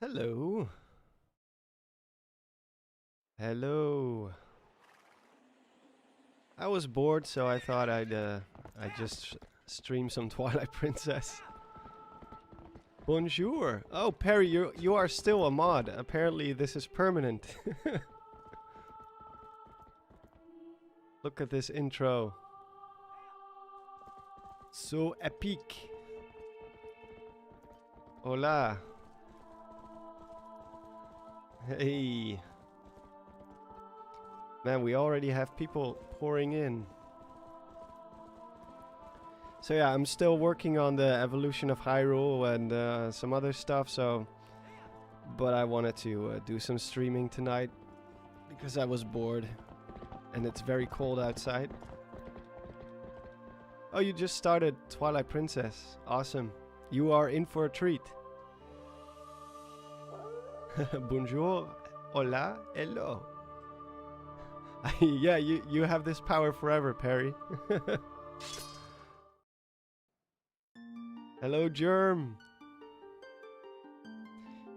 Hello. Hello. I was bored, so I thought I'd just stream some Twilight Princess. Bonjour. Oh, Perry, you are still a mod. Apparently, this is permanent. Look at this intro. So epic. Hola. Hey. Man, we already have people pouring in. So yeah, I'm still working on the evolution of Hyrule and some other stuff, but I wanted to do some streaming tonight because I was bored and it's very cold outside. Oh, you just started Twilight Princess. Awesome. You are in for a treat. Bonjour. Hola. Hello. Yeah, you have this power forever, Perry. Hello, Germ.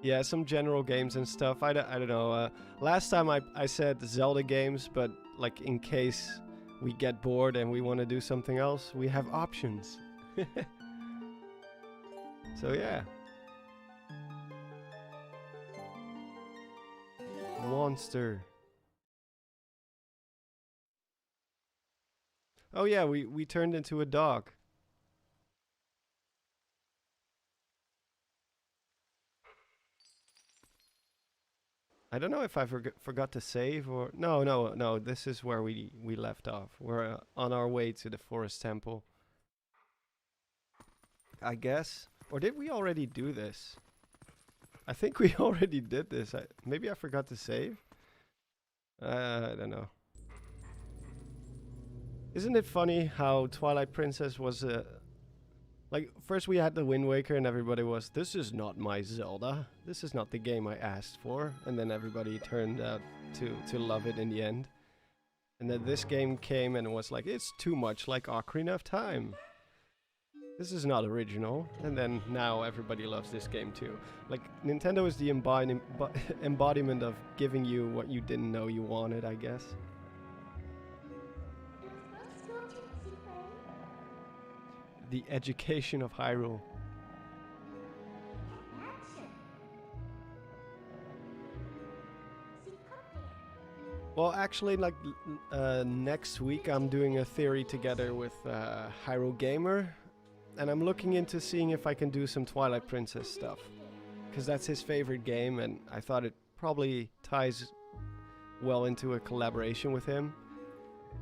Yeah, some general games and stuff. I don't know. Last time I said Zelda games, but like in case we get bored and we want to do something else, we have options. So yeah. Monster. Oh yeah, we turned into a dog. I don't know if I forgot to save or no. This is where we left off. We're on our way to the forest temple, I guess. Or did we already do this? I think we already did this. Maybe I forgot to save. I don't know. Isn't it funny how Twilight Princess was like, first we had the Wind Waker and everybody was, this is not my Zelda. This is not the game I asked for. And then everybody turned out to love it in the end. And then this game came and was like, it's too much like Ocarina of Time. This is not original. And then now everybody loves this game too. Like, Nintendo is the embodiment of giving you what you didn't know you wanted, I guess. The education of Hyrule. Well, actually, like next week, I'm doing a theory together with Hyrule Gamer, and I'm looking into seeing if I can do some Twilight Princess stuff, because that's his favorite game, and I thought it probably ties well into a collaboration with him.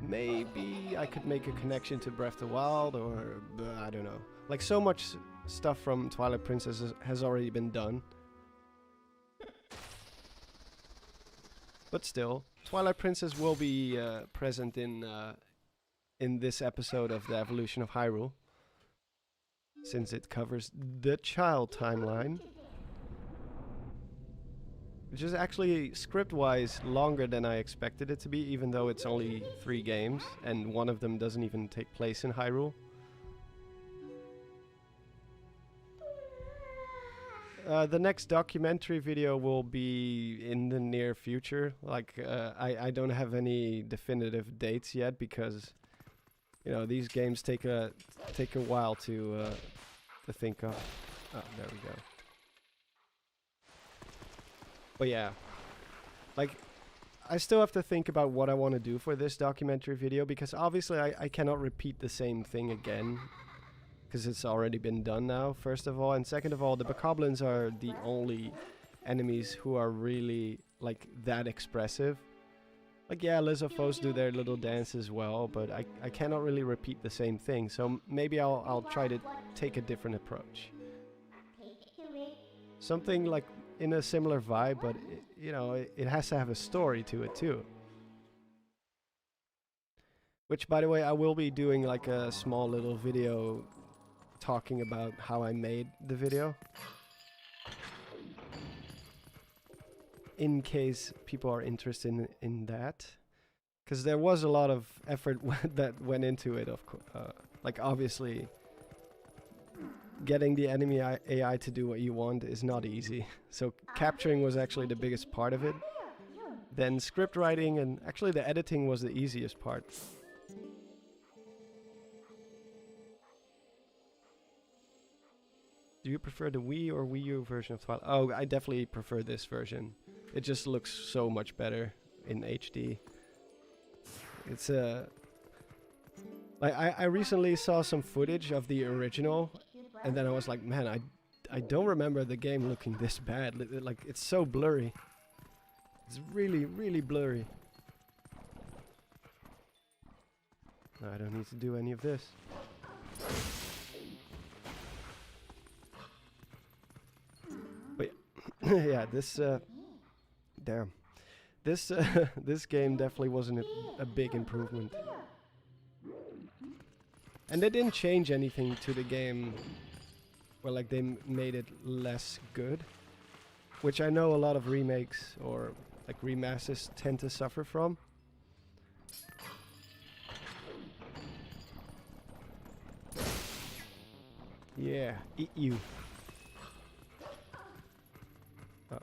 Maybe I could make a connection to Breath of the Wild, or I don't know. Like, so much stuff from Twilight Princess has already been done. But still, Twilight Princess will be present in this episode of the Evolution of Hyrule, since it covers the child timeline. Which is actually, script-wise, longer than I expected it to be, even though it's only 3 games, and one of them doesn't even take place in Hyrule. The next documentary video will be in the near future. Like, I don't have any definitive dates yet, because, you know, these games take a while to think of. Oh, there we go. But yeah, like, I still have to think about what I want to do for this documentary video, because obviously I cannot repeat the same thing again, because it's already been done now, first of all, and second of all, the Bokoblins are the only enemies who are really, like, that expressive. Like, yeah, Lizalfos do their little dance as well, but I cannot really repeat the same thing, so maybe I'll try to take a different approach. Something like in a similar vibe, but you know, it has to have a story to it too. Which, by the way, I will be doing like a small little video talking about how I made the video, in case people are interested in that, because there was a lot of effort that went into it. Of course, like, obviously getting the enemy AI to do what you want is not easy. So capturing was actually the biggest part of it. Then script writing and actually the editing was the easiest part. Do you prefer the Wii or Wii U version of Twilight? Oh, I definitely prefer this version. It just looks so much better in HD. It's like I recently saw some footage of the original, and then I was like, man, I don't remember the game looking this bad. Like it's so blurry. It's really, really blurry. No, I don't need to do any of this. But yeah, this damn. This this game definitely wasn't a big improvement. And they didn't change anything to the game. Well, like they made it less good, which I know a lot of remakes or like remasters tend to suffer from. Yeah, eat you. Oh,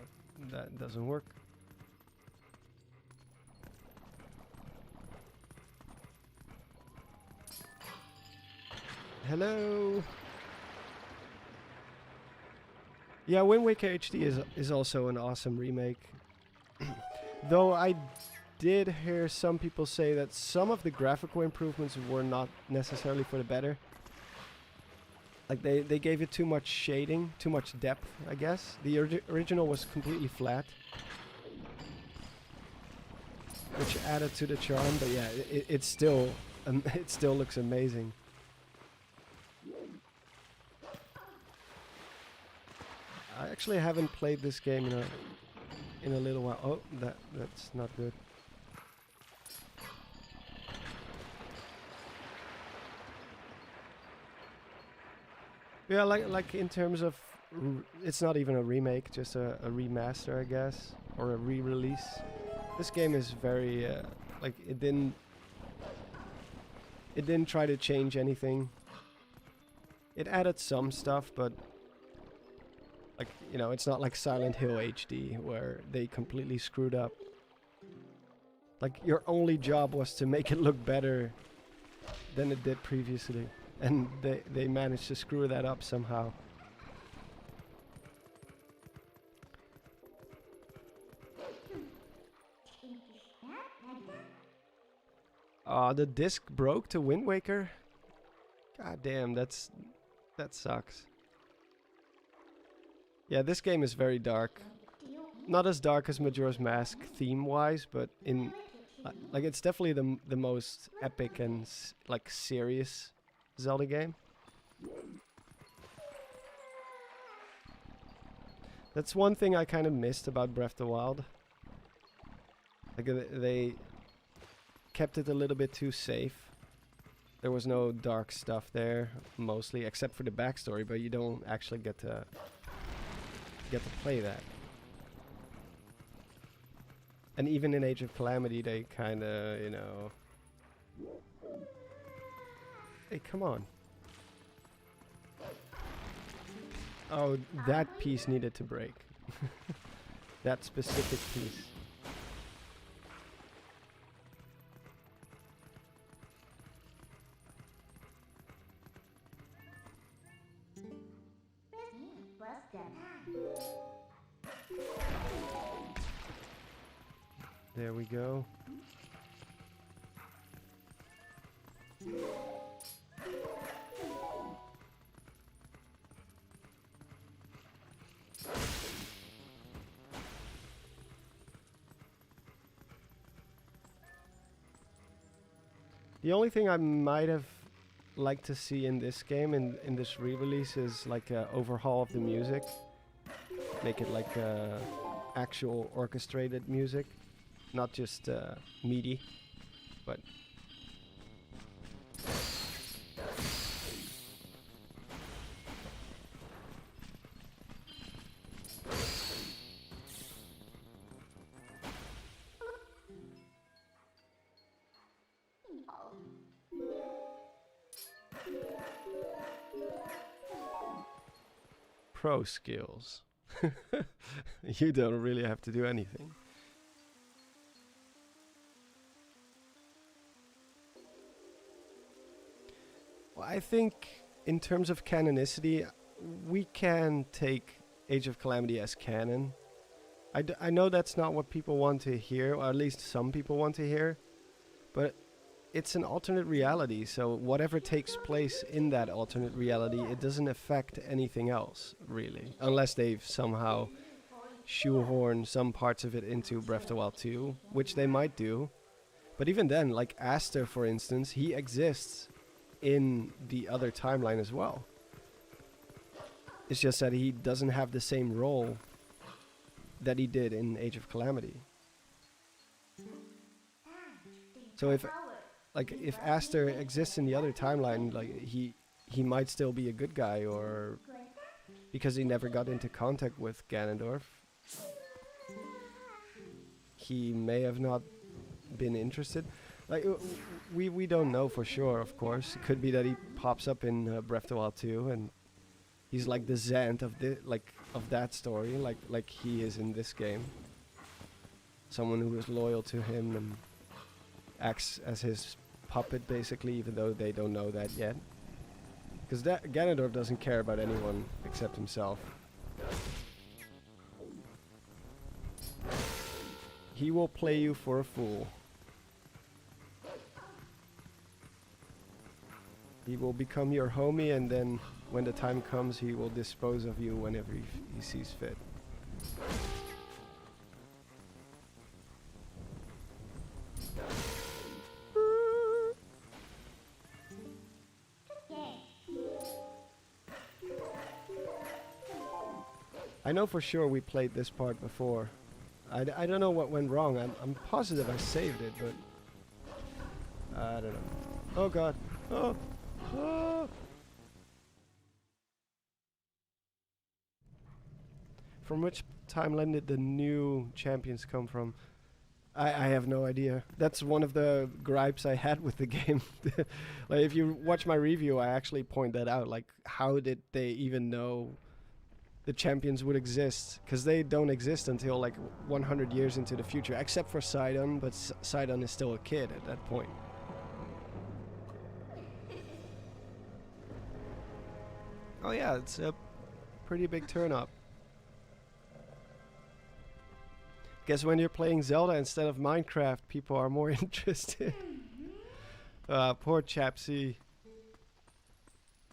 that doesn't work. Hello. Yeah, Wind Waker HD is also an awesome remake. Though I did hear some people say that some of the graphical improvements were not necessarily for the better. Like they gave it too much shading, too much depth, I guess. The original was completely flat, which added to the charm. But yeah, it still it still looks amazing. I actually haven't played this game in a little while. Oh, that's not good. Yeah, like in terms of, it's not even a remake, just a remaster, I guess, or a re-release. This game is very like it didn't try to change anything. It added some stuff, but like, you know, it's not like Silent Hill HD where they completely screwed up. Like your only job was to make it look better than it did previously. And they managed to screw that up somehow. The disc broke to Wind Waker? God damn, that sucks. Yeah, this game is very dark. Not as dark as Majora's Mask theme-wise, but in like it's definitely the most epic and like serious Zelda game. That's one thing I kind of missed about Breath of the Wild. Like they kept it a little bit too safe. There was no dark stuff there, mostly, except for the backstory, but you don't actually get to play that. And even in Age of Calamity, they kind of, you know... Hey, come on. Oh, that piece needed to break. That specific piece. There we go. The only thing I might have liked to see in this game, in this re-release, is like an overhaul of the music. Make it like actual orchestrated music, not just MIDI, but... pro skills. You don't really have to do anything. Well, I think in terms of canonicity, we can take Age of Calamity as canon. I know that's not what people want to hear, or at least some people want to hear, but it's an alternate reality, so whatever takes place in that alternate reality, it doesn't affect anything else, really. Unless they've somehow shoehorned some parts of it into Breath of the Wild 2, which they might do. But even then, like Aster, for instance, he exists in the other timeline as well. It's just that he doesn't have the same role that he did in Age of Calamity. So if Aster exists in the other timeline, like he might still be a good guy, or because he never got into contact with Ganondorf, he may have not been interested. Like we don't know for sure, of course. It could be that he pops up in Breath of the Wild 2 and he's like the Zant of that story, like he is in this game. Someone who is loyal to him and acts as his puppet, basically, even though they don't know that yet. Because Ganondorf doesn't care about anyone except himself. He will play you for a fool. He will become your homie, and then when the time comes, he will dispose of you whenever he sees fit. I know for sure we played this part before. I don't know what went wrong. I'm positive I saved it, but I don't know. Oh god. Oh. Oh. From which timeline did the new champions come from? I have no idea. That's one of the gripes I had with the game. Like, if you watch my review, I actually point that out. Like, how did they even know the champions would exist? Because they don't exist until like 100 years into the future, except for Sidon, but Sidon is still a kid at that point. Oh yeah, it's a pretty big turn up. Guess when you're playing Zelda instead of Minecraft, people are more interested. Poor Chapsy.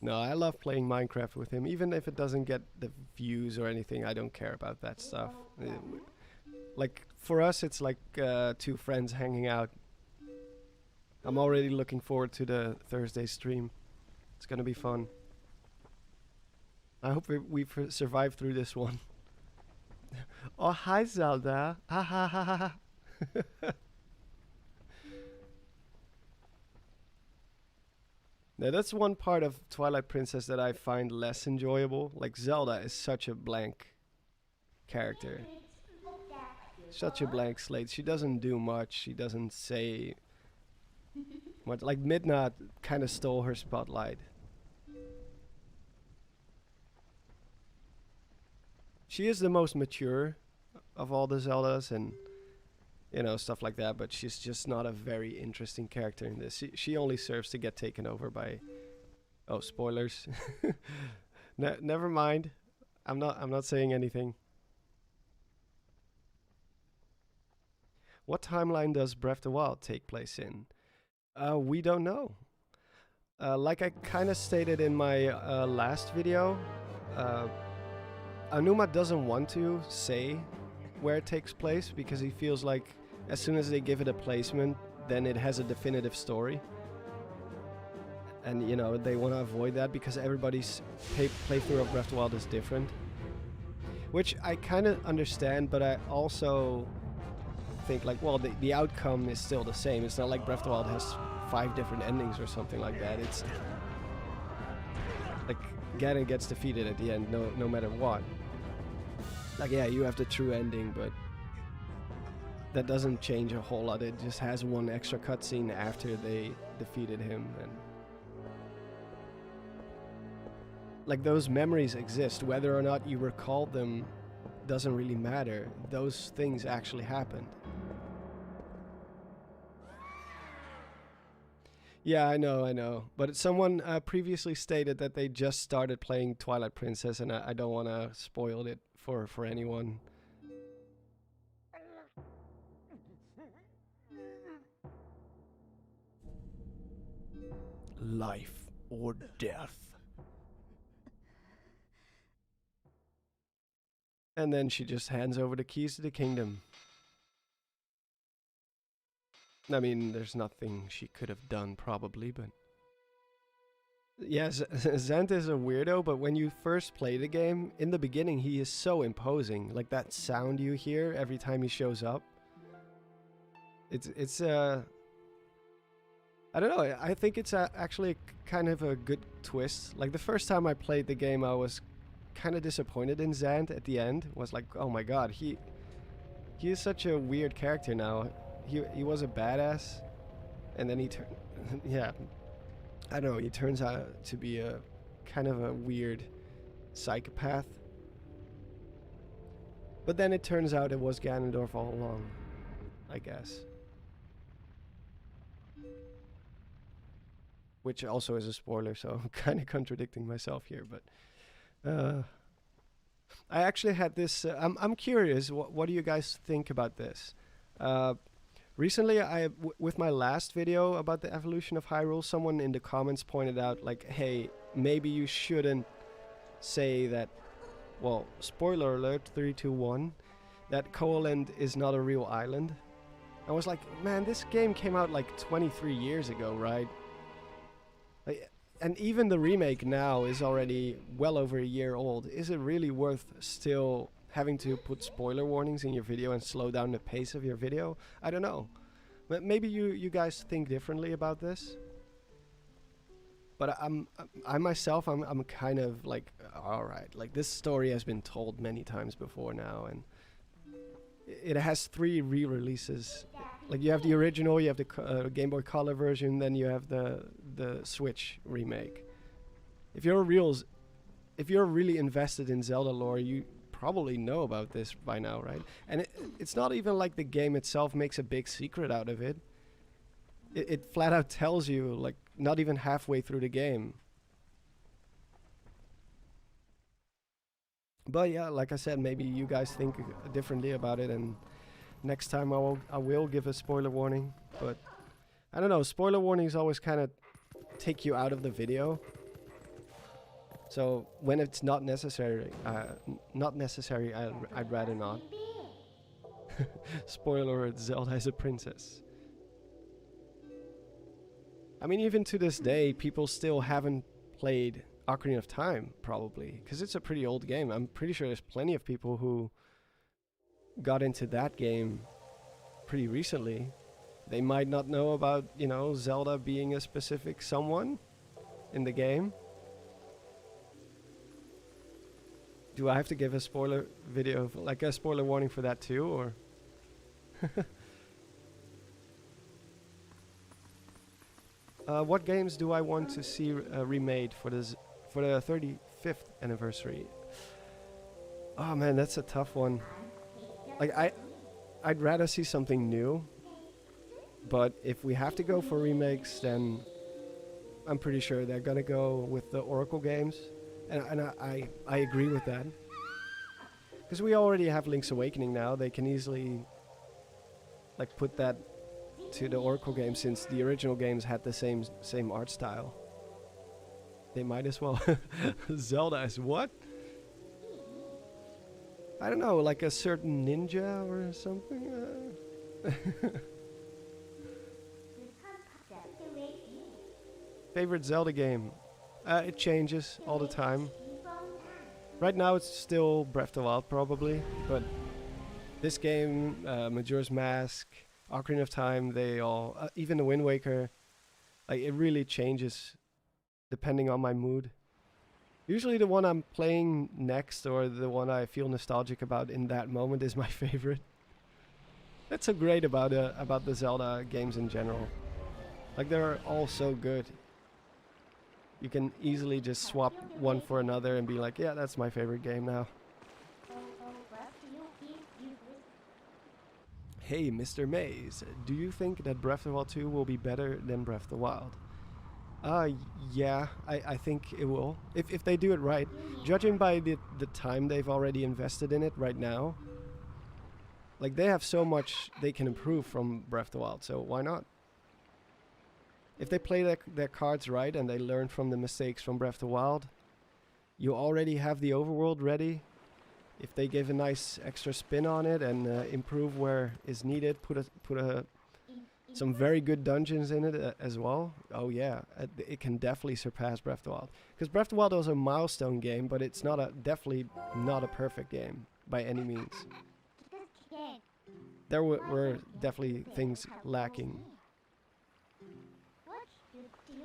No, I love playing Minecraft with him, even if it doesn't get the views or anything. I don't care about that stuff. Like, for us, it's like two friends hanging out. I'm already looking forward to the Thursday stream. It's gonna be fun. I hope we've survived through this one. Oh, hi Zelda. Ha ha ha ha ha. Now that's one part of Twilight Princess that I find less enjoyable. Like, Zelda is such a blank character. Such a blank slate. She doesn't do much. She doesn't say much. Like, Midna kind of stole her spotlight. She is the most mature of all the Zeldas, and you know, stuff like that, but she's just not a very interesting character in this. She only serves to get taken over by... Oh, spoilers. Never mind. I'm not saying anything. What timeline does Breath of the Wild take place in? We don't know. Like I kind of stated in my last video, Aonuma doesn't want to say where it takes place because he feels like as soon as they give it a placement, then it has a definitive story. And you know, they want to avoid that because everybody's playthrough of Breath of the Wild is different. Which I kind of understand, but I also think like, well, the outcome is still the same. It's not like Breath of the Wild has 5 different endings or something like that. It's like Ganon gets defeated at the end, no matter what. Like, yeah, you have the true ending, but that doesn't change a whole lot. It just has one extra cutscene after they defeated him. And like those memories exist. Whether or not you recall them doesn't really matter. Those things actually happened. Yeah, I know. But someone previously stated that they just started playing Twilight Princess, and I don't want to spoil it for anyone. Life or death. And then she just hands over the keys to the kingdom. I mean, there's nothing she could have done, probably, but... Yes, Zant is a weirdo, but when you first play the game, in the beginning, he is so imposing. Like, that sound you hear every time he shows up. It's I don't know, I think it's actually kind of a good twist. Like, the first time I played the game, I was kind of disappointed in Zant at the end. Was like, oh my god, he is such a weird character now. He was a badass, and then he turned... yeah, I don't know, he turns out to be a kind of a weird psychopath. But then it turns out it was Ganondorf all along, I guess. Which also is a spoiler, so I'm kind of contradicting myself here, but... I actually had this... I'm curious, what do you guys think about this? Recently, with my last video about the evolution of Hyrule, someone in the comments pointed out, like, hey, maybe you shouldn't say that, well, spoiler alert, 3, 2, 1, that Koholint is not a real island. I was like, man, this game came out like 23 years ago, right? Like, and even the remake now is already well over a year old. Is it really worth still having to put spoiler warnings in your video and slow down the pace of your video? I don't know. But maybe you guys think differently about this. But I myself, I'm kind of like, alright, like this story has been told many times before now, and it has 3 re-releases. Like, you have the original, you have the Game Boy Color version, then you have the Switch remake. If you're really invested in Zelda lore, you probably know about this by now, right? And it's not even like the game itself makes a big secret out of it. It flat out tells you, like, not even halfway through the game. But yeah, like I said, maybe you guys think differently about it, and next time I will give a spoiler warning. But I don't know, spoiler warnings always kind of take you out of the video. So when it's not necessary, I'd rather not. Spoiler alert, Zelda is a princess. I mean, even to this day, people still haven't played Ocarina of Time, probably, because it's a pretty old game. I'm pretty sure there's plenty of people who got into that game pretty recently. They might not know about, you know, Zelda being a specific someone in the game. Do I have to give a spoiler video, like a spoiler warning for that too, or? What games do I want to see remade for the 35th anniversary? Oh man, that's a tough one. Like, I'd rather see something new, but if we have to go for remakes, then I'm pretty sure they're gonna go with the Oracle games, and I agree with that, because we already have Link's Awakening now. They can easily like put that to the Oracle game, since the original games had the same art style. They might as well. Zelda is what? I don't know, like a certain ninja or something? Favorite Zelda game? It changes all the time. Right now it's still Breath of the Wild probably, but this game, Majora's Mask, Ocarina of Time, they all, even the Wind Waker, like, it really changes depending on my mood. Usually the one I'm playing next, or the one I feel nostalgic about in that moment, is my favorite. That's so great about the Zelda games in general. Like, they're all so good. You can easily just swap one for another and be like, yeah, that's my favorite game now. Hey, Mr. Maze, do you think that Breath of the Wild 2 will be better than Breath of the Wild? Yeah, I think it will. If they do it right. Judging by the time they've already invested in it right now, like, they have so much they can improve from Breath of the Wild, so why not? If they play their cards right and they learn from the mistakes from Breath of the Wild, you already have the overworld ready. If they give a nice extra spin on it and improve where is needed, put some very good dungeons in it as well. Oh yeah, it can definitely surpass Breath of the Wild. Because Breath of the Wild was a milestone game, but it's definitely not a perfect game by any means. There were definitely things lacking.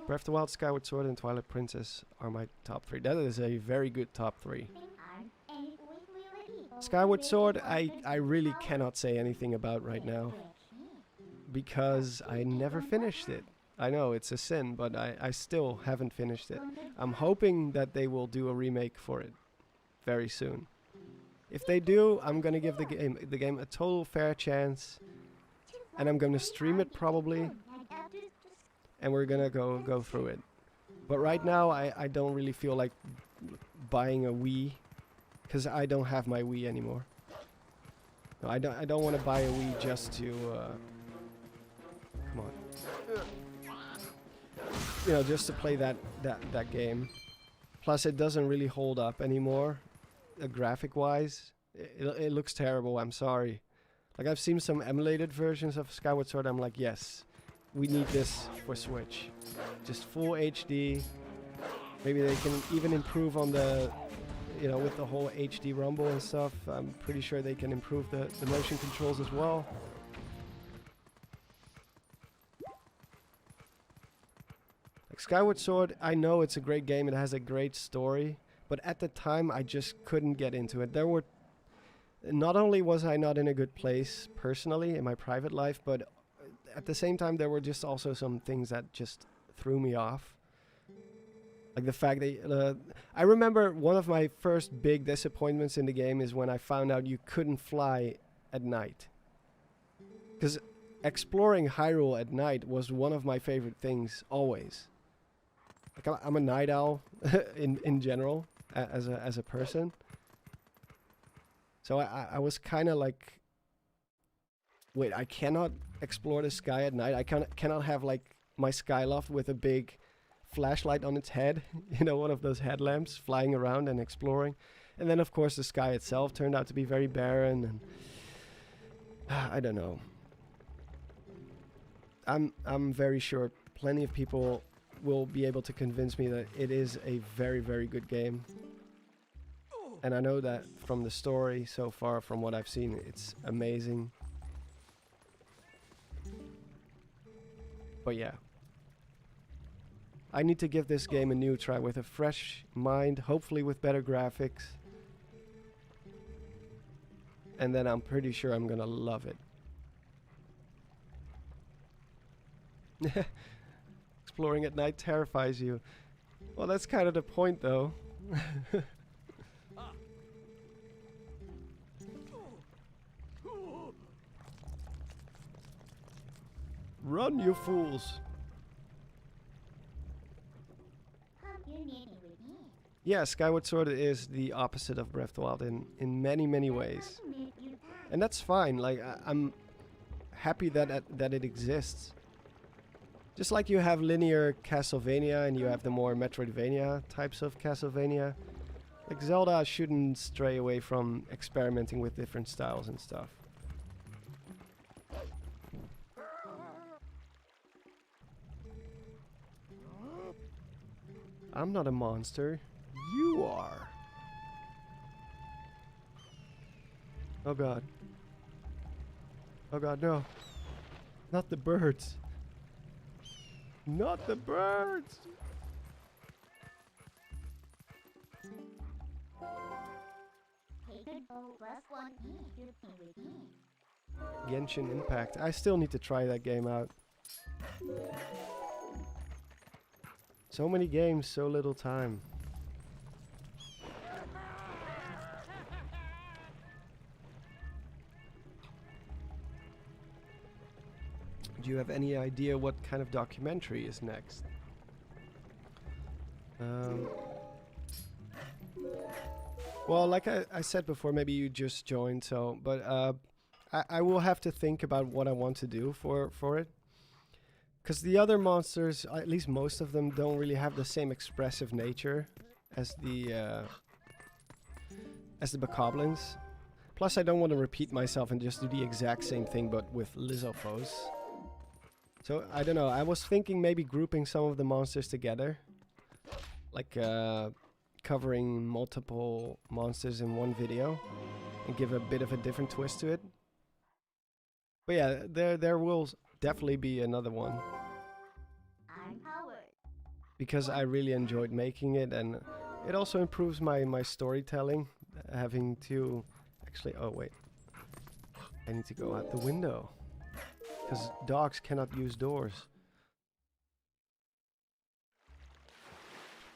Breath of the Wild, Skyward Sword, and Twilight Princess are my top 3. That is a very good top 3. Skyward Sword, I really cannot say anything about right now, because I never finished it. I know it's a sin, but I still haven't finished it. I'm hoping that they will do a remake for it very soon. If they do, I'm gonna give the game a total fair chance, and I'm gonna stream it probably, and we're gonna go through it. But right now, I don't really feel like buying a Wii, because I don't have my Wii anymore. No, I don't want to buy a Wii just to come on, you know, just to play that game. Plus, it doesn't really hold up anymore, graphic wise. It looks terrible. I'm sorry. Like, I've seen some emulated versions of Skyward Sword. I'm like, yes, we need this for Switch. Just full HD. Maybe they can even improve on the, you know, with the whole HD rumble and stuff. I'm pretty sure they can improve the motion controls as well. Like, Skyward Sword, I know it's a great game. It has a great story. But at the time, I just couldn't get into it. Not only was I not in a good place personally in my private life, but at the same time, there were just also some things that just threw me off. Like the fact that I remember one of my first big disappointments in the game is when I found out you couldn't fly at night. Because exploring Hyrule at night was one of my favorite things always. Like, I'm a night owl in general as a person. So I was kind of like, wait, I cannot explore the sky at night. I cannot have like my Skyloft with a big flashlight on its head, you know, one of those headlamps flying around and exploring. And then of course the sky itself turned out to be very barren, and I don't know. I'm very sure plenty of people will be able to convince me that it is a very, very good game. And I know that from the story so far, from what I've seen, it's amazing. But yeah, I need to give this game a new try with a fresh mind, hopefully with better graphics. And then I'm pretty sure I'm gonna love it. Exploring at night terrifies you. Well, that's kind of the point, though. Run, you fools! Yeah, Skyward Sword is the opposite of Breath of the Wild in many, many ways. And that's fine. Like, I'm happy that it exists. Just like you have linear Castlevania and you have the more Metroidvania types of Castlevania. Like, Zelda shouldn't stray away from experimenting with different styles and stuff. I'm not a monster. You are. Oh god. Oh god, no. Not the birds. Not the birds! Genshin Impact. I still need to try that game out. So many games, so little time. Do you have any idea what kind of documentary is next? Well, like I said before, maybe you just joined, so but I will have to think about what I want to do for it. Because the other monsters, at least most of them, don't really have the same expressive nature as the Bokoblins. Plus, I don't want to repeat myself and just do the exact same thing, but with Lizalfos. So, I don't know, I was thinking maybe grouping some of the monsters together. Like, covering multiple monsters in one video. And give a bit of a different twist to it. But yeah, there will definitely be another one. I'm Howard. Because I really enjoyed making it, and it also improves my storytelling. Having to... Actually, oh wait. I need to go out the window. Because dogs cannot use doors.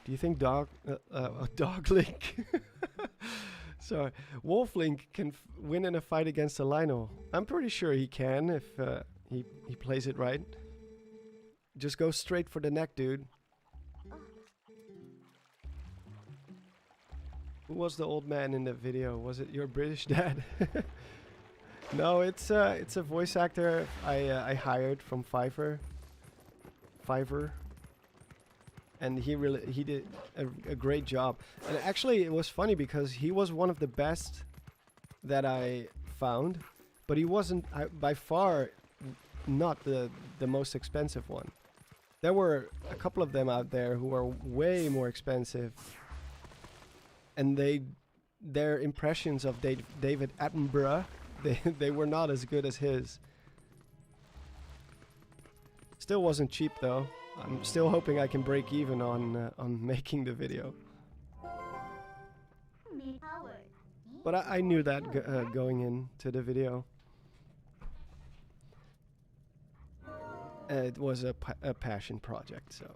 Do you think Dog Link... Sorry. Wolf Link can win in a fight against a Lynel? I'm pretty sure he can if he plays it right. Just go straight for the neck, dude. Who was the old man in the video? Was it your British dad? No, it's a voice actor I hired from Fiverr. And he did a great job. And actually, it was funny because he was one of the best that I found, but he wasn't by far not the most expensive one. There were a couple of them out there who were way more expensive, and their impressions of David Attenborough, they were not as good as his. Still wasn't cheap though. I'm still hoping I can break even on making the video. But I knew that going into the video. It was a passion project, so.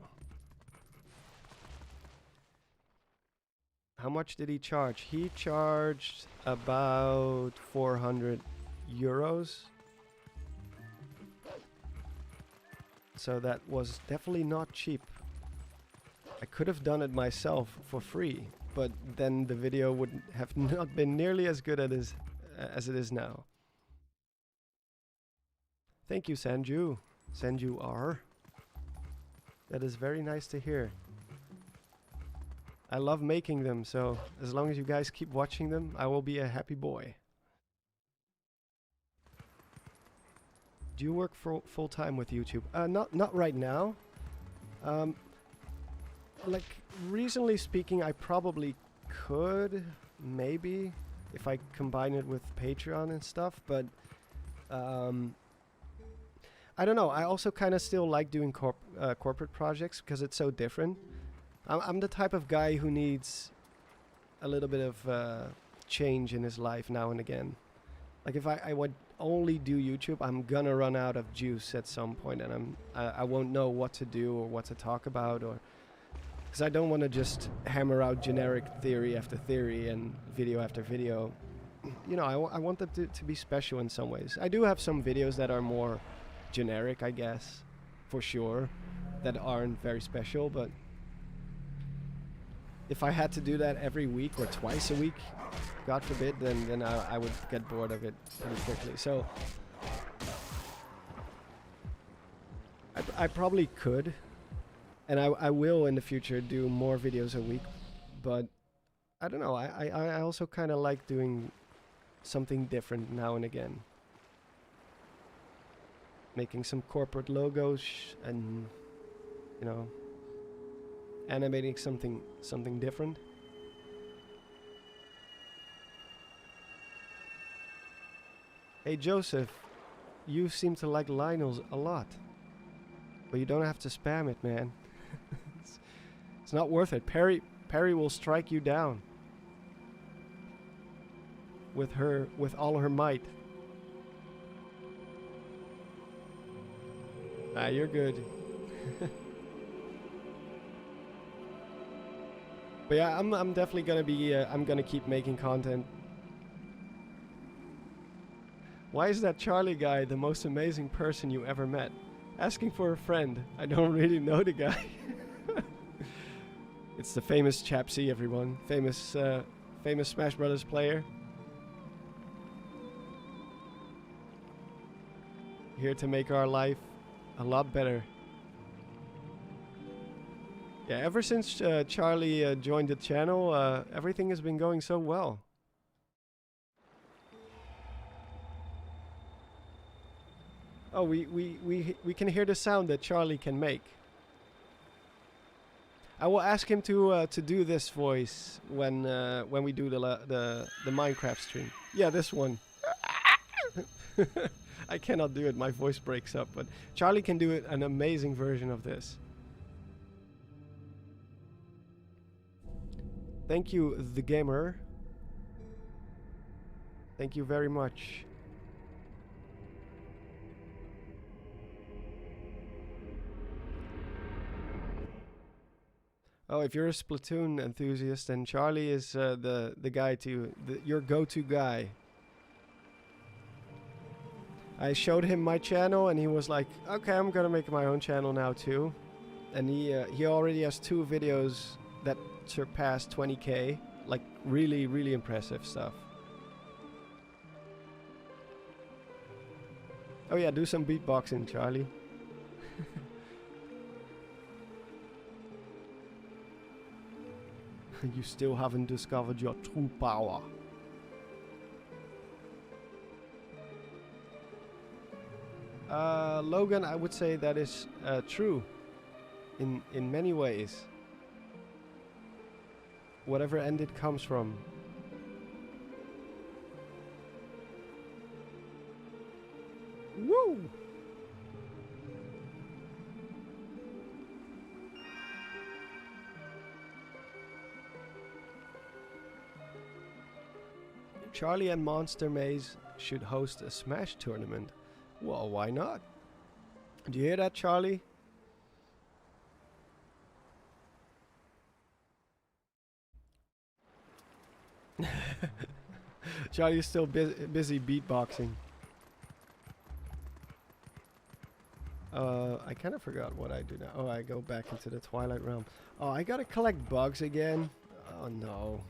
How much did he charge? He charged about 400 euros. So that was definitely not cheap. I could have done it myself for free, but then the video would have not been nearly as good as it is now. Thank you, Sanju. Sanju R. That is very nice to hear. I love making them, so as long as you guys keep watching them, I will be a happy boy. Do you work full time with YouTube? Not right now. Like, reasonably speaking, I probably could, maybe, if I combine it with Patreon and stuff, but I don't know. I also kind of still like doing corporate projects because it's so different. I'm the type of guy who needs a little bit of change in his life now and again. Like, if I would only do YouTube, I'm gonna run out of juice at some point, and I won't know what to do or what to talk about, or because I don't want to just hammer out generic theory after theory and video after video. You know, I want them to be special in some ways. I do have some videos that are more generic, I guess, for sure, that aren't very special, but if I had to do that every week or twice a week, God forbid, then I would get bored of it pretty quickly. So I probably could, and I will in the future do more videos a week, but I don't know. I also kind of like doing something different now and again. Making some corporate logos and, you know, animating something different. Hey Joseph, you seem to like Lynels a lot, but you don't have to spam it, man. It's not worth it. Perry will strike you down with all her might. Ah, you're good. But yeah, I'm definitely gonna be. I'm gonna keep making content. Why is that Charlie guy the most amazing person you ever met? Asking for a friend. I don't really know the guy. It's the famous Chapsy, everyone. Famous Smash Brothers player. Here to make our life a lot better. Yeah, ever since Charlie joined the channel, everything has been going so well. Oh, we can hear the sound that Charlie can make. I will ask him to do this voice when we do the Minecraft stream. Yeah, this one. I cannot do it. My voice breaks up, but Charlie can do it, an amazing version of this. Thank you, the gamer. Thank you very much. Oh, if you're a Splatoon enthusiast, then Charlie is the guy your go-to guy. I showed him my channel, and he was like, "Okay, I'm gonna make my own channel now too." And he already has 2 videos that surpassed 20k, like really, really impressive stuff. Oh yeah, do some beatboxing, Charlie. You still haven't discovered your true power. Logan, I would say that is true in many ways. Whatever end it comes from. Woo! Charlie and Monster Maze should host a Smash tournament. Well, why not? Do you hear that, Charlie? Charlie's still busy beatboxing. I kind of forgot what I do now. Oh, I go back into the Twilight Realm. Oh, I gotta collect bugs again. Oh no.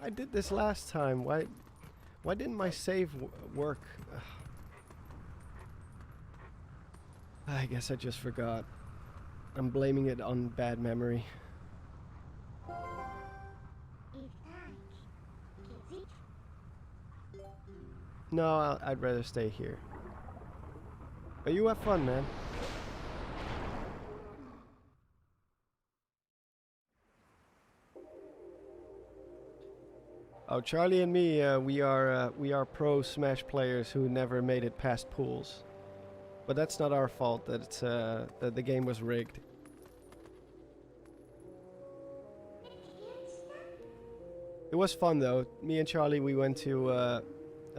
I did this last time. Why didn't my save work? I guess I just forgot. I'm blaming it on bad memory. No, I'd rather stay here. But you have fun, man. Oh, Charlie and me, we are pro Smash players who never made it past pools. But that's not our fault that that the game was rigged. It was fun though. Me and Charlie, we went to a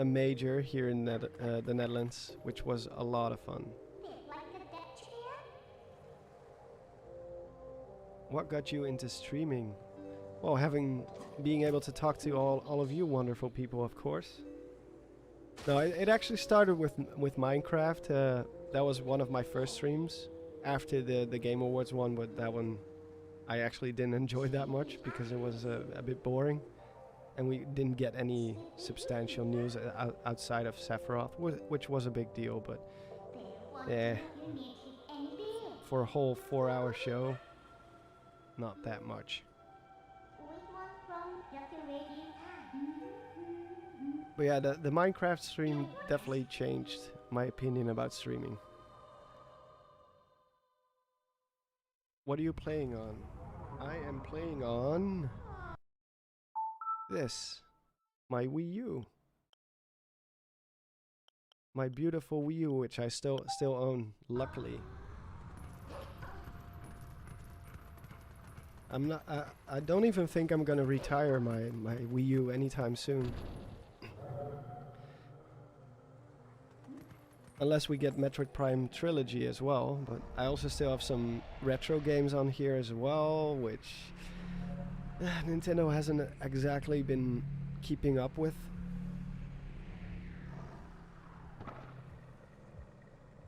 major here in the Netherlands, which was a lot of fun. What got you into streaming? Well, being able to talk to all of you wonderful people, of course. No, it actually started with Minecraft. That was one of my first streams after the Game Awards one, but that one I actually didn't enjoy that much because it was a bit boring, and we didn't get any substantial news outside of Sephiroth, which was a big deal, but yeah, for a whole 4-hour show, not that much. But yeah, the Minecraft stream definitely changed my opinion about streaming. What are you playing on? I am playing on this, my Wii U. My beautiful Wii U, which I still own, luckily. I don't even think I'm gonna retire my Wii U anytime soon. Unless we get Metroid Prime Trilogy as well, but I also still have some retro games on here as well, which Nintendo hasn't exactly been keeping up with.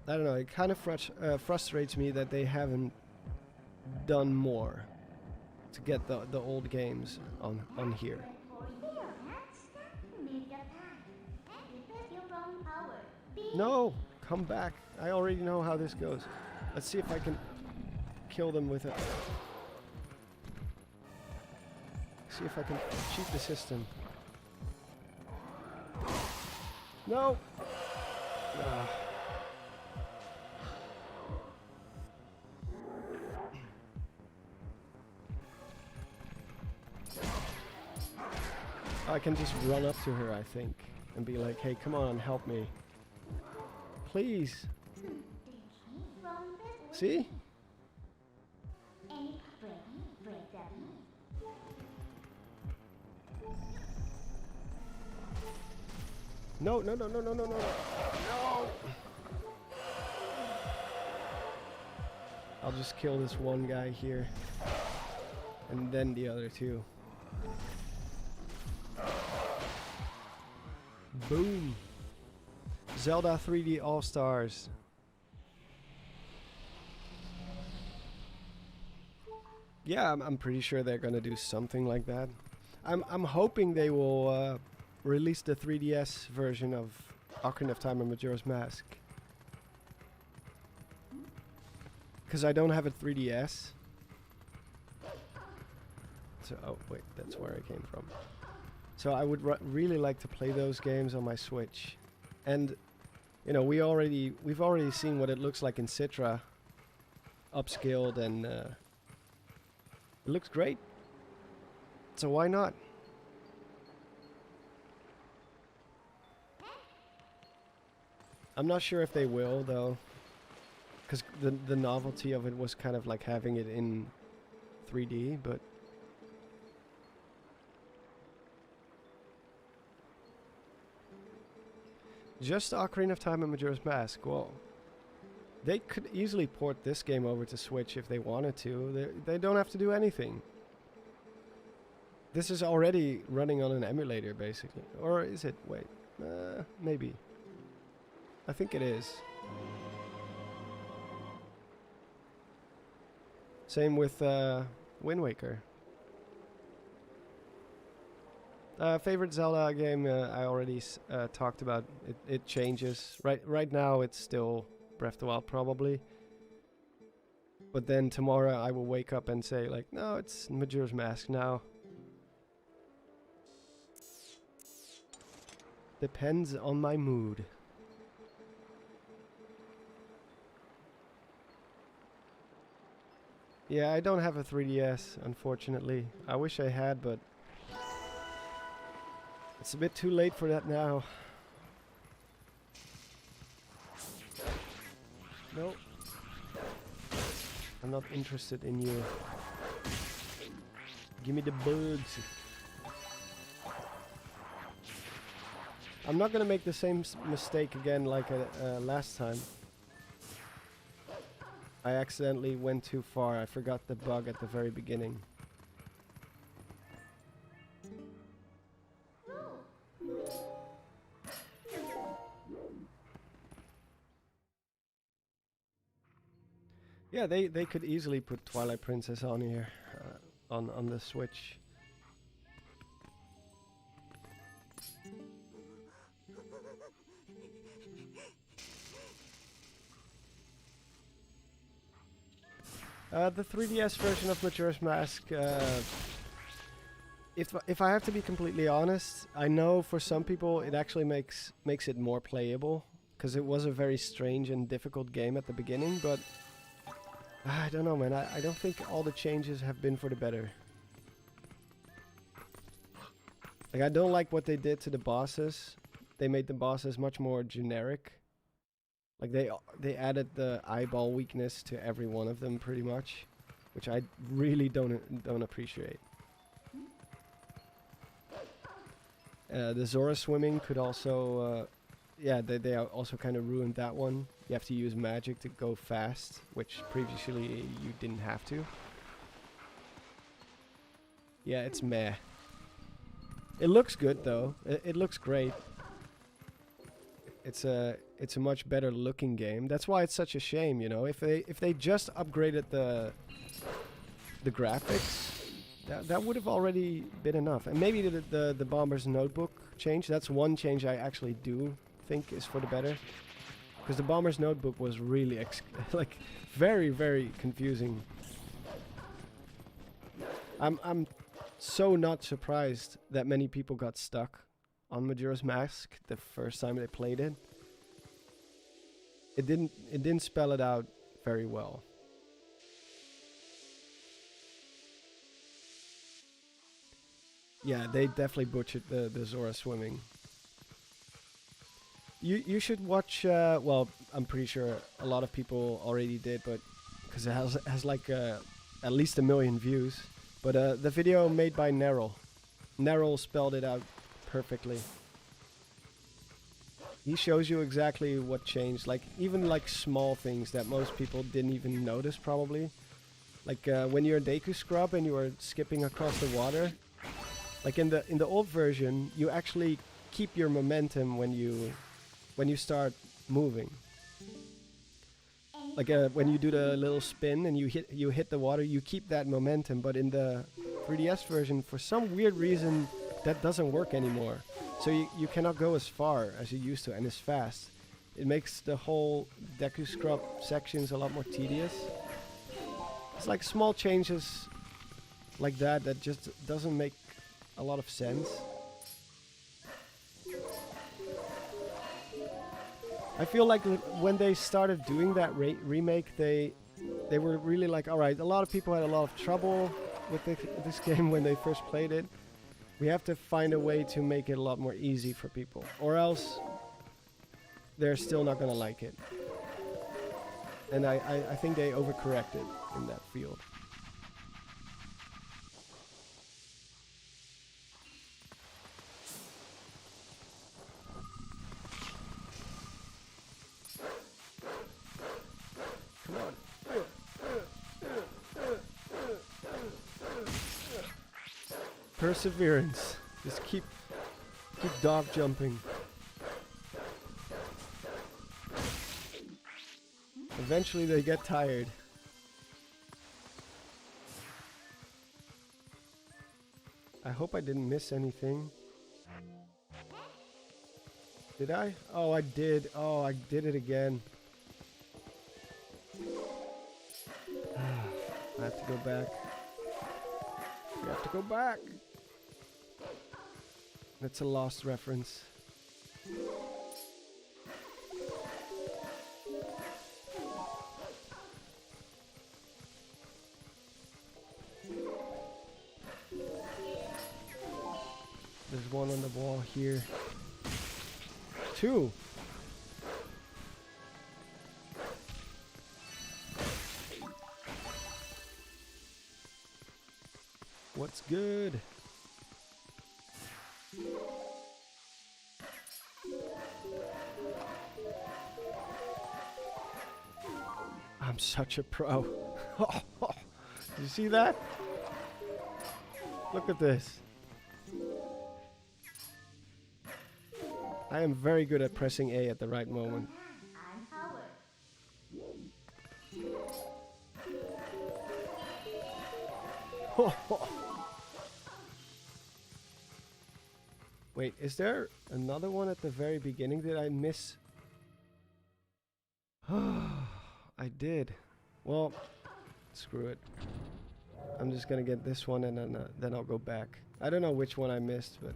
I don't know, it kind of frustrates me that they haven't done more to get the old games on here. No! Come back! I already know how this goes. Let's see if I can kill them with it. See if I can cheat the system. No! Ah. I can just run up to her, I think, and be like, hey, come on, help me. Please. See? No, no, no, no, no, no, no. No! I'll just kill this one guy here. And then the other two. Boom! Zelda 3D All-Stars. Yeah, I'm pretty sure they're gonna do something like that. I'm hoping they will release the 3DS version of Ocarina of Time and Majora's Mask. Because I don't have a 3DS. So, oh wait, that's where I came from. So I would really like to play those games on my Switch. And, you know, we've already seen what it looks like in Citra. Upscaled and it looks great. So why not? I'm not sure if they will, though. Because the novelty of it was kind of like having it in 3D, but... Just Ocarina of Time and Majora's Mask. Well, they could easily port this game over to Switch if they wanted to. They don't have to do anything. This is already running on an emulator, basically. Or is it? Wait. Maybe. I think it is. Same with Wind Waker. Favorite Zelda game I already talked about. It changes. Right now it's still Breath of the Wild probably. But then tomorrow I will wake up and say like, no, it's Majora's Mask now. Depends on my mood. Yeah, I don't have a 3DS, unfortunately. I wish I had, but it's a bit too late for that now. Nope. I'm not interested in you. Give me the bugs. I'm not gonna make the same mistake again like last time. I accidentally went too far. I forgot the bug at the very beginning. Yeah, they could easily put Twilight Princess on here, on the Switch. The 3DS version of Majora's Mask, if I have to be completely honest, I know for some people it actually makes it more playable, because it was a very strange and difficult game at the beginning, but I don't know, man. I don't think all the changes have been for the better. Like, I don't like what they did to the bosses. They made the bosses much more generic. Like, they added the eyeball weakness to every one of them, pretty much, which I really don't appreciate. The Zora swimming could also, yeah, they also kind of ruined that one. You have to use magic to go fast, which previously you didn't have to. Yeah, it's meh. It looks good though. It looks great. It's a much better looking game. That's why it's such a shame, you know. If they just upgraded the graphics, that would have already been enough. And maybe the Bomber's Notebook change. That's one change I actually do think is for the better. Because the Bomber's Notebook was really like very, very confusing. I'm so not surprised that many people got stuck on Majora's Mask the first time they played it. It didn't spell it out very well. Yeah, they definitely butchered the Zora swimming. You should watch. Well, I'm pretty sure a lot of people already did, but because it has like at least 1 million views. But the video made by Nerol. Nerol spelled it out perfectly. He shows you exactly what changed, like even like small things that most people didn't even notice probably. Like when you're a Deku Scrub and you are skipping across the water. Like in the old version, you actually keep your momentum when you start moving. Like when you do the little spin and you hit the water, you keep that momentum. But in the 3DS version, for some weird reason, that doesn't work anymore. So you cannot go as far as you used to and as fast. It makes the whole Deku Scrub sections a lot more tedious. It's like small changes like that just doesn't make a lot of sense. I feel like when they started doing that remake, they were really like, alright, a lot of people had a lot of trouble with this game when they first played it. We have to find a way to make it a lot more easy for people, or else they're still not gonna like it. And I think they overcorrected in that field. Come on. Perseverance. Just keep dog jumping. Eventually they get tired. I hope I didn't miss anything. Did I? Oh, I did. Oh, I did it again. I have to go back. You have to go back. That's a lost reference. There's one on the wall here. 2. What's good? I'm such a pro. Did you see that? Look at this. I am very good at pressing A at the right moment. I'm Howard. Wait, is there another one at the very beginning? Did I miss? I did. Well, screw it. I'm just gonna get this one and then I'll go back. I don't know which one I missed, but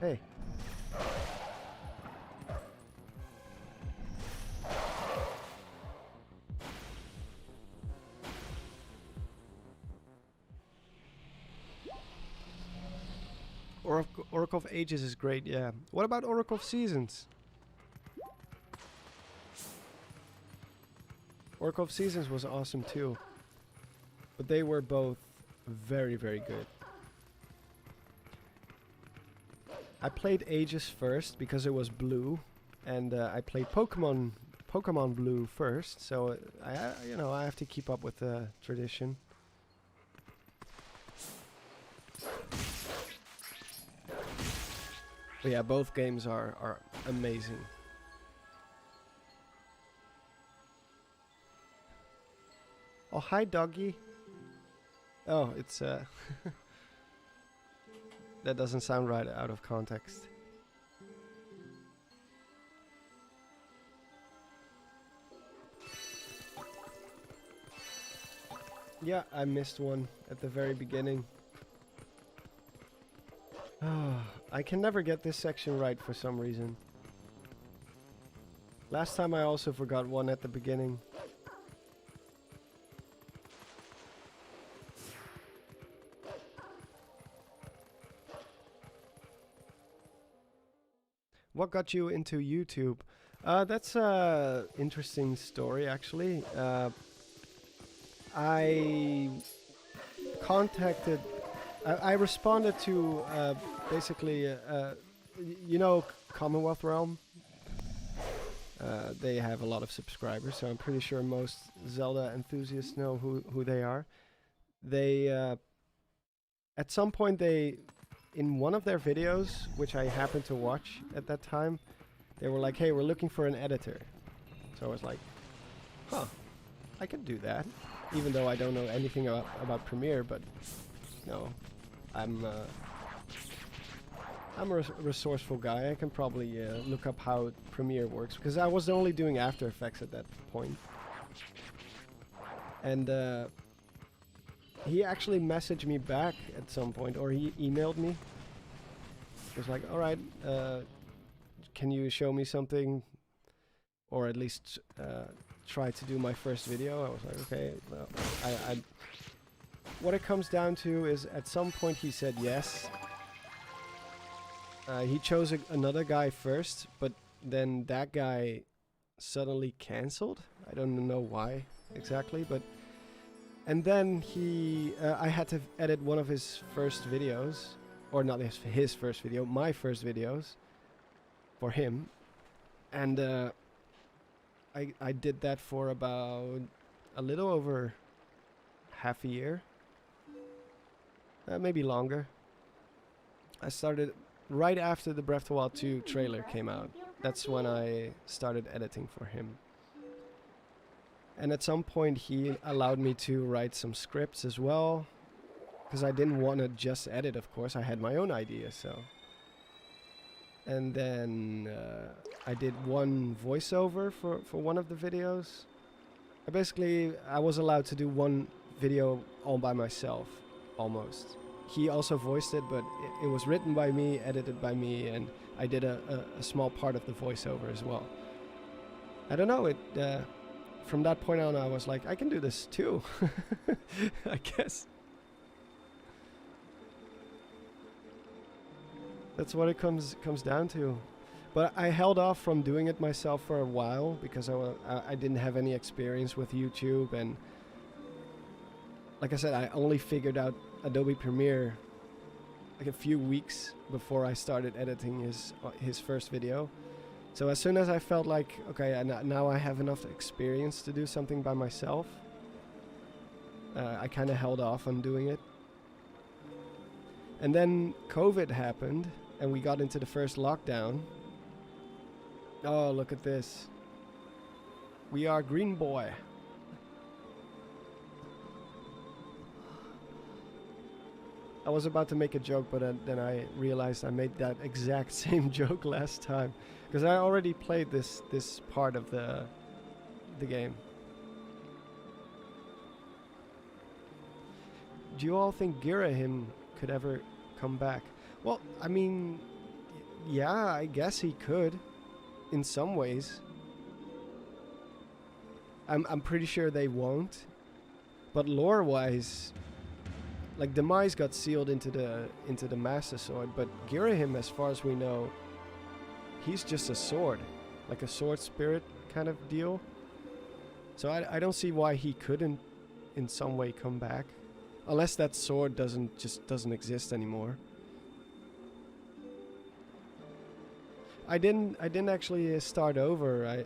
hey. Oracle of Ages is great, yeah. What about Oracle of Seasons? Oracle of Seasons was awesome too. But they were both very, very good. I played Ages first because it was blue, and I played Pokemon Blue first, so I have to keep up with the tradition. But yeah, both games are amazing. Oh, hi, doggy. Oh, it's that doesn't sound right out of context. Yeah, I missed one at the very beginning. I can never get this section right for some reason. Last time I also forgot one at the beginning. What got you into YouTube? That's a interesting story, actually. I contacted... I responded to basically, you know, Commonwealth Realm? They have a lot of subscribers, so I'm pretty sure most Zelda enthusiasts know who they are. They, at some point in one of their videos, which I happened to watch at that time, they were like, hey, we're looking for an editor. So I was like, huh, I could do that. Even though I don't know anything about Premiere, but, you know, I'm a resourceful guy. I can probably look up how Premiere works, because I was only doing After Effects at that point. And he actually messaged me back at some point, or he emailed me. He was like, alright, can you show me something? Or at least try to do my first video. I was like, okay, well, what it comes down to is at some point he said yes. He chose another guy first, but then that guy suddenly cancelled. I don't know why exactly, but... And then I had to edit one of his first videos, or not his first video, my first videos for him. And I did that for about a little over half a year. Maybe longer. I started right after the Breath of the Wild 2 trailer came out. That's when I started editing for him. And at some point he allowed me to write some scripts as well. Because I didn't want to just edit, of course. I had my own ideas, so... And then I did one voiceover for one of the videos. I was allowed to do one video all by myself, almost. He also voiced it, but it was written by me, edited by me, and I did a small part of the voiceover as well. I don't know, from that point on I was like, I can do this too, I guess. That's what it comes down to. But I held off from doing it myself for a while because I didn't have any experience with YouTube, and like I said, I only figured out Adobe Premiere like a few weeks before I started editing his first video. So as soon as I felt like, okay, now I have enough experience to do something by myself, I kind of held off on doing it. And then COVID happened, and we got into the first lockdown. Oh, look at this. We are Green Boy. I was about to make a joke, but then I realized I made that exact same joke last time. Because I already played this part of the game. Do you all think Girahim could ever come back? Well, I mean, yeah, I guess he could, in some ways. I'm pretty sure they won't, but lore-wise, like Demise got sealed into the Master Sword, but Girahim, as far as we know, he's just a sword, like a sword spirit kind of deal. So I don't see why he couldn't, in some way, come back. Unless that sword doesn't exist anymore. I didn't actually start over.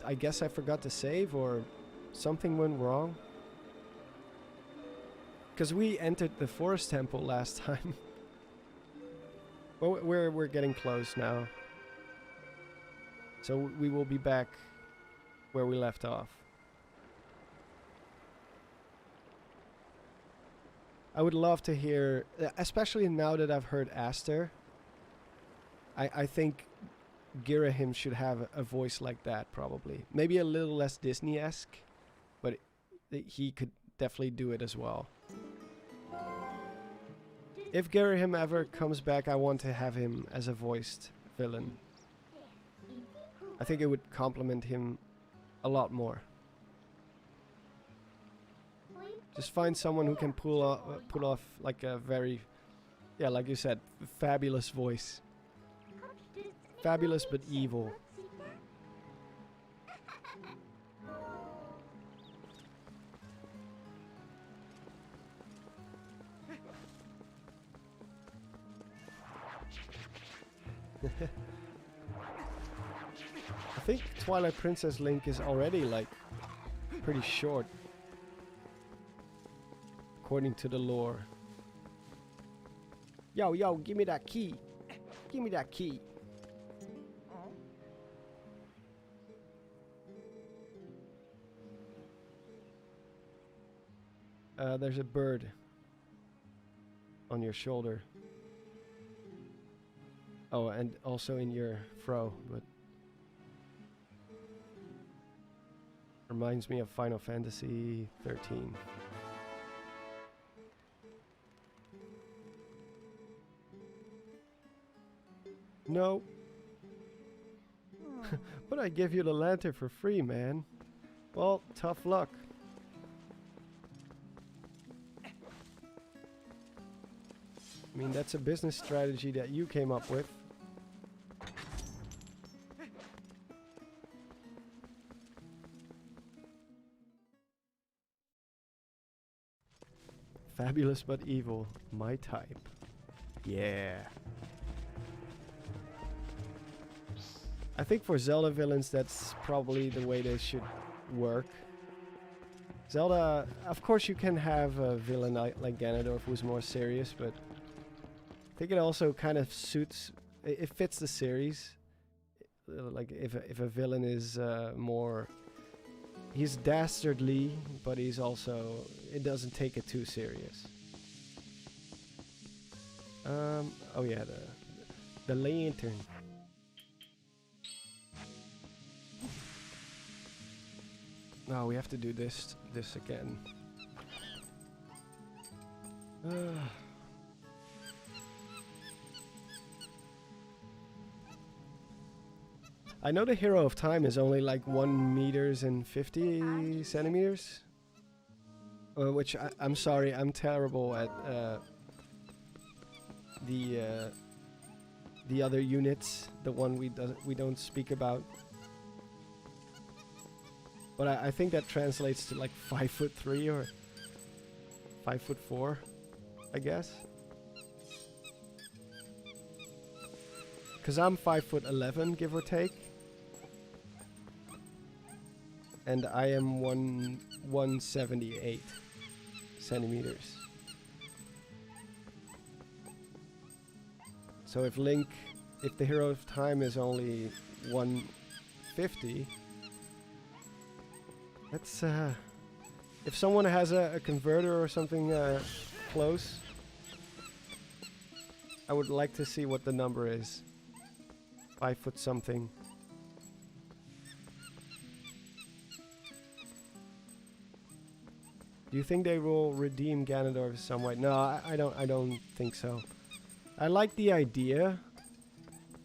I guess I forgot to save, or something went wrong. Because we entered the Forest Temple last time. Well, we're getting close now. So we will be back where we left off. I would love to hear, especially now that I've heard Aster, I think Girahim should have a voice like that, probably. Maybe a little less Disney-esque, but he could definitely do it as well. If Girahim ever comes back, I want to have him as a voiced villain. I think it would complement him a lot more. Just find someone who can pull off like a very, yeah, like you said, fabulous voice. Fabulous but evil. I think Twilight Princess Link is already like pretty short, according to the lore. Yo, give me that key. Give me that key. There's a bird on your shoulder. Oh, and also in your fro, but reminds me of Final Fantasy 13. No. But I give you the lantern for free, man. Well, tough luck. I mean, that's a business strategy that you came up with. Fabulous but evil, my type. Yeah. I think for Zelda villains, that's probably the way they should work. Zelda, of course you can have a villain like Ganondorf who's more serious, but I think it also kind of suits, it fits the series. Like if a villain is more, he's dastardly, but he's also, it doesn't take it too serious. Oh yeah, the lantern. No, we have to do this again. I know the Hero of Time is only like 1 meters and 50 centimeters. Which I'm sorry, I'm terrible at the other units, the one we don't speak about. But I think that translates to like 5'3" or 5'4", I guess. Cause I'm 5'11", give or take. And I am 178 centimeters. So if the Hero of Time is only 150, that's if someone has a converter or something close, I would like to see what the number is. 5 foot something. Do you think they will redeem Ganondorf some way? No, I don't think so. I like the idea,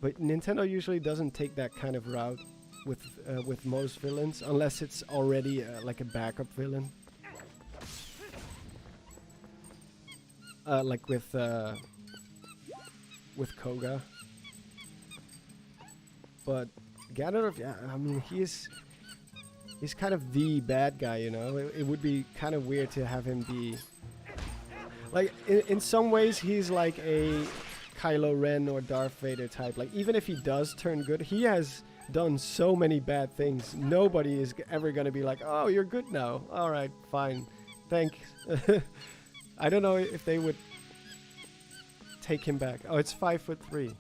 but Nintendo usually doesn't take that kind of route with most villains, unless it's already like a backup villain. Like with Koga. But Ganondorf, yeah, I mean, he's kind of the bad guy, you know? It would be kind of weird to have him be... Like, in some ways, he's like a Kylo Ren or Darth Vader type. Like, even if he does turn good, he has done so many bad things. Nobody is ever going to be like, oh, you're good now. All right, fine. Thanks. I don't know if they would take him back. Oh, it's 5'3".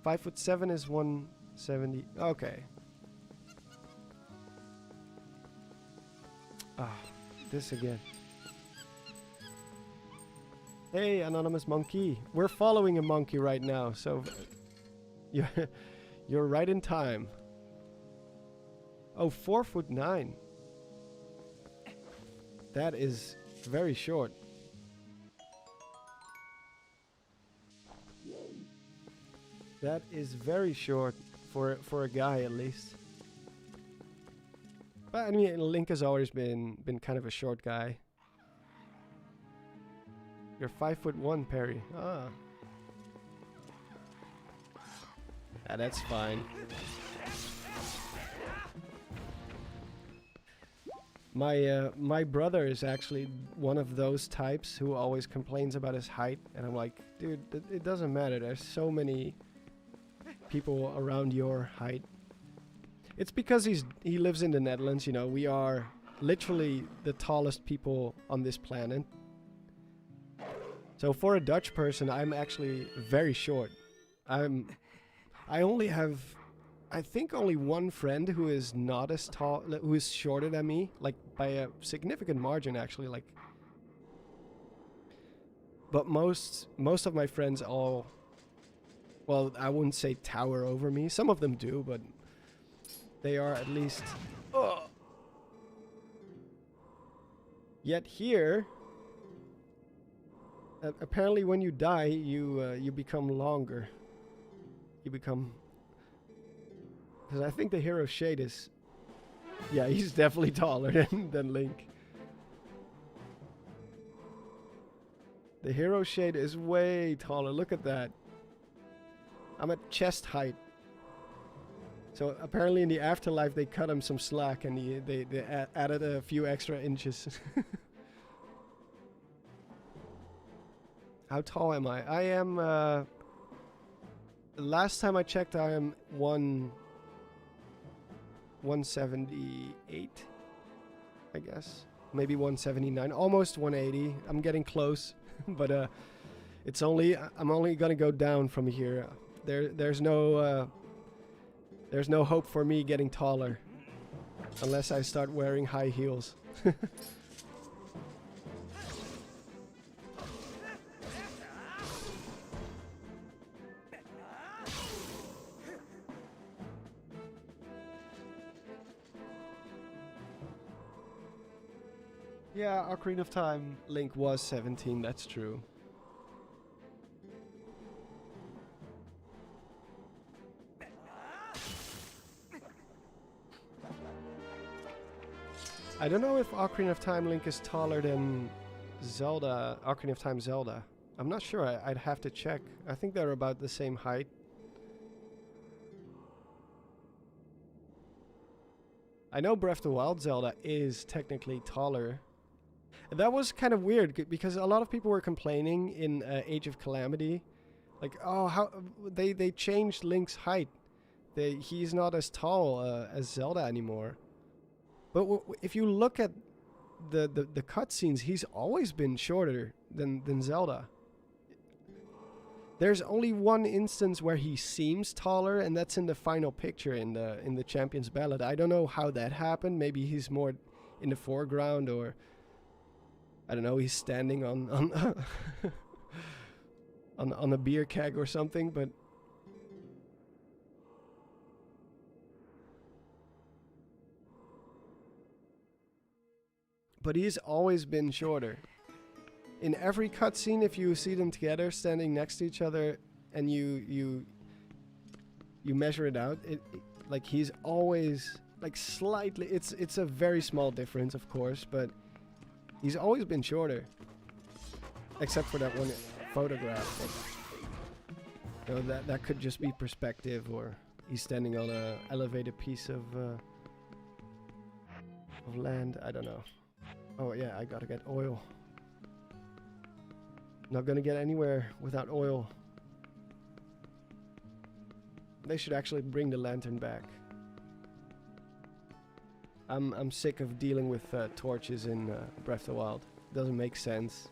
5'7" is 170. Okay. Ah, this again. Hey, anonymous monkey. We're following a monkey right now, so you're right in time. Oh, 4'9". That is very short. That is very short for a guy, at least. But I mean, Link has always been kind of a short guy. You're 5'1", Perry. Ah. Ah, that's fine. My brother is actually one of those types who always complains about his height, and I'm like, dude, it doesn't matter. There's so many people around your height. It's because he lives in the Netherlands, you know. We are literally the tallest people on this planet. So for a Dutch person, I'm actually very short. I only have, I think, only one friend who is not as tall, who is shorter than me, like by a significant margin, actually. Like, but most of my friends all, well, I wouldn't say tower over me. Some of them do, but they are at least. Yet here. Apparently, when you die, you become longer. You become. Because I think the hero Shade is. Yeah, he's definitely taller than Link. The hero Shade is way taller. Look at that. I'm at chest height. So apparently, in the afterlife, they cut him some slack and they added a few extra inches. How tall am I? I am, last time I checked, I am 178, I guess. Maybe 179, almost 180. I'm getting close, but I'm only gonna go down from here. There's no hope for me getting taller unless I start wearing high heels. Yeah, Ocarina of Time Link was 17, that's true. I don't know if Ocarina of Time Link is taller than Zelda, Ocarina of Time Zelda. I'm not sure, I'd have to check. I think they're about the same height. I know Breath of the Wild Zelda is technically taller. That was kind of weird because a lot of people were complaining in Age of Calamity, like, oh, how they changed Link's height. He's not as tall as Zelda anymore. But if you look at the cutscenes, he's always been shorter than Zelda. There's only one instance where he seems taller, and that's in the final picture in the Champion's Ballad. I don't know how that happened. Maybe he's more in the foreground, or I don't know, he's standing on on a beer keg or something, but he's always been shorter. In every cutscene, if you see them together, standing next to each other, and you measure it out, like he's always like slightly. It's a very small difference, of course, but he's always been shorter, except for that one photograph. But, you know, that could just be perspective, or he's standing on a elevated piece of land. I don't know. Oh yeah, I gotta get oil. Not gonna get anywhere without oil. They should actually bring the lantern back. I'm sick of dealing with torches in Breath of the Wild. Doesn't make sense.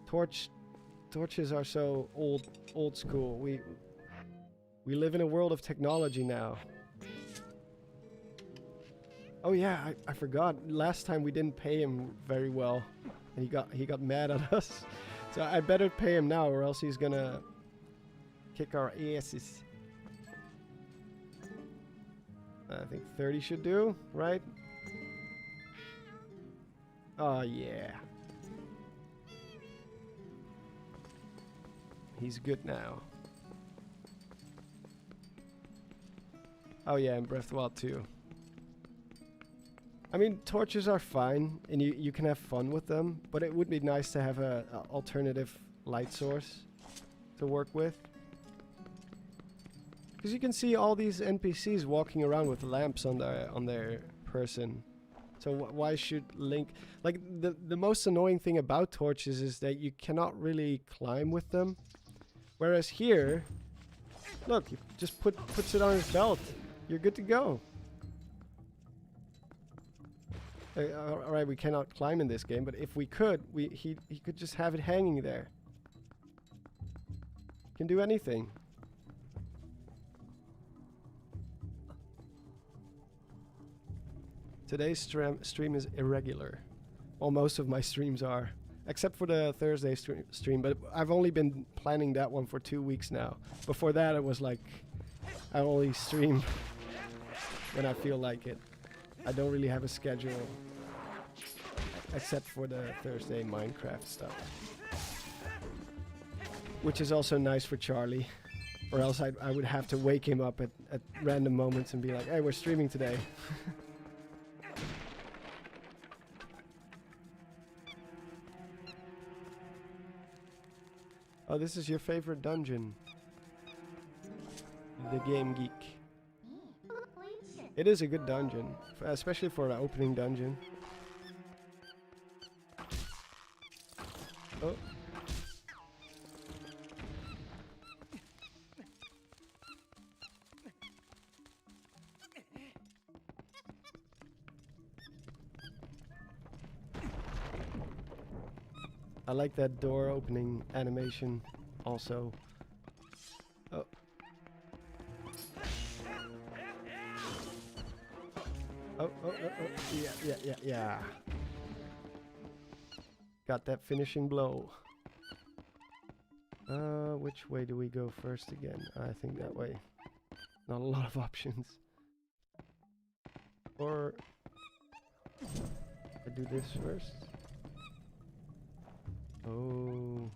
Torch torches are so old school. We live in a world of technology now. Oh yeah, I forgot. Last time we didn't pay him very well, and he got mad at us. So I better pay him now, or else he's gonna kick our asses. I think 30 should do, right? Oh yeah. He's good now. Oh yeah, and Breath of the Wild 2. I mean, torches are fine, and you can have fun with them, but it would be nice to have a alternative light source to work with. Because you can see all these NPCs walking around with lamps on their person. So why should Link... Like, the most annoying thing about torches is that you cannot really climb with them. Whereas here, look, he just puts it on his belt. You're good to go. Alright, we cannot climb in this game, but if we could, he could just have it hanging there. Can do anything. Today's stream is irregular. Well, most of my streams are. Except for the Thursday stream, but I've only been planning that one for 2 weeks now. Before that, it was like, I only stream when I feel like it. I don't really have a schedule, except for the Thursday Minecraft stuff. Which is also nice for Charlie. Or else I would have to wake him up at random moments and be like, hey, we're streaming today. Oh, this is your favorite dungeon. The Game Geek. It is a good dungeon, especially for an opening dungeon. Oh. I like that door opening animation also. Oh. Oh. Yeah. Got that finishing blow. Which way do we go first again? I think that way. Not a lot of options. Or I do this first. Oh.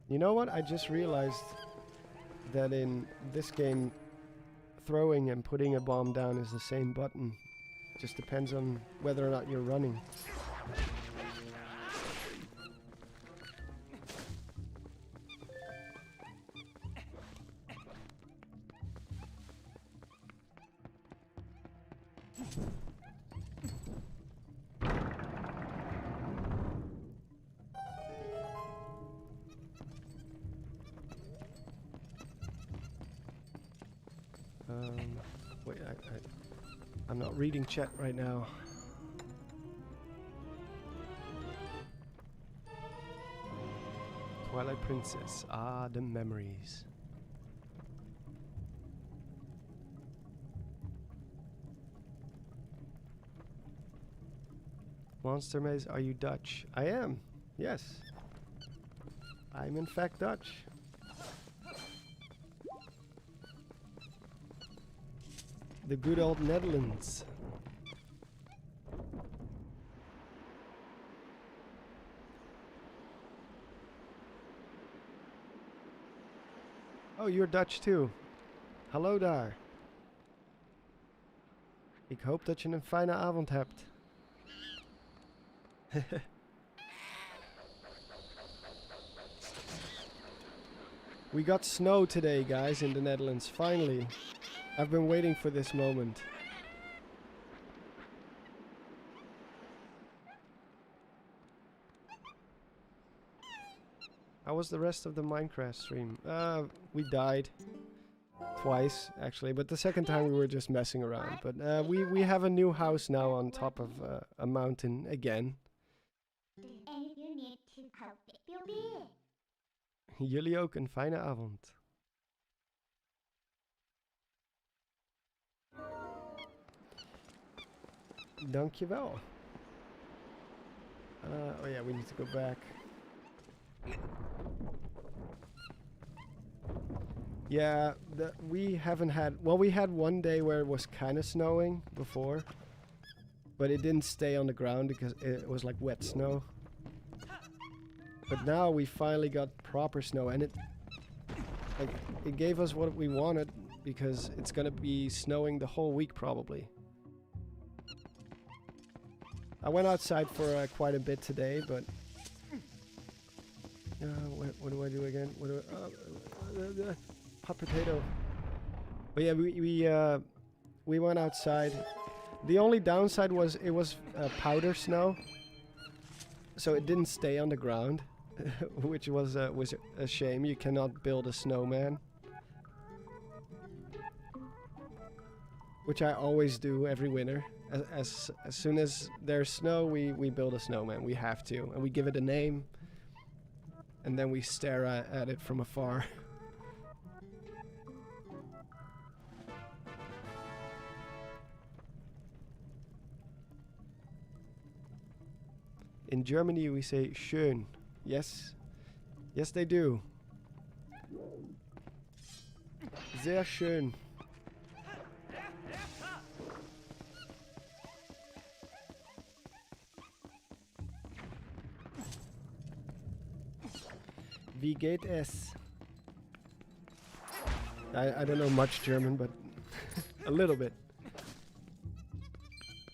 You know what? I just realized that in this game, throwing and putting a bomb down is the same button. Just depends on whether or not you're running. Wait, I'm not reading chat right now. Twilight Princess. Ah, the memories. Monster Maze, are you Dutch? I am. Yes. I'm in fact Dutch. The good old Netherlands. Oh, you're Dutch too. Hallo daar. Ik hoop dat je een fijne avond hebt. We got snow today, guys, in the Netherlands. Finally. I've been waiting for this moment. How was the rest of the Minecraft stream? We died twice actually, but the second time we were just messing around. But we have a new house now on top of a mountain again. And if you need to help it, you'll be it. Jullie ook een fijne avond. Dankjewel. Oh yeah, we need to go back. Yeah, we haven't had... Well, we had one day where it was kind of snowing before. But it didn't stay on the ground because it was like wet snow. But now we finally got proper snow, and it gave us what we wanted because it's gonna be snowing the whole week probably. I went outside for quite a bit today, but what do I do again? What do I, hot potato. But yeah, we went outside. The only downside was it was powder snow, so it didn't stay on the ground, which was a shame. You cannot build a snowman, which I always do every winter. As soon as there's snow, we build a snowman. We have to, and we give it a name, and then we stare at it from afar. In Germany we say schön. Yes. Yes, they do. Sehr schön. Wie geht es? I don't know much German, but a little bit.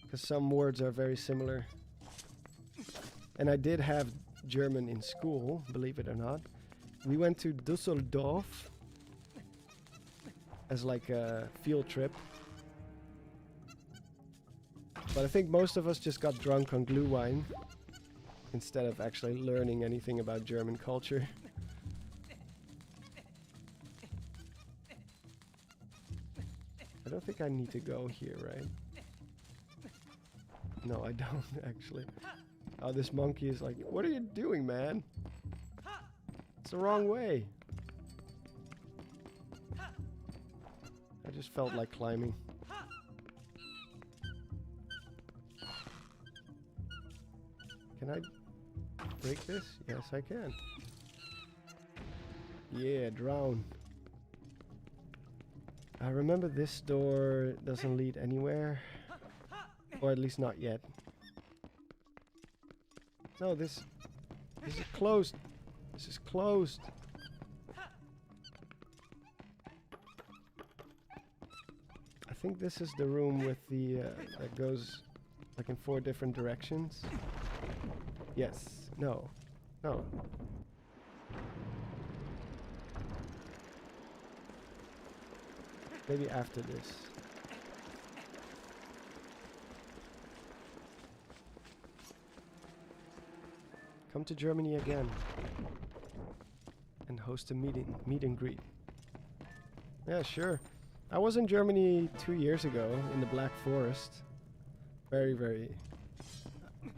Because some words are very similar. And I did have German in school, believe it or not. We went to Düsseldorf as like a field trip. But I think most of us just got drunk on Glühwein instead of actually learning anything about German culture. I don't think I need to go here, right? No, I don't actually. Oh, this monkey is like, what are you doing, man? It's the wrong way. I just felt like climbing. Can I break this? Yes, I can. Yeah, drown. I remember this door doesn't lead anywhere. Or at least not yet. No, this is closed. This is closed. I think this is the room with the that goes like in 4 different directions. Yes. No. No. Maybe after this. Come to Germany again and host a meet and greet. Yeah, sure. I was in Germany 2 years ago in the Black Forest. Very, very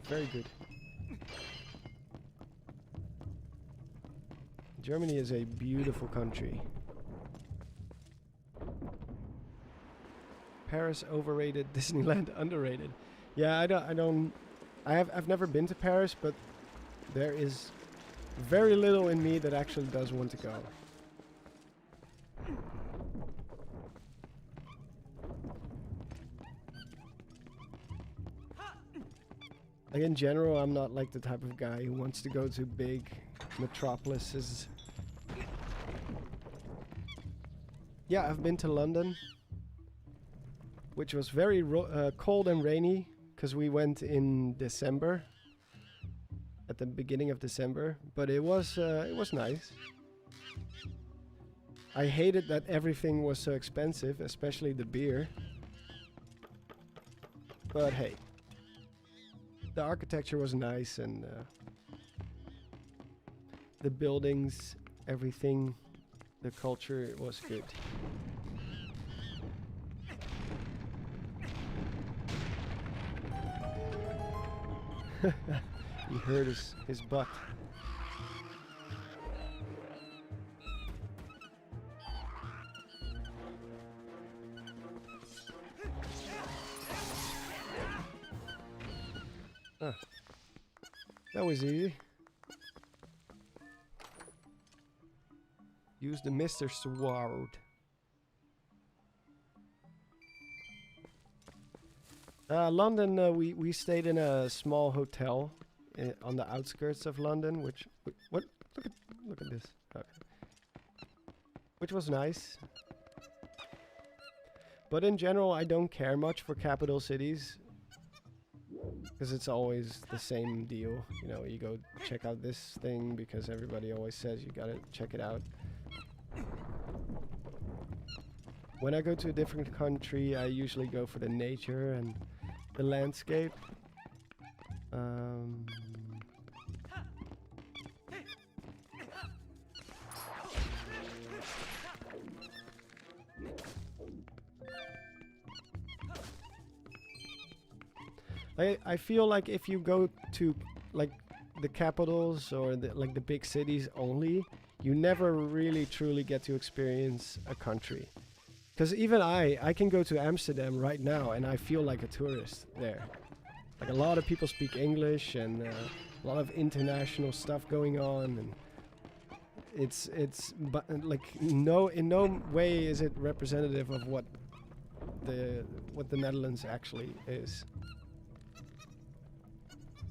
good. Germany is a beautiful country. Paris overrated, Disneyland underrated. Yeah, I've never been to Paris, but there is very little in me that actually does want to go. Like in general, I'm not like the type of guy who wants to go to big metropolises. Yeah, I've been to London, which was very cold and rainy because we went in December. At the beginning of December, but it was nice. I hated that everything was so expensive, especially the beer. But hey, the architecture was nice, and The buildings, everything, the culture was good. He hurt his butt. Ah, that was easy. Use the Mr. Sword. London, we stayed in a small hotel on the outskirts of London, which what look at this. Okay. Which was nice. But in general, I don't care much for capital cities because it's always the same deal. You know, you go check out this thing because everybody always says you gotta check it out. When I go to a different country, I usually go for the nature and the landscape. I feel like if you go to like the capitals or the big cities only, you never really truly get to experience a country. Because even I can go to Amsterdam right now and I feel like a tourist there. Like a lot of people speak English and a lot of international stuff going on, and but like in no way is it representative of what the Netherlands actually is.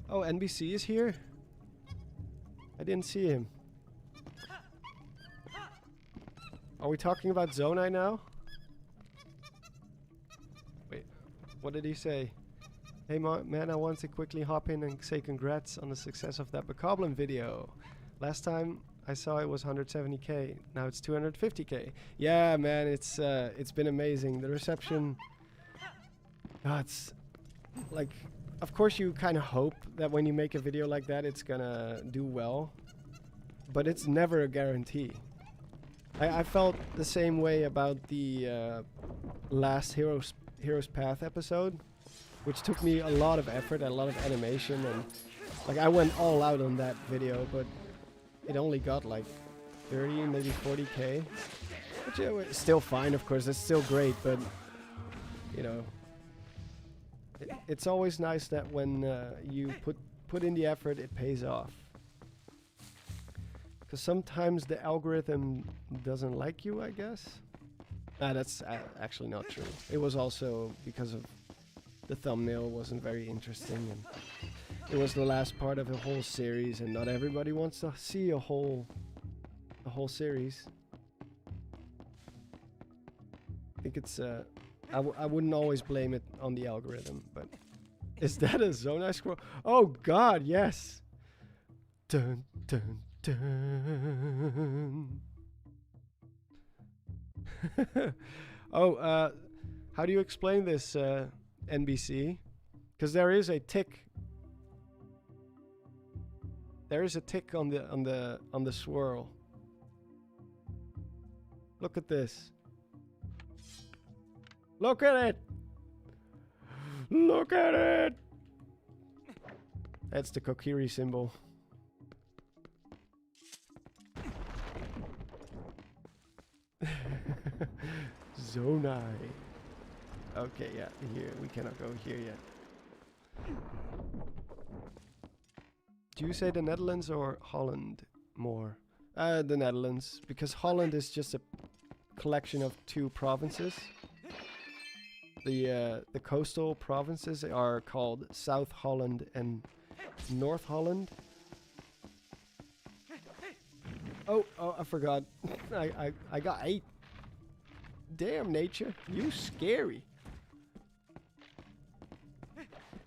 Oh, NBC is here? I didn't see him. Are we talking about Zonai now? Wait, what did he say? Hey man, I want to quickly hop in and say congrats on the success of that Bokoblin video. Last time I saw it was 170k, now it's 250k. Yeah man, it's been amazing. The reception, it's like, of course you kind of hope that when you make a video like that it's gonna do well, but it's never a guarantee. I felt the same way about the last Heroes Path episode, which took me a lot of effort, a lot of animation, and like I went all out on that video, but it only got like 30, maybe 40k, which is still fine, of course, it's still great, but you know, it's always nice that when you put in the effort, it pays off. Because sometimes the algorithm doesn't like you, I guess. That's actually not true. It was also because of the thumbnail wasn't very interesting, and it was the last part of a whole series, and not everybody wants to see a whole series. I think it's I wouldn't always blame it on the algorithm, but is that a Zonai scroll? Oh God, yes. Dun dun dun. Oh, how do you explain this, NBC? Because there is a tick. There is a tick on the swirl. Look at this. Look at it! Look at it! That's the Kokiri symbol. Zonai. Okay, yeah, here. We cannot go here yet. Do you say the Netherlands or Holland more? The Netherlands, because Holland is just a collection of 2 provinces. The coastal provinces are called South Holland and North Holland. Oh, I forgot. I got 8. Damn, nature, you scary.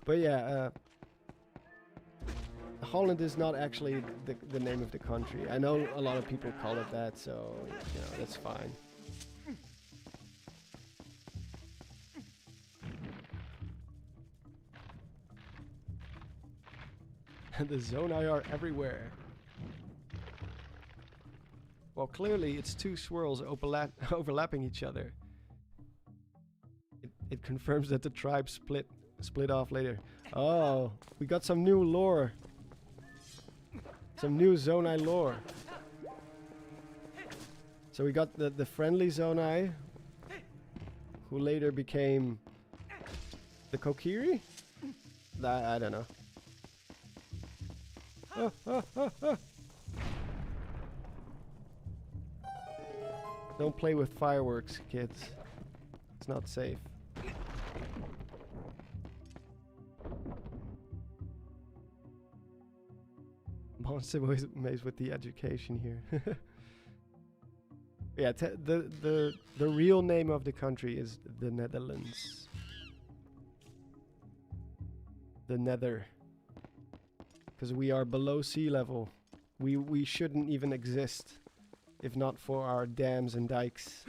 But yeah, Holland is not actually the name of the country. I know a lot of people call it that, so you know, that's fine. The Zonai are everywhere. Well, clearly it's two swirls overlapping each other. It confirms that the tribe split off later. Oh, we got some new lore. Some new Zonai lore. So we got the friendly Zonai, who later became the Kokiri? I don't know. Oh, oh, oh, oh. Don't play with fireworks, kids. It's not safe. Monster was amazed with the education here. Yeah, the real name of the country is the Netherlands. The Nether. Because we are below sea level. We shouldn't even exist if not for our dams and dikes.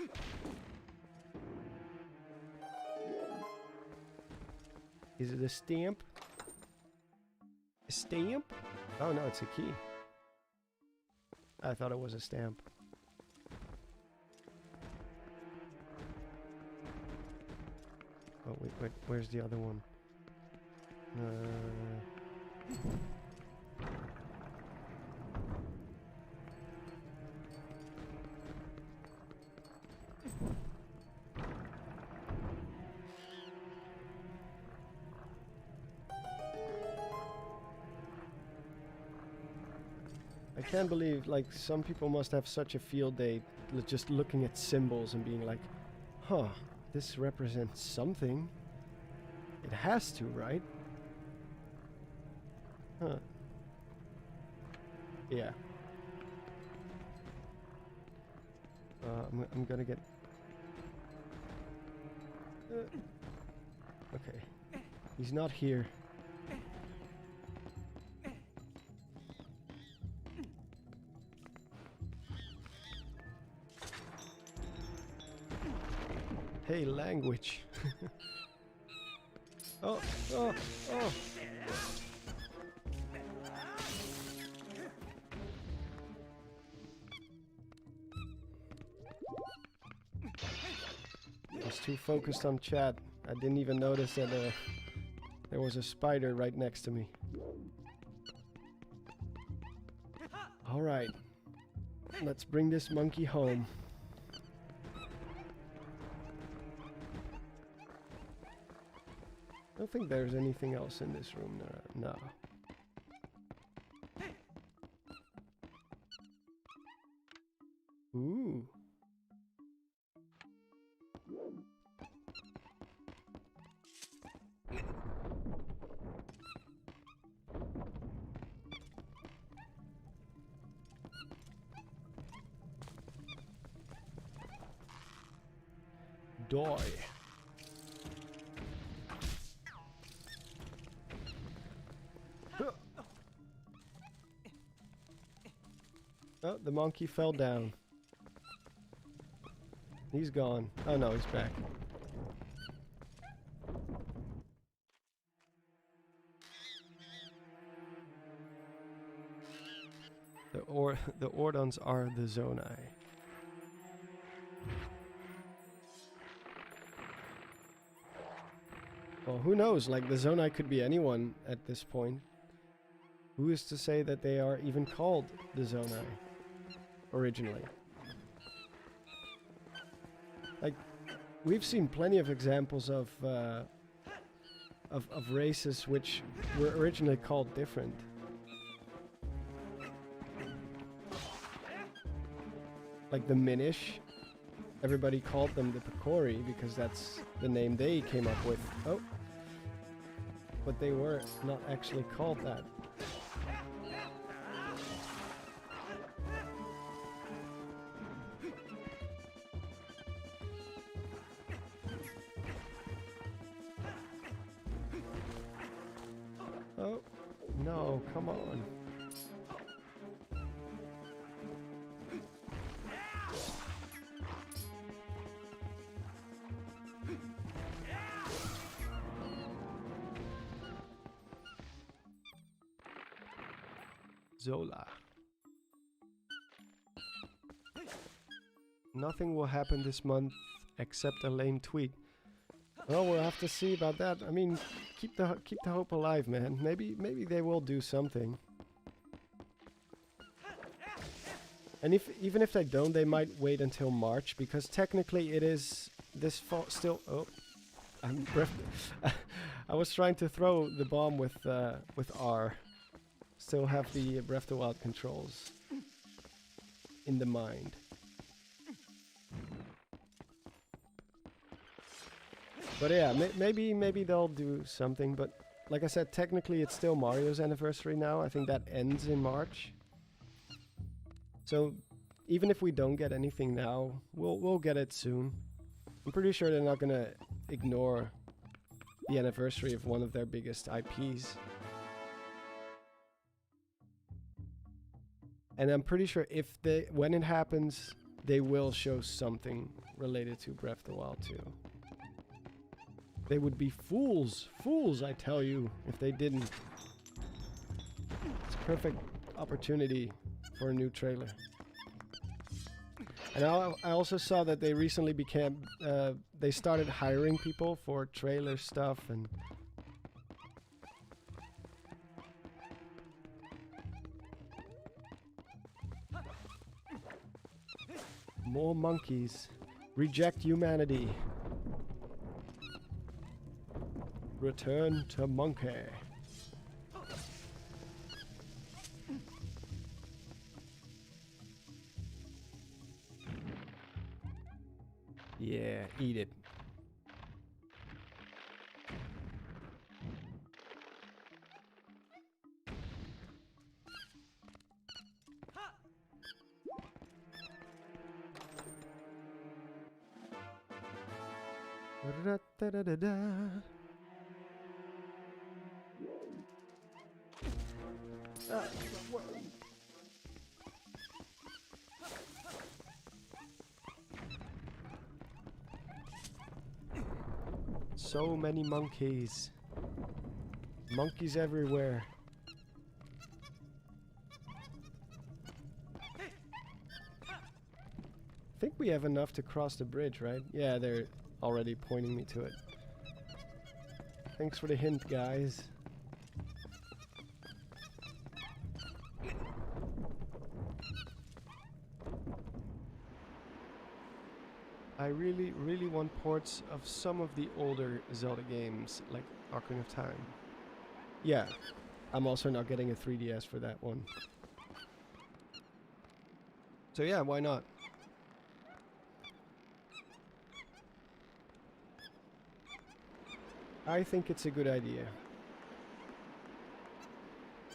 Is it a stamp? A stamp? Oh no, it's a key. I thought it was a stamp. Oh wait, where's the other one? I can't believe, like, some people must have such a field day just looking at symbols and being like, huh, this represents something. It has to, right? Huh. Yeah. I'm gonna get... okay. He's not here. Hey, language. Oh, oh, oh. I was too focused on chat. I didn't even notice that there was a spider right next to me. Alright. Let's bring this monkey home. I don't think there's anything else in this room. No. Ooh. Doi. Oh, the monkey fell down. He's gone. Oh no, he's back. The Ordons are the Zonai. Well, who knows? Like, the Zonai could be anyone at this point. Who is to say that they are even called the Zonai originally? Like, we've seen plenty of examples of races which were originally called different. Like the Minish, everybody called them the Picori because that's the name they came up with. Oh, but they were not actually called that. Oh, no, come on. Nothing will happen this month except a lame tweet. Well, we'll have to see about that. I mean, keep the hope alive, man. Maybe they will do something. And even if they don't, they might wait until March, because technically it is this fall still. Oh, I was trying to throw the bomb with R. Still have the Breath of the Wild controls in the mind. But yeah, maybe they'll do something. But like I said, technically it's still Mario's anniversary now. I think that ends in March. So even if we don't get anything now, we'll get it soon. I'm pretty sure they're not gonna ignore the anniversary of one of their biggest IPs. And I'm pretty sure when it happens, they will show something related to Breath of the Wild 2. They would be fools, I tell you, if they didn't. It's a perfect opportunity for a new trailer. And I also saw that they recently they started hiring people for trailer stuff and... More monkeys. Reject humanity. Return to monkey. Yeah, eat it. Da-da-da-da-da. So many monkeys. Monkeys everywhere. I think we have enough to cross the bridge, right? Yeah, they're already pointing me to it. Thanks for the hint, guys. I really want ports of some of the older Zelda games, like Ocarina of Time. Yeah, I'm also not getting a 3DS for that one. So yeah, why not? I think it's a good idea.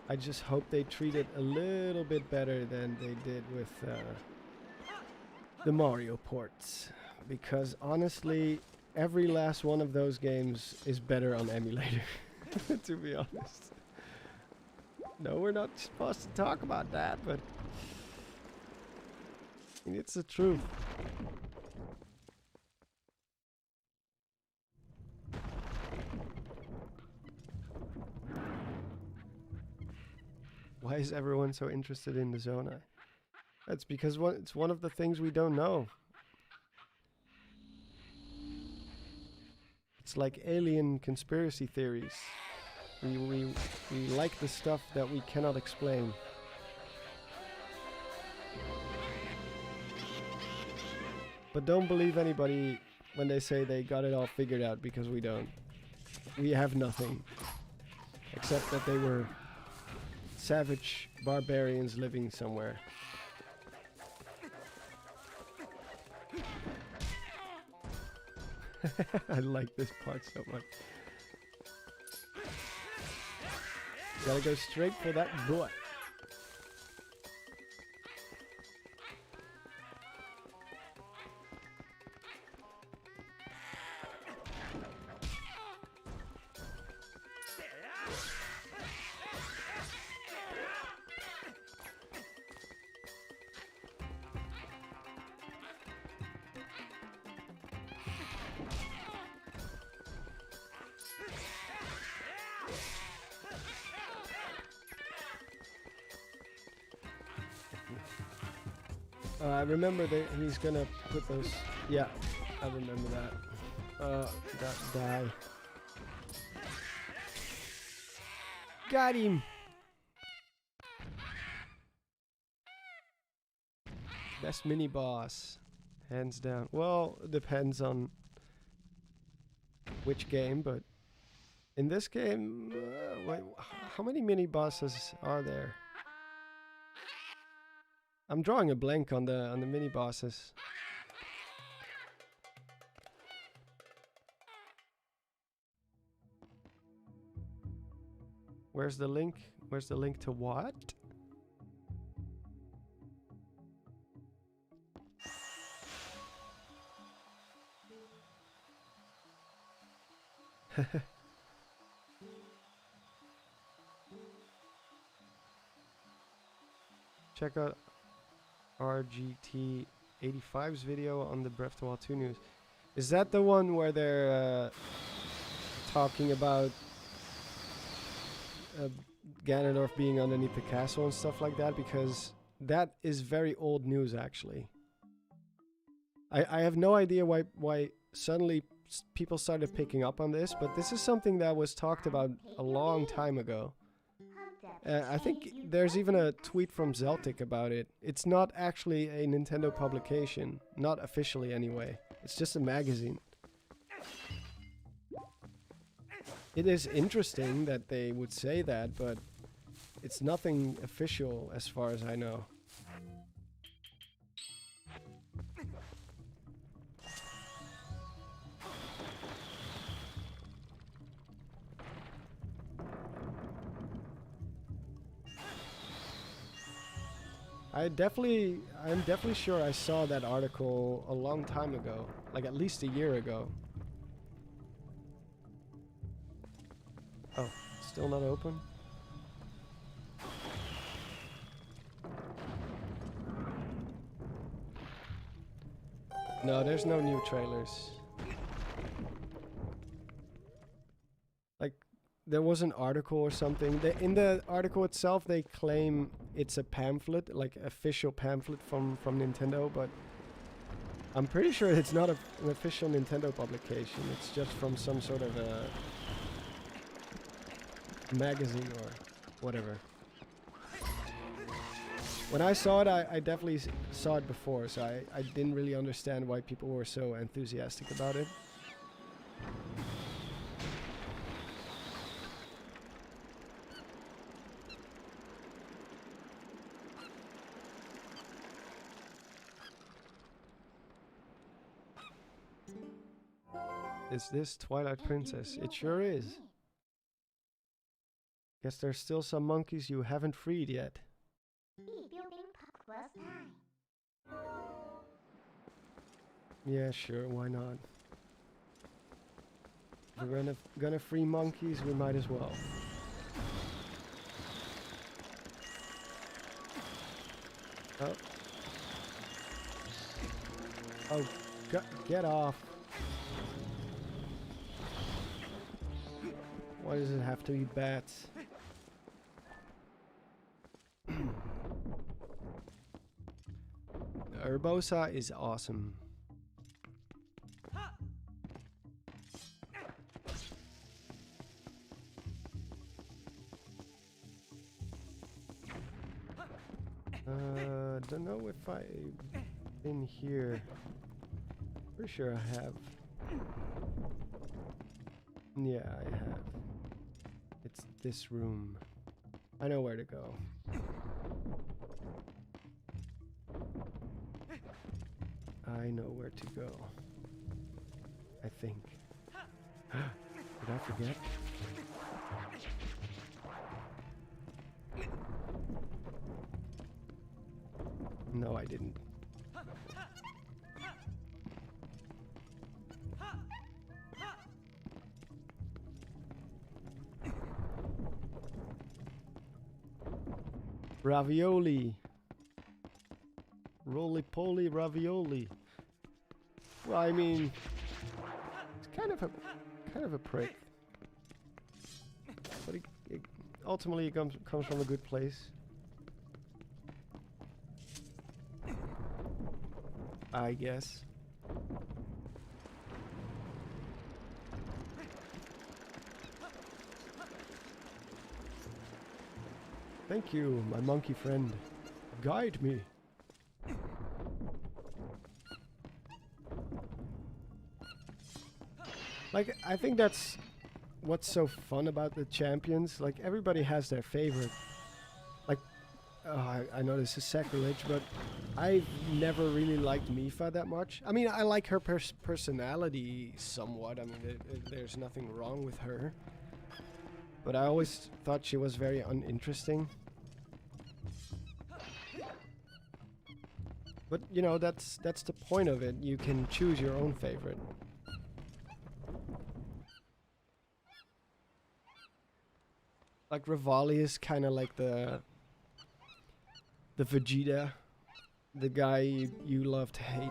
I just hope they treat it a little bit better than they did with the Mario ports. Because honestly, every last one of those games is better on emulator, to be honest. No, we're not supposed to talk about that, but I mean, it's the truth. Why is everyone so interested in the Zona? That's because it's one of the things we don't know. It's like alien conspiracy theories. We like the stuff that we cannot explain. But don't believe anybody when they say they got it all figured out, because we don't. We have nothing. Except that they were savage barbarians living somewhere. I like this part so much. Gotta go straight for that butt. I remember that he's gonna put those. Yeah, I remember that. That die. Got him. Best mini boss, hands down. Well, depends on which game, but in this game, wait, how many mini bosses are there? I'm drawing a blank on the mini bosses. Where's the link? Where's the link to what? Check out RGT85's video on the Breath of the Wild 2 news. Is that the one where they're talking about Ganondorf being underneath the castle and stuff like that? Because that is very old news, actually. I have no idea why suddenly people started picking up on this, but this is something that was talked about a long time ago. I think there's even a tweet from Zeltic about it. It's not actually a Nintendo publication, not officially anyway. It's just a magazine. It is interesting that they would say that, but it's nothing official as far as I know. I'm definitely sure I saw that article a long time ago, like at least a year ago. Oh, still not open? No, there's no new trailers. Like, there was an article or something. In the article itself, they claim it's a pamphlet, like official pamphlet from Nintendo, but I'm pretty sure it's not an official Nintendo publication. It's just from some sort of a magazine or whatever. When I saw it, I definitely saw it before, so I didn't really understand why people were so enthusiastic about it. Is this Twilight Princess? It sure is. Guess there's still some monkeys you haven't freed yet. Yeah, sure, why not? If we're gonna free monkeys, we might as well. Oh. Oh, get off. Why does it have to be bats? Urbosa is awesome. Don't know if I've been here. Pretty sure I have. Yeah, I have. It's this room. I know where to go. I know where to go. I think. Did I forget? No, I didn't. Ravioli. Roly-poly ravioli. Well, I mean, it's kind of a prick. But it ultimately comes from a good place. I guess. Thank you, my monkey friend. Guide me. Like, I think that's what's so fun about the champions. Like, everybody has their favorite. Like, I know this is sacrilege, but I've never really liked Mipha that much. I mean, I like her personality somewhat. I mean, there's nothing wrong with her. But I always thought she was very uninteresting. But, you know, that's the point of it. You can choose your own favorite. Like, Revali is kind of like the Vegeta. The guy you love to hate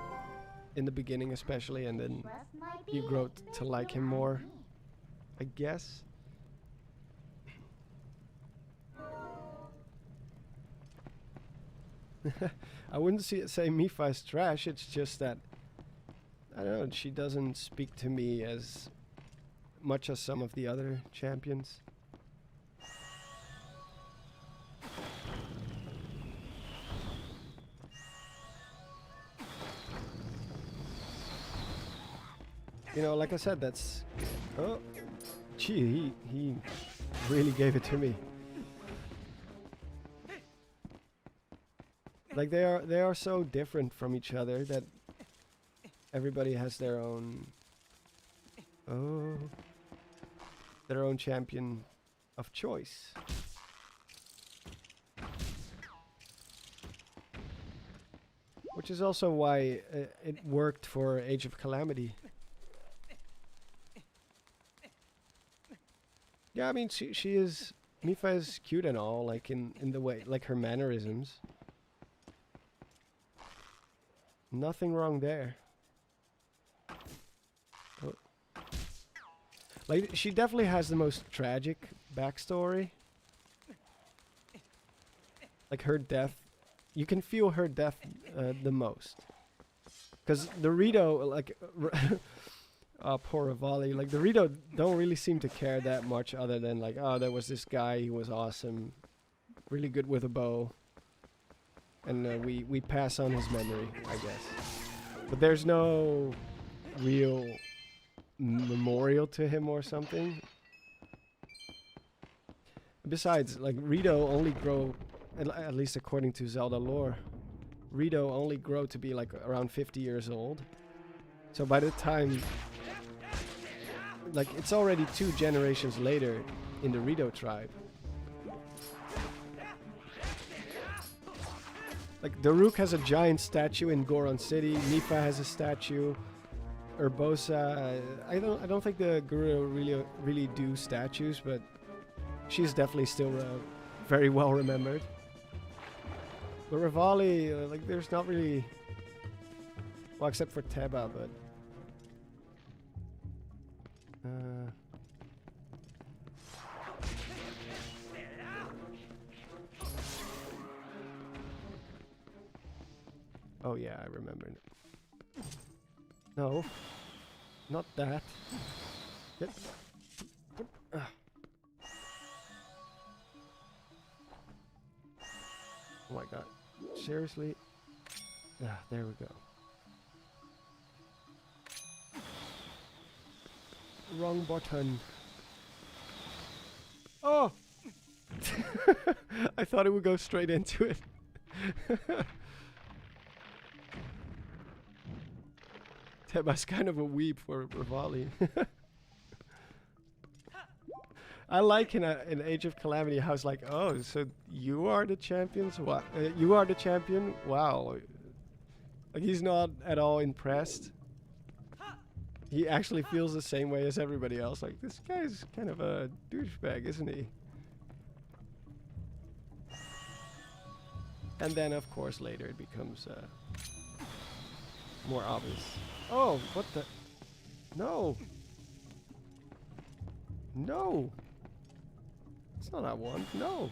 in the beginning especially, and then you grow to like him more, I guess. I wouldn't say Mipha is trash, it's just that, I don't know, she doesn't speak to me as much as some of the other champions. You know, like I said, that's... Oh, gee, he really gave it to me. Like, they are so different from each other that everybody has their own... Oh... their own champion of choice. Which is also why it worked for Age of Calamity. Yeah, I mean, she is... Mipha is cute and all, like, in the way, like, her mannerisms. Nothing wrong there. Oh. Like, she definitely has the most tragic backstory. Like, her death... You can feel her death the most. Because the Rito, like... poor Revali. Like, the Rito don't really seem to care that much other than, like, oh, there was this guy, he was awesome. Really good with a bow. And we pass on his memory, I guess. But there's no real memorial to him or something. Besides, like, Rito only grow, at least according to Zelda lore, Rito only grow to be, like, around 50 years old. So by the time... Like, it's already 2 generations later in the Rito tribe. Like, Daruk has a giant statue in Goron City. Mipha has a statue. Urbosa, I don't think the Guru really do statues, but she's definitely still very well remembered. But Revali, like, there's not really, well, except for Teba, but oh yeah, I remember. No, not that. Get. Oh my god. Seriously? Ah, there we go. Wrong button. Oh! I thought it would go straight into it. Teba's kind of a weep for Revali. I like in Age of Calamity how it's like, oh, so you are the champions? What? You are the champion? Wow. Like, he's not at all impressed. He actually feels the same way as everybody else. Like, this guy's kind of a douchebag, isn't he? And then, of course, later it becomes more obvious. Oh, what the? No. No. It's not that one. No.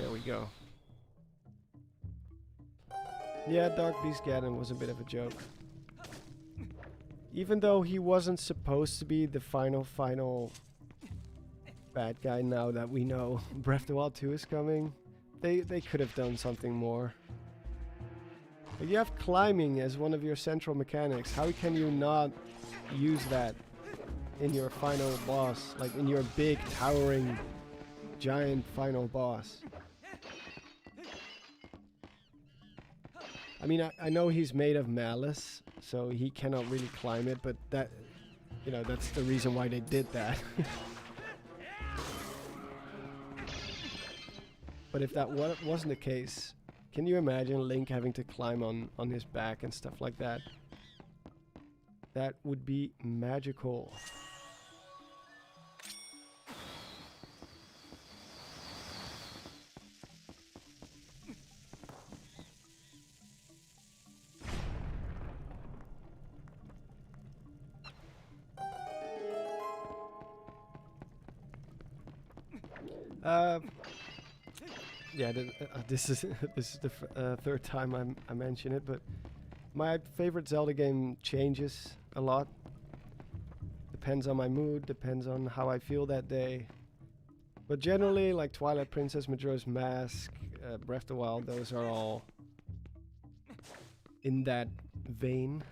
There we go. Yeah, Dark Beast Ganon was a bit of a joke. Even though he wasn't supposed to be the final bad guy, now that we know Breath of the Wild 2 is coming, they could have done something more. But you have climbing as one of your central mechanics. How can you not use that in your final boss? Like in your big, towering, giant final boss? I mean, I know he's made of malice, so he cannot really climb it, but that, you know, that's the reason why they did that. But if that wasn't the case, can you imagine Link having to climb on his back and stuff like that? That would be magical. Yeah, this is the third time I mention it, but my favorite Zelda game changes a lot. Depends on my mood, depends on how I feel that day. But generally, like Twilight Princess, Majora's Mask, Breath of the Wild, those are all in that vein.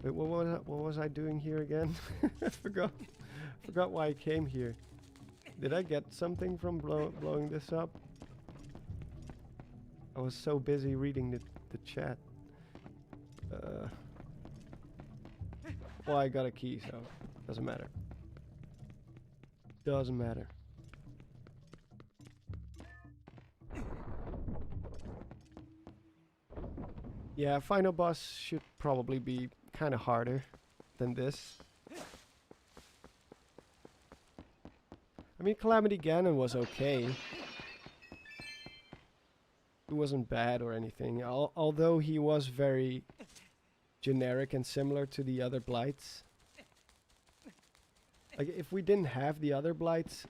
Wait, what was I doing here again? I forgot why I came here. Did I get something from blowing this up? I was so busy reading the chat. Well, I got a key, so doesn't matter. Doesn't matter. Yeah, final boss should probably be kind of harder than this. I mean, Calamity Ganon was okay. He wasn't bad or anything, although he was very generic and similar to the other Blights. Like, if we didn't have the other Blights,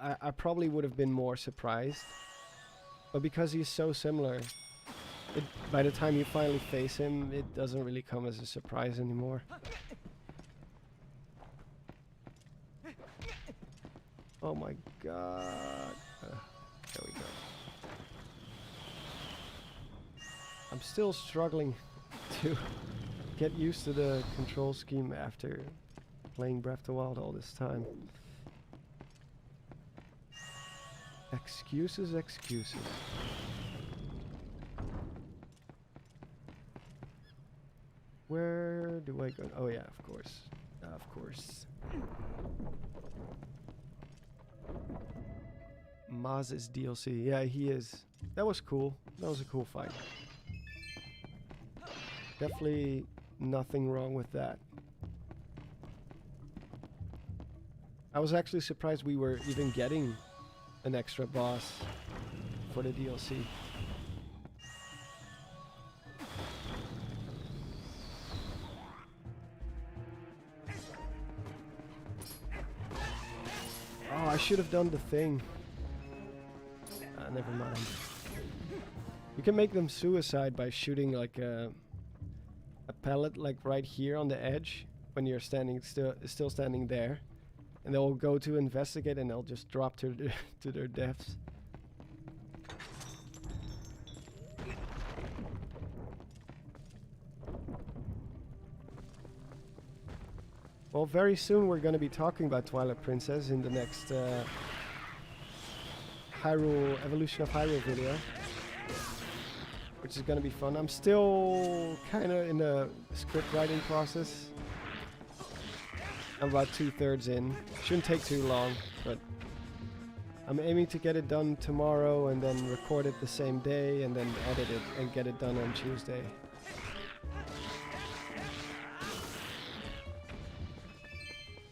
I probably would have been more surprised. But because he's so similar, by the time you finally face him, it doesn't really come as a surprise anymore. Oh my god. There we go. I'm still struggling to get used to the control scheme after playing Breath of the Wild all this time. Excuses, excuses. Where do I go? Oh yeah, of course. Of course. Maz's DLC. Yeah, he is. That was cool. That was a cool fight. Definitely nothing wrong with that. I was actually surprised we were even getting an extra boss for the DLC. Oh, I should have done the thing. Never mind. You can make them suicide by shooting like a pellet like right here on the edge when you're standing still standing there, and they'll go to investigate and they'll just drop to their deaths. Well, very soon we're going to be talking about Twilight Princess in the next Hyrule Evolution of Hyrule video, which is gonna be fun. I'm still kind of in the script writing process. I'm about 2/3 in. Shouldn't take too long, but I'm aiming to get it done tomorrow and then record it the same day and then edit it and get it done on Tuesday.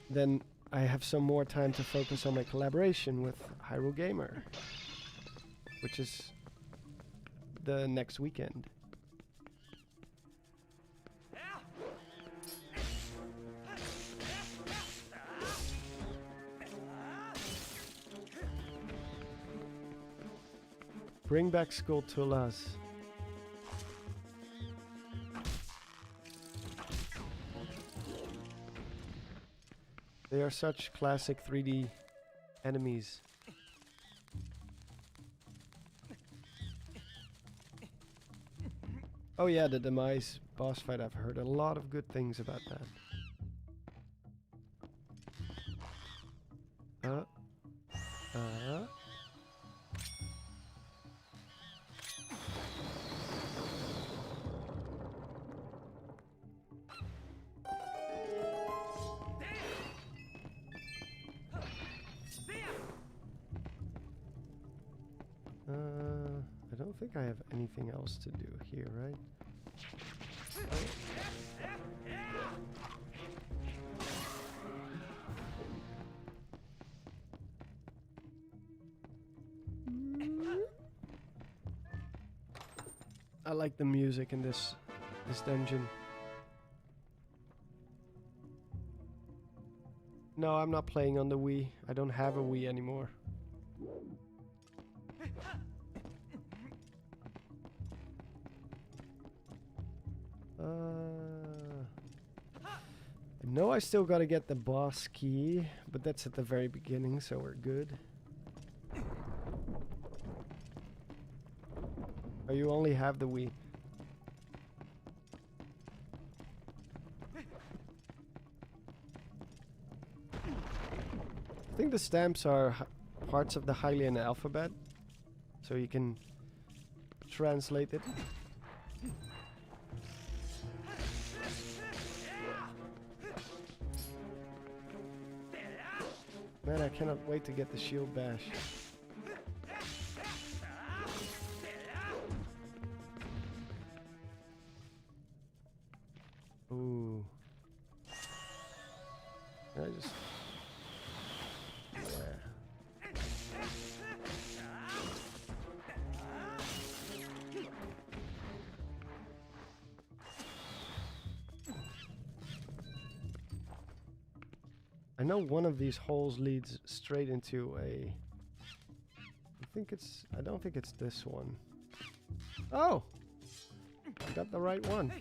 Then I have some more time to focus on my collaboration with Hyrule Gamer, which is the next weekend. Bring back Skulltulas. They are such classic 3D enemies. Oh yeah, the Demise boss fight. I've heard a lot of good things about that. I don't think I have anything else to do here, right? I like the music in this dungeon. No, I'm not playing on the Wii. I don't have a Wii anymore. I know I still gotta get the boss key, but that's at the very beginning, so we're good. Oh, you only have the Wii. I think the stamps are parts of the Hylian alphabet, so you can translate it. Man, I cannot wait to get the shield bash. Ooh. I just... Yeah. I know one of these holes leads straight into a... I don't think it's this one. Oh! I got the right one.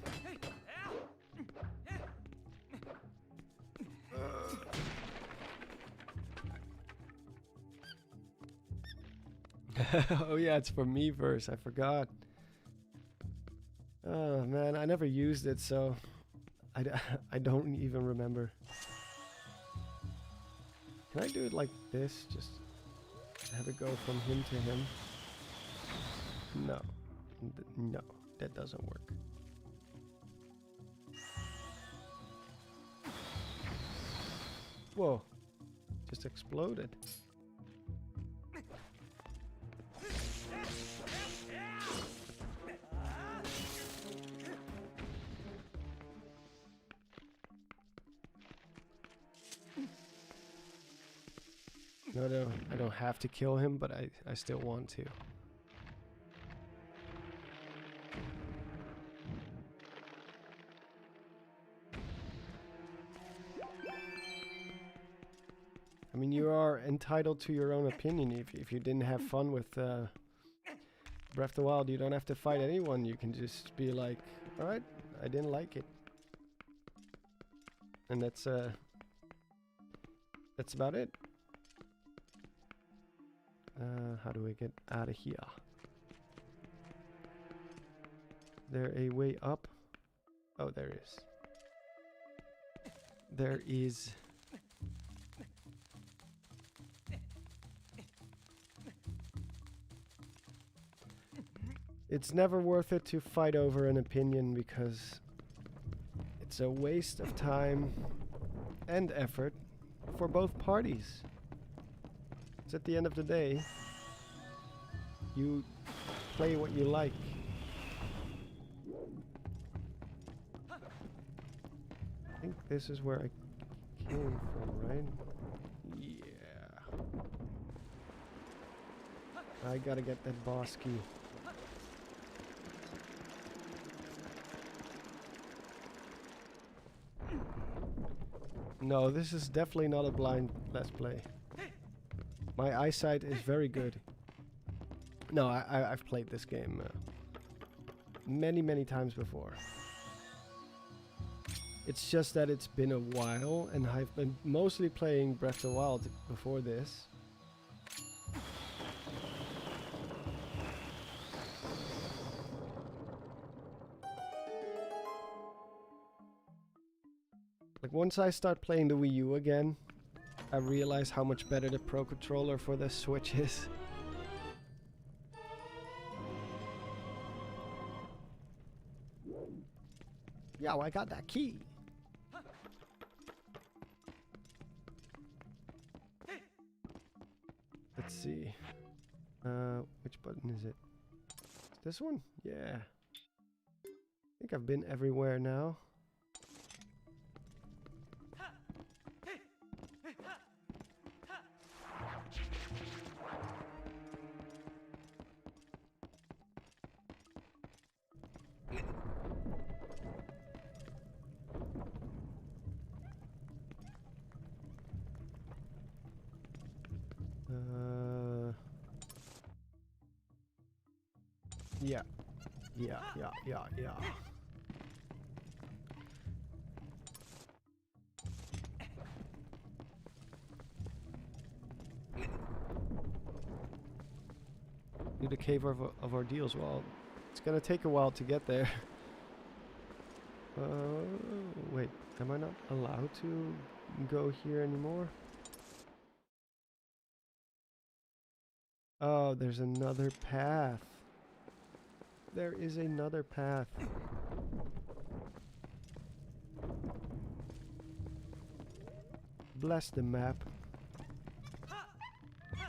Oh yeah, it's for Miiverse. I forgot. Oh man, I never used it, so I don't even remember. Can I do it like this? Just have it go from him to him? No. No, that doesn't work. Whoa. Just exploded. No, I don't have to kill him, but I still want to. I mean, you are entitled to your own opinion. If you didn't have fun with Breath of the Wild, you don't have to fight anyone. You can just be like, alright, I didn't like it. And that's about it. How do we get out of here? There a way up? Oh, there is. There is. It's never worth it to fight over an opinion because it's a waste of time and effort for both parties. At the end of the day, you play what you like. I think this is where I came from, right? Yeah. I gotta get that boss key. No, this is definitely not a blind Let's Play. My eyesight is very good. No, I've played this game many times before. It's just that it's been a while, and I've been mostly playing Breath of the Wild before this. Like, once I start playing the Wii U again, I realize how much better the Pro Controller for the Switch is. Yo, I got that key. Let's see. Which button is it? This one? Yeah. I think I've been everywhere now. Yeah. Do the Cave of Ordeals. Well, it's gonna take a while to get there. Wait, am I not allowed to go here anymore? Oh, there's another path. There is another path. Bless the map.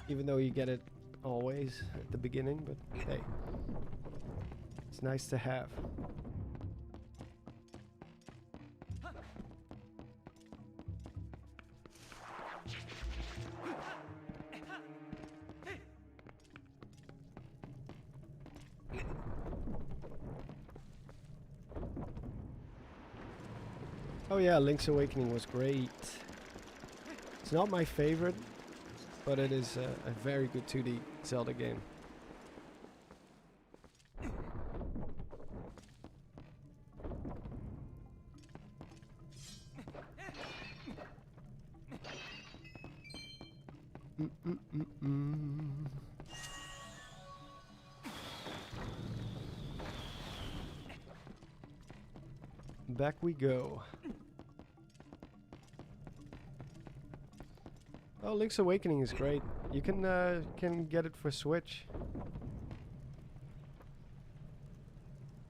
Even though you get it always at the beginning, but hey, it's nice to have. Oh yeah, Link's Awakening was great. It's not my favorite, but it is a very good 2D Zelda game. Back we go. Oh, Link's Awakening is great. You can get it for Switch.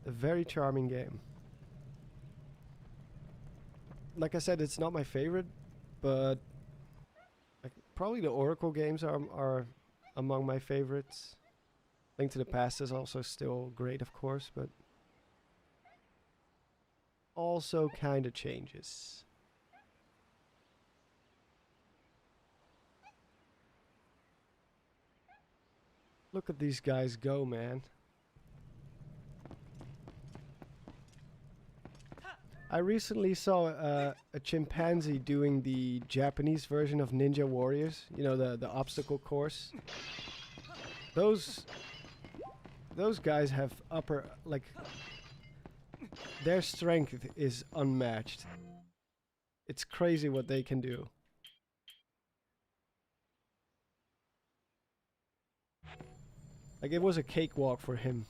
A very charming game. Like I said, it's not my favorite, but like, probably the Oracle games are among my favorites. Link to the Past is also still great, of course, but also kind of changes. Look at these guys go, man. I recently saw a chimpanzee doing the Japanese version of Ninja Warriors. You know, the obstacle course. Those guys have their strength is unmatched. It's crazy what they can do. Like, it was a cakewalk for him.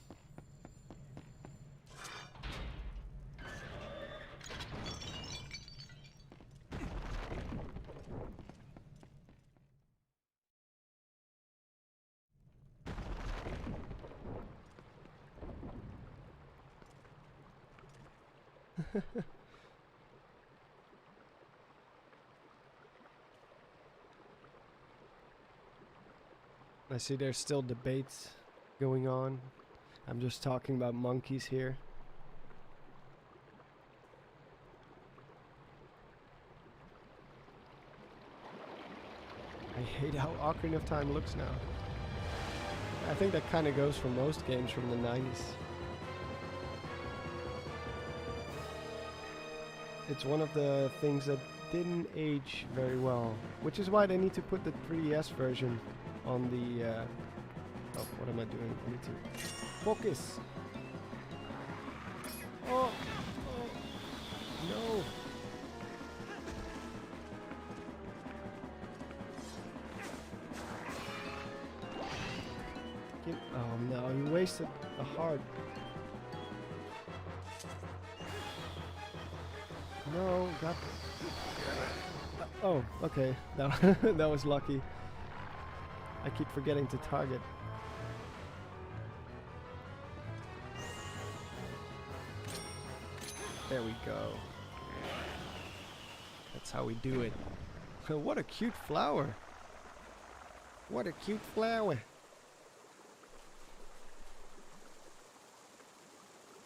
I see there's still debates going on. I'm just talking about monkeys here. I hate how Ocarina of Time looks now. I think that kind of goes for most games from the 90s. It's one of the things that didn't age very well, which is why they need to put the 3DS version on the Oh, what am I doing? I need to focus. Oh, oh, no. Oh no, you wasted a heart. No, God. Oh, okay. That, that was lucky. I keep forgetting to target. There we go. That's how we do it. What a cute flower. What a cute flower.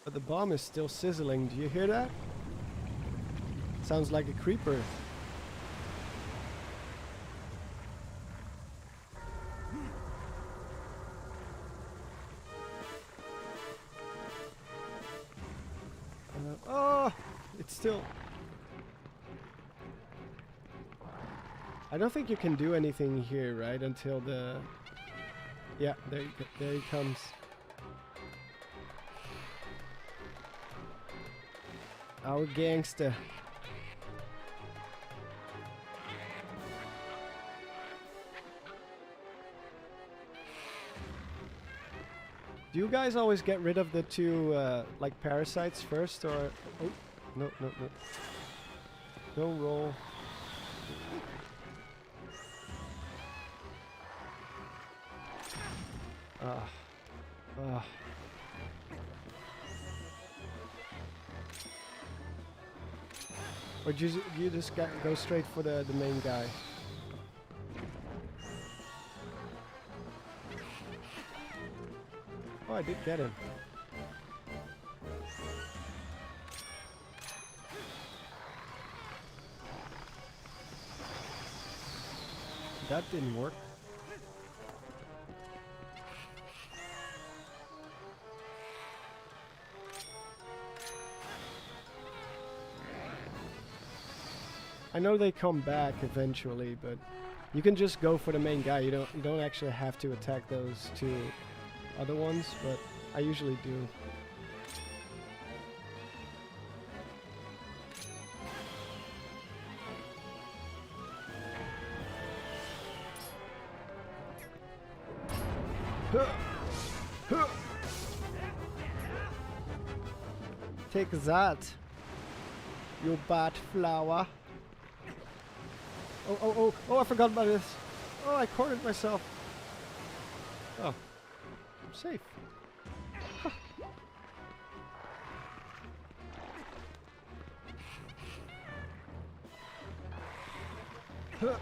But the bomb is still sizzling. Do you hear that? Sounds like a creeper. Oh, it's still... I don't think you can do anything here, right? Until the... Yeah, there he comes. Our gangster. Do you guys always get rid of the two, like, parasites first, or... Oh, no, no, no. Don't roll. Or do you just go straight for the main guy? Oh, I did get him. That didn't work. I know they come back eventually, but you can just go for the main guy. You don't actually have to attack those two other ones, but I usually do. Take that, you bad flower. Oh, I forgot about this. Oh, I cornered myself. Oh, I'm safe. Huh. Huh.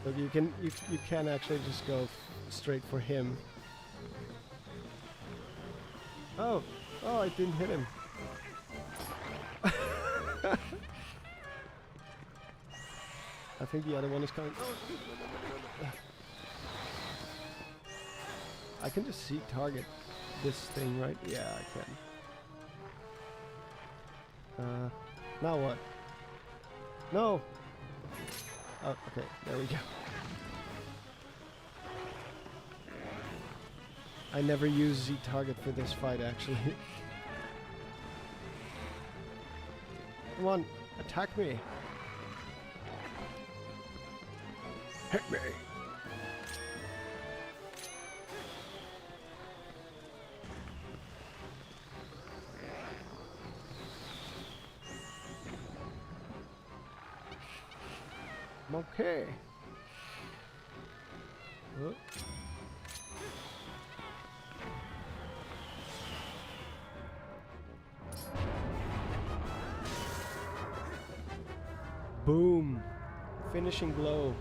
But you can actually just go straight for him. Oh, I didn't hit him. I think the other one is coming. I can just see target this thing, right? Yeah, I can. Now what? No! Oh, okay, there we go. I never use Z target for this fight, actually. Come on, attack me. Hit me. Okay. Oh. Boom. Finishing blow.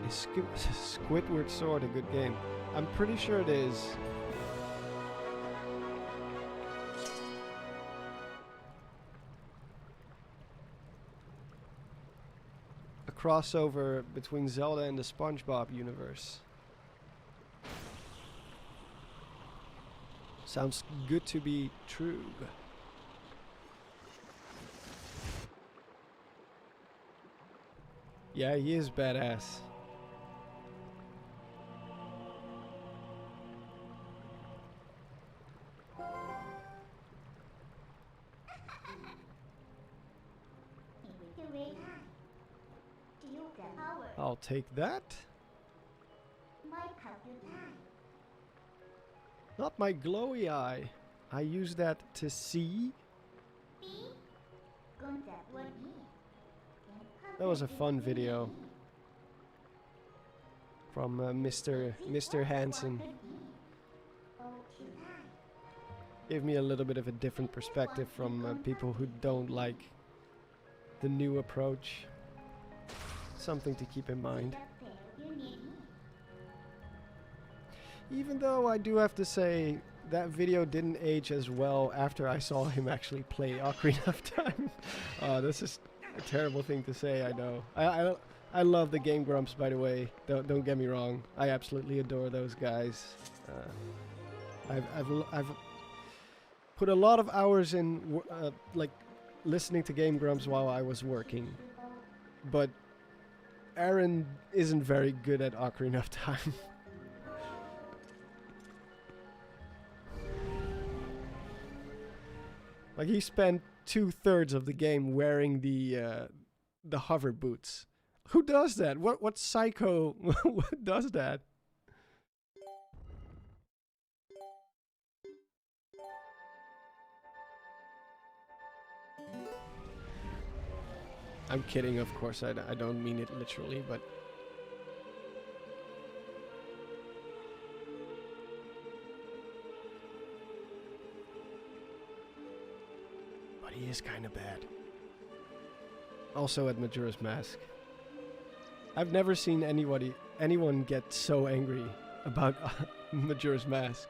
Is Squidward Sword a good game? I'm pretty sure it is. A crossover between Zelda and the SpongeBob universe. Sounds good to be true. Yeah, he is badass. I'll take that. Not my glowy eye. I use that to see. That was a fun video from Mr. Hansen. Gave me a little bit of a different perspective from people who don't like the new approach. Something to keep in mind. Even though I do have to say that video didn't age as well after I saw him actually play Ocarina of Time. This is a terrible thing to say, I know. I love the Game Grumps, by the way. Don't get me wrong. I absolutely adore those guys. I've put a lot of hours in like listening to Game Grumps while I was working, but Aaron isn't very good at Ocarina of Time. Like, he spent 2/3 of the game wearing the hover boots. Who does that? What psycho does that? I'm kidding, of course. I don't mean it literally, but he is kind of bad. Also at Majora's Mask. I've never seen anyone get so angry about Majora's Mask.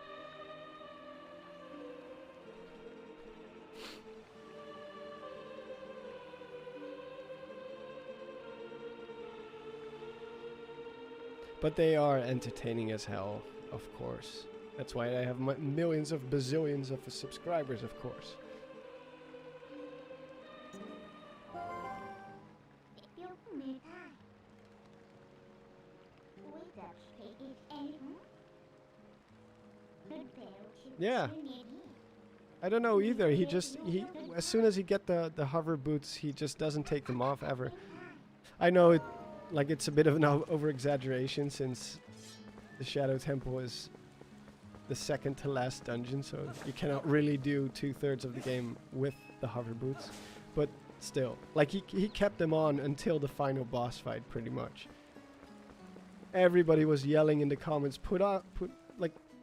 But they are entertaining as hell, of course. That's why I have millions of bazillions of subscribers, of course. Yeah. I don't know either. He as soon as he get the hover boots, he just doesn't take them off ever. I know it's a bit of an over-exaggeration, since the Shadow Temple is the second to last dungeon, so you cannot really do 2/3 of the game with the hover boots. But still, like, he kept them on until the final boss fight, pretty much. Everybody was yelling in the comments,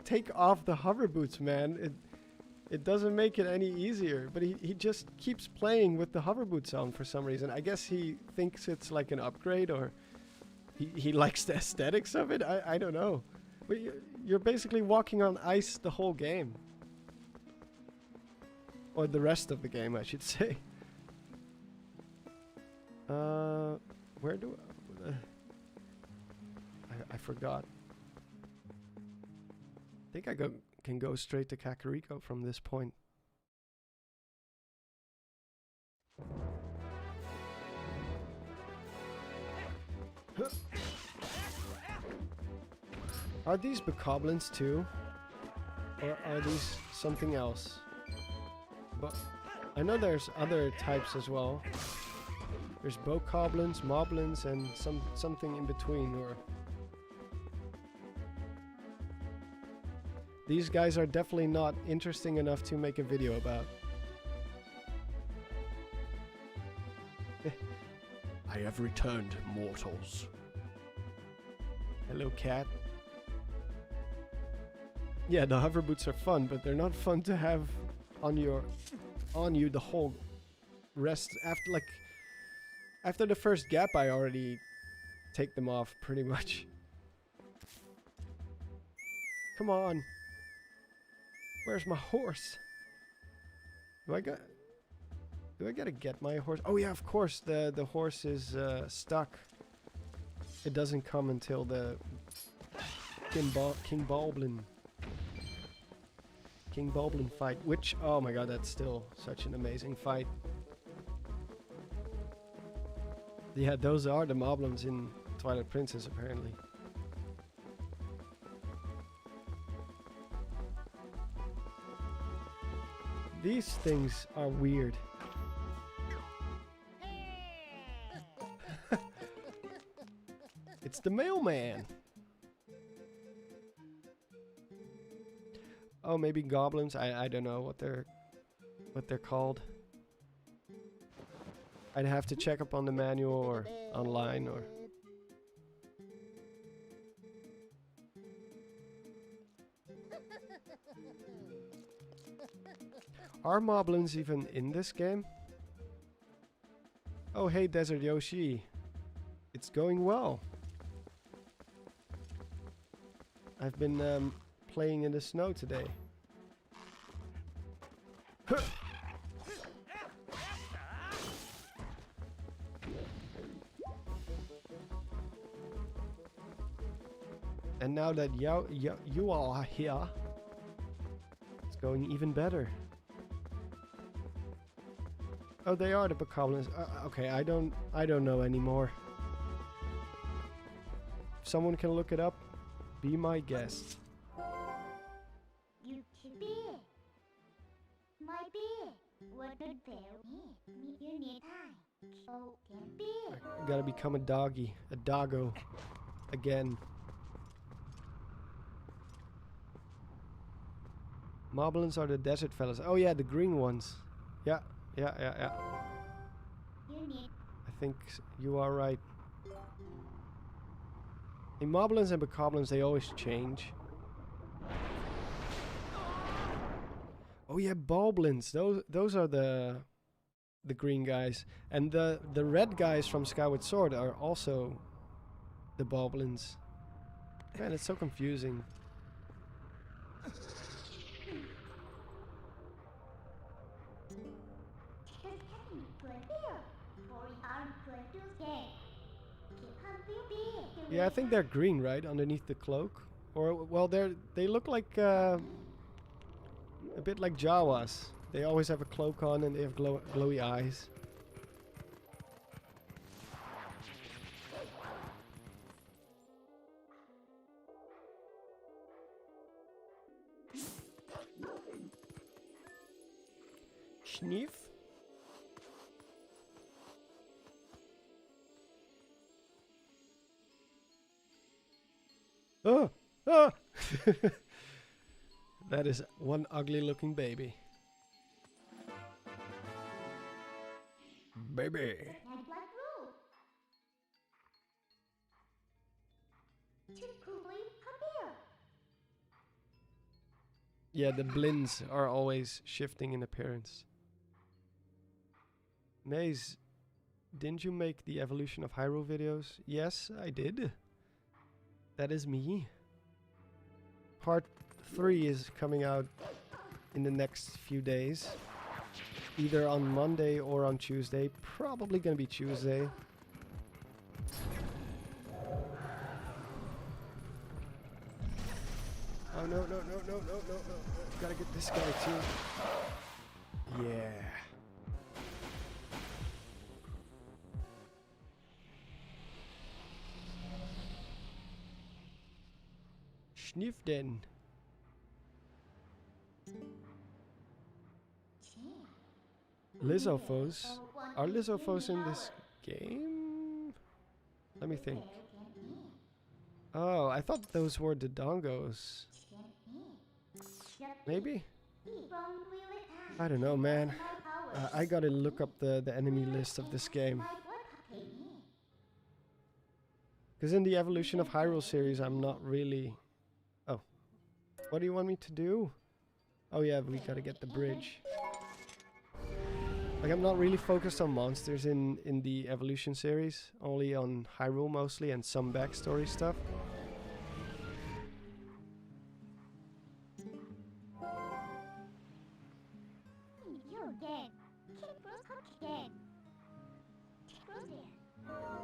take off the hover boots, man. It doesn't make it any easier. But he just keeps playing with the hover boots on for some reason. I guess he thinks it's like an upgrade, or he likes the aesthetics of it. I don't know. But you're basically walking on ice the whole game. Or the rest of the game, I should say. Where do I forgot. I think I can go straight to Kakariko from this point. Are these bokoblins too? Or are these something else? But I know there's other types as well. There's bokoblins, moblins, and something in between, or these guys are definitely not interesting enough to make a video about. I have returned, mortals. Hello, cat. Yeah, the hover boots are fun, but they're not fun to have on you the whole rest. After the first gap, I already take them off pretty much. Come on. Where's my horse? Do I gotta get my horse? Oh yeah, of course, the horse is stuck. It doesn't come until the King Balblin. King Boblin fight, which, oh my god, that's still such an amazing fight. Yeah, those are the Moblins in Twilight Princess, apparently. These things are weird. It's the mailman. Oh, maybe goblins. I don't know what they're called. I'd have to check up on the manual or online or. Are Moblins even in this game? Oh, hey, Desert Yoshi. It's going well. I've been playing in the snow today. And now that you all are here, it's going even better. Oh, they are the Bokoblins. Okay, I don't know anymore. If someone can look it up, be my guest. You should be. My beer. What would fail me? You need time. So can be. I gotta become a doggy, a doggo, again. Moblins are the desert fellas. Oh yeah, the green ones. Yeah. You need. I think you are right. In Moblins and Bokoblins, they always change. Oh yeah, Boblins. Those are the green guys, and the red guys from Skyward Sword are also the Boblins. Man, it's so confusing. Yeah, I think they're green, right, underneath the cloak. Or well, they look like a bit like Jawas. They always have a cloak on and they have glowy eyes. Sniff. Oh! Ah! That is one ugly looking baby. Baby. Yeah, the blins are always shifting in appearance. Maze, didn't you make the Evolution of Hyrule videos? Yes, I did. That is me. Part 3 is coming out in the next few days. Either on Monday or on Tuesday. Probably gonna be Tuesday. Oh no. Gotta get this guy too. Yeah. Sniff den. Lizzophos? Are Lizzophos in this game? Let me think. Oh, I thought those were the Dongos. Maybe? I don't know, man. I gotta look up the enemy list of this game. Because in the Evolution of Hyrule series, I'm not really... Oh. What do you want me to do? Oh yeah, we gotta get the bridge. Like, I'm not really focused on monsters in the Evolution series. Only on Hyrule mostly and some backstory stuff.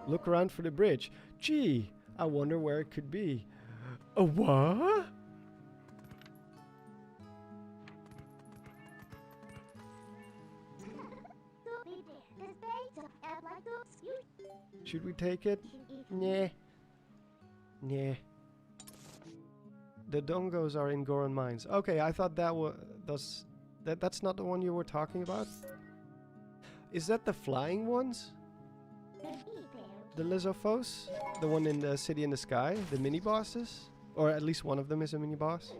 Look around for the bridge. Gee, I wonder where it could be. A what? Should we take it? Nah. Nah. The Dongos are in Goron Mines. Okay, I thought that was that's not the one you were talking about. Is that the flying ones? The Lizzophos? The one in the city in the sky? The mini bosses? Or at least one of them is a mini boss?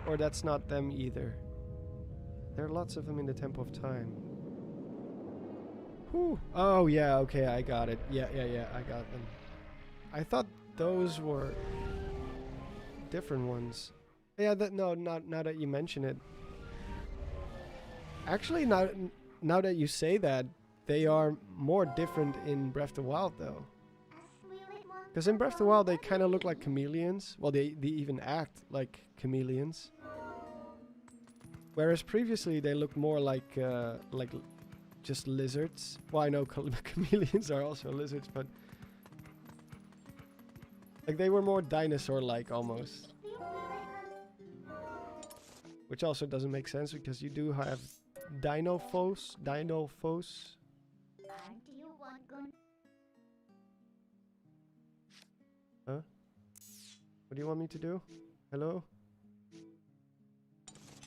Or that's not them either. There are lots of them in the Temple of Time. Whew. Oh yeah, okay, I got it. Yeah, I got them. I thought those were different ones. Yeah, no, not now that you mention it. Actually, now that you say that, they are more different in Breath of the Wild, though. Because in Breath of the Wild, they kind of look like chameleons. Well, they even act like chameleons. Whereas previously, they looked more like just lizards. Well, I know chameleons are also lizards, but like they were more dinosaur-like almost. Which also doesn't make sense because you do have Dinophos. Huh? What do you want me to do? Hello?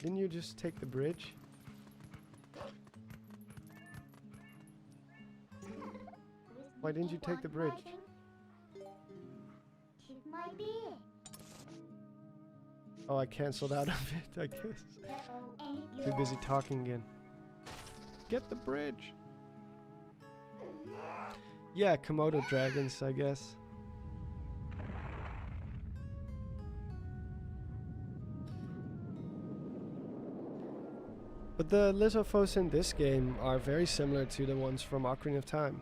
Didn't you just take the bridge? Why didn't you take the bridge? Oh, I cancelled out of it, I guess. Too busy talking again. Get the bridge! Yeah, Komodo dragons, I guess. But the Lizzophos in this game are very similar to the ones from Ocarina of Time.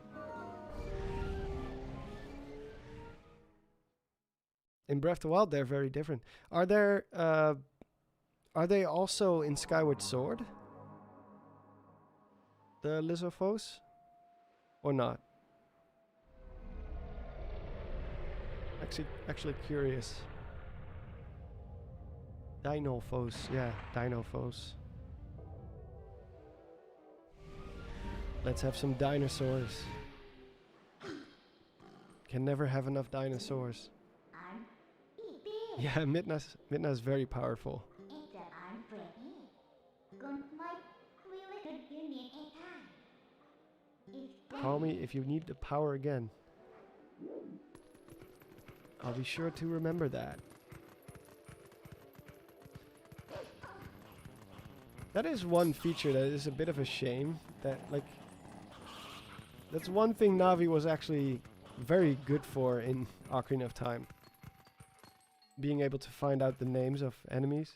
In Breath of the Wild, they're very different. Are they also in Skyward Sword? The Lizzophos? Or not? Actually curious. Dinophos, yeah, Dinophos. Let's have some dinosaurs. Can never have enough dinosaurs. Yeah, Midna's very powerful. Call me if you need the power again. I'll be sure to remember that. That is one feature that is a bit of a shame. That, like, that's one thing Navi was actually very good for in Ocarina of Time. Being able to find out the names of enemies.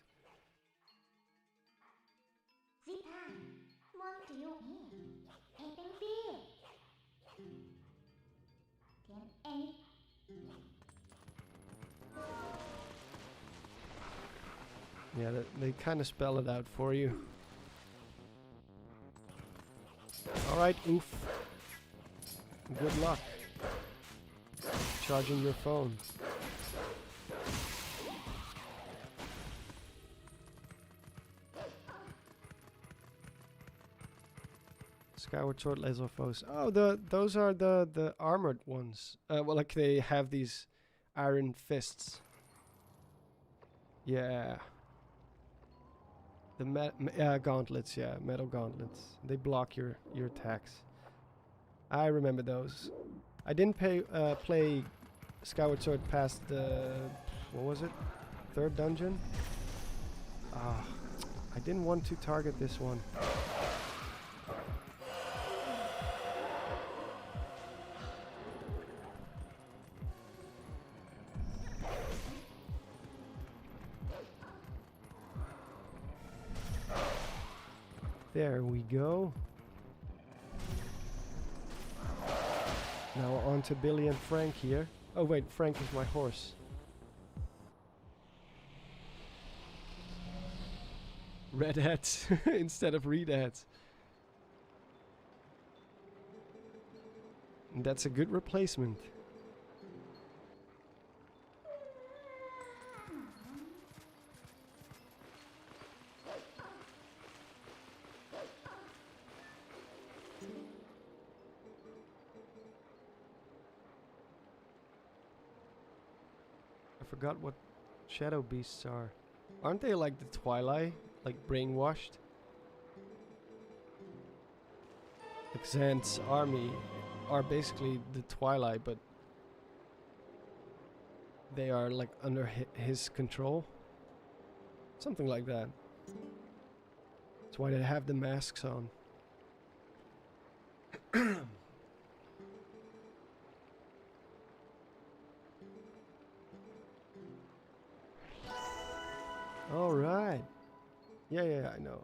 Yeah, they kind of spell it out for you. Alright, oof. Good luck. Charging your phone. Skyward Sword Lizzophos. Oh, those are the armored ones. Well, like they have these iron fists. Yeah. The gauntlets, yeah, metal gauntlets. They block your attacks. I remember those. I didn't play Skyward Sword past the, what was it? 3rd dungeon? Ah, I didn't want to target this one. There we go. Now on to Billy and Frank here. Oh wait, Frank is my horse. Red hats instead of red hats. And that's a good replacement. I forgot what shadow beasts are. Aren't they like the Twilight? Like brainwashed? Like Xanth's army are basically the Twilight, but they are like under his control. Something like that. That's why they have the masks on. All right. Yeah, I know.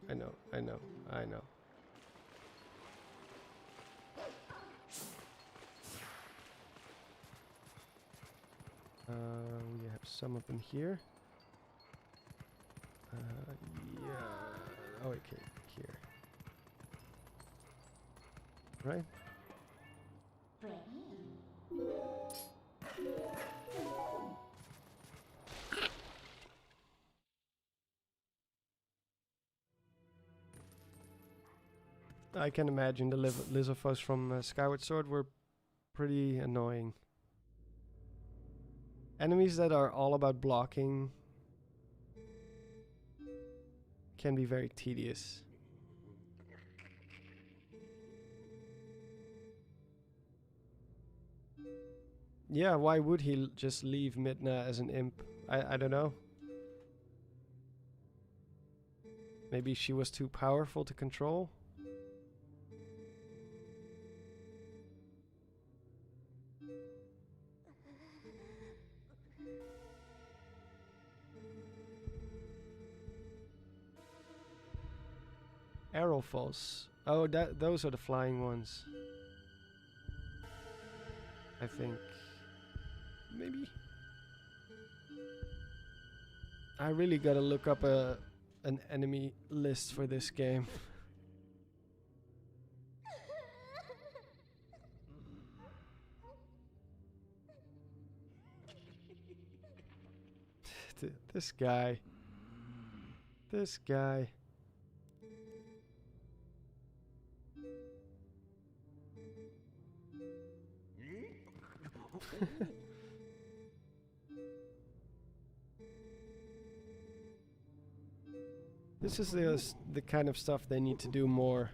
We have some up in here. Yeah. Oh, okay, here. Right? I can imagine the Lizalfos from Skyward Sword were pretty annoying. Enemies that are all about blocking can be very tedious. Yeah, why would he just leave Midna as an imp? I don't know. Maybe she was too powerful to control? Arrowfalls. Oh, those are the flying ones. I think. Maybe. I really gotta look up an enemy list for this game. This guy. This guy. This is the kind of stuff they need to do more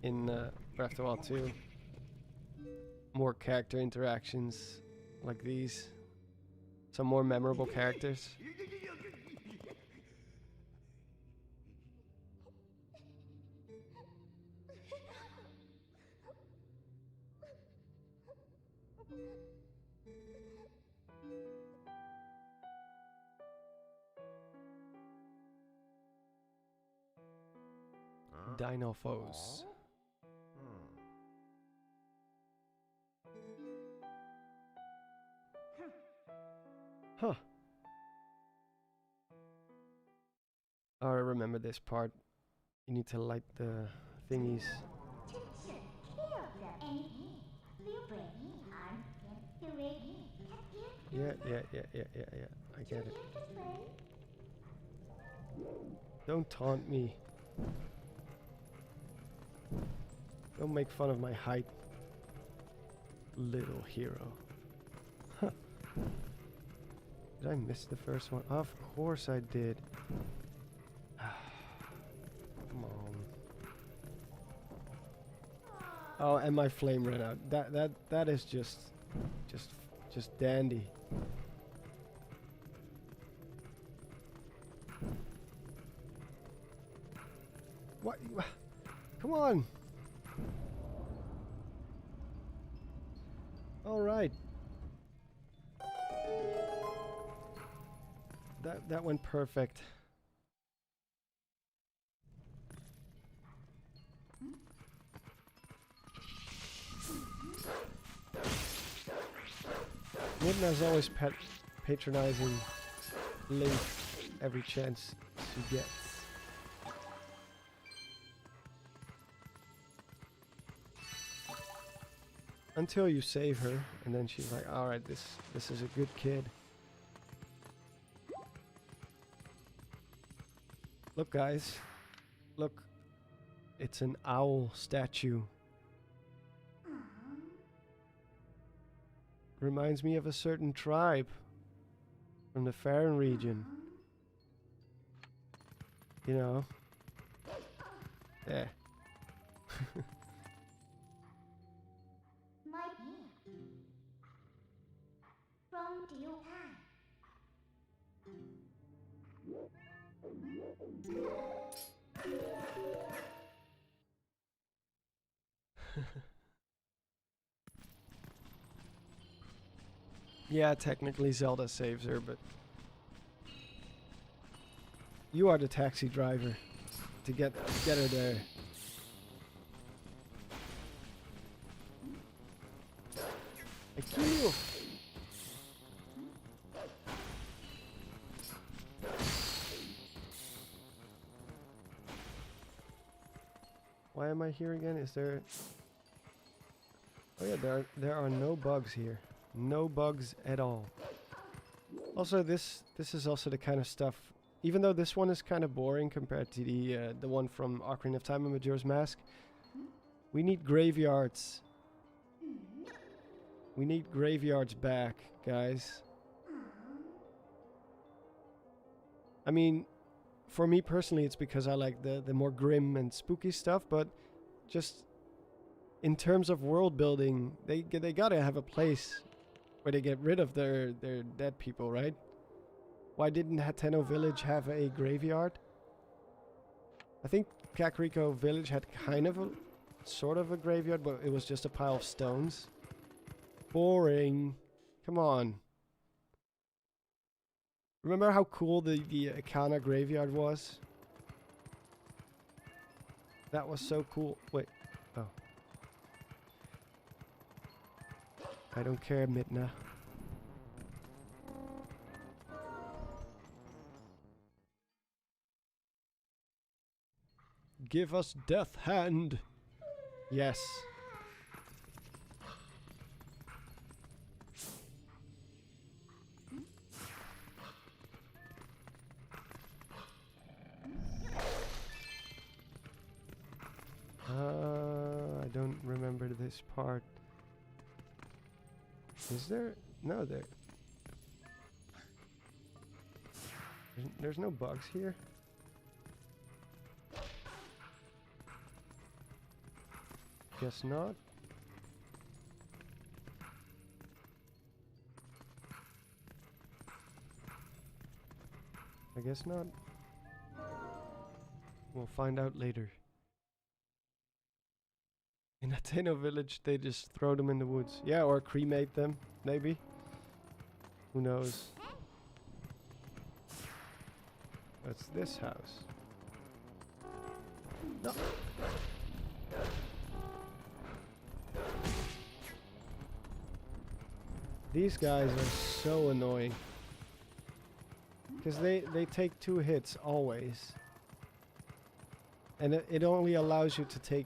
in Breath of the Wild 2. More character interactions like these. Some more memorable characters. Dino foes. Huh. Oh, I remember this part. You need to light the thingies. Yeah. I get it. Don't taunt me. Don't make fun of my height, little hero. Huh. Did I miss the first one? Of course I did. Come on. Oh, and my flame ran out. That is just dandy. What? Come on. All right. That went perfect. Midna's always patronizing Link every chance she gets. Until you save her, and then she's like, alright, this is a good kid. Look, guys. Look. It's an owl statue. Reminds me of a certain tribe. From the Faron region. You know. Yeah. Might be. From Diu Thai. Yeah, technically Zelda saves her, but you are the taxi driver to get her there. I kill you. Why am I here again? Is there? Oh yeah, there are no bugs here. No bugs at all. Also, this is also the kind of stuff. Even though this one is kind of boring compared to the one from Ocarina of Time and Majora's Mask, we need graveyards. We need graveyards back, guys. I mean, for me personally, it's because I like the more grim and spooky stuff, but just in terms of world building, they gotta have a place where they get rid of their dead people, right? Why didn't Hateno Village have a graveyard? I think Kakariko Village had kind of a sort of a graveyard, but it was just a pile of stones. Boring. Come on. Remember how cool the Akana graveyard was? That was so cool. Wait. Oh. I don't care, Midna. Give us Death Hand. Yes. I don't remember this part. Is there? No, there's no bugs here. Guess not. I guess not. We'll find out later. In Hateno Village, they just throw them in the woods. Yeah, or cremate them, maybe. Who knows? What's this house? No. These guys are so annoying. Because they take 2 hits always. And it only allows you to take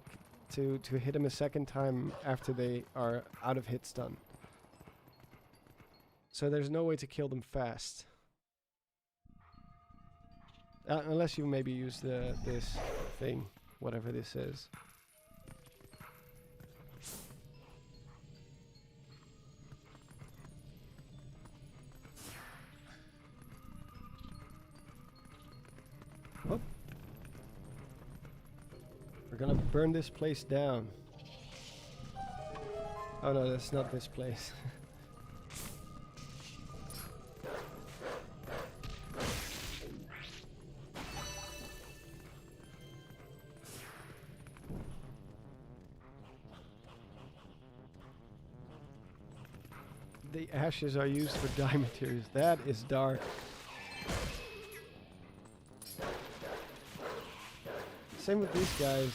to hit them a second time after they are out of hit stun. So there's no way to kill them fast. Unless you maybe use this thing, whatever this is. Oh. We're gonna burn this place down. Oh no, that's not this place. The ashes are used for dye materials. That is dark. Same with these guys.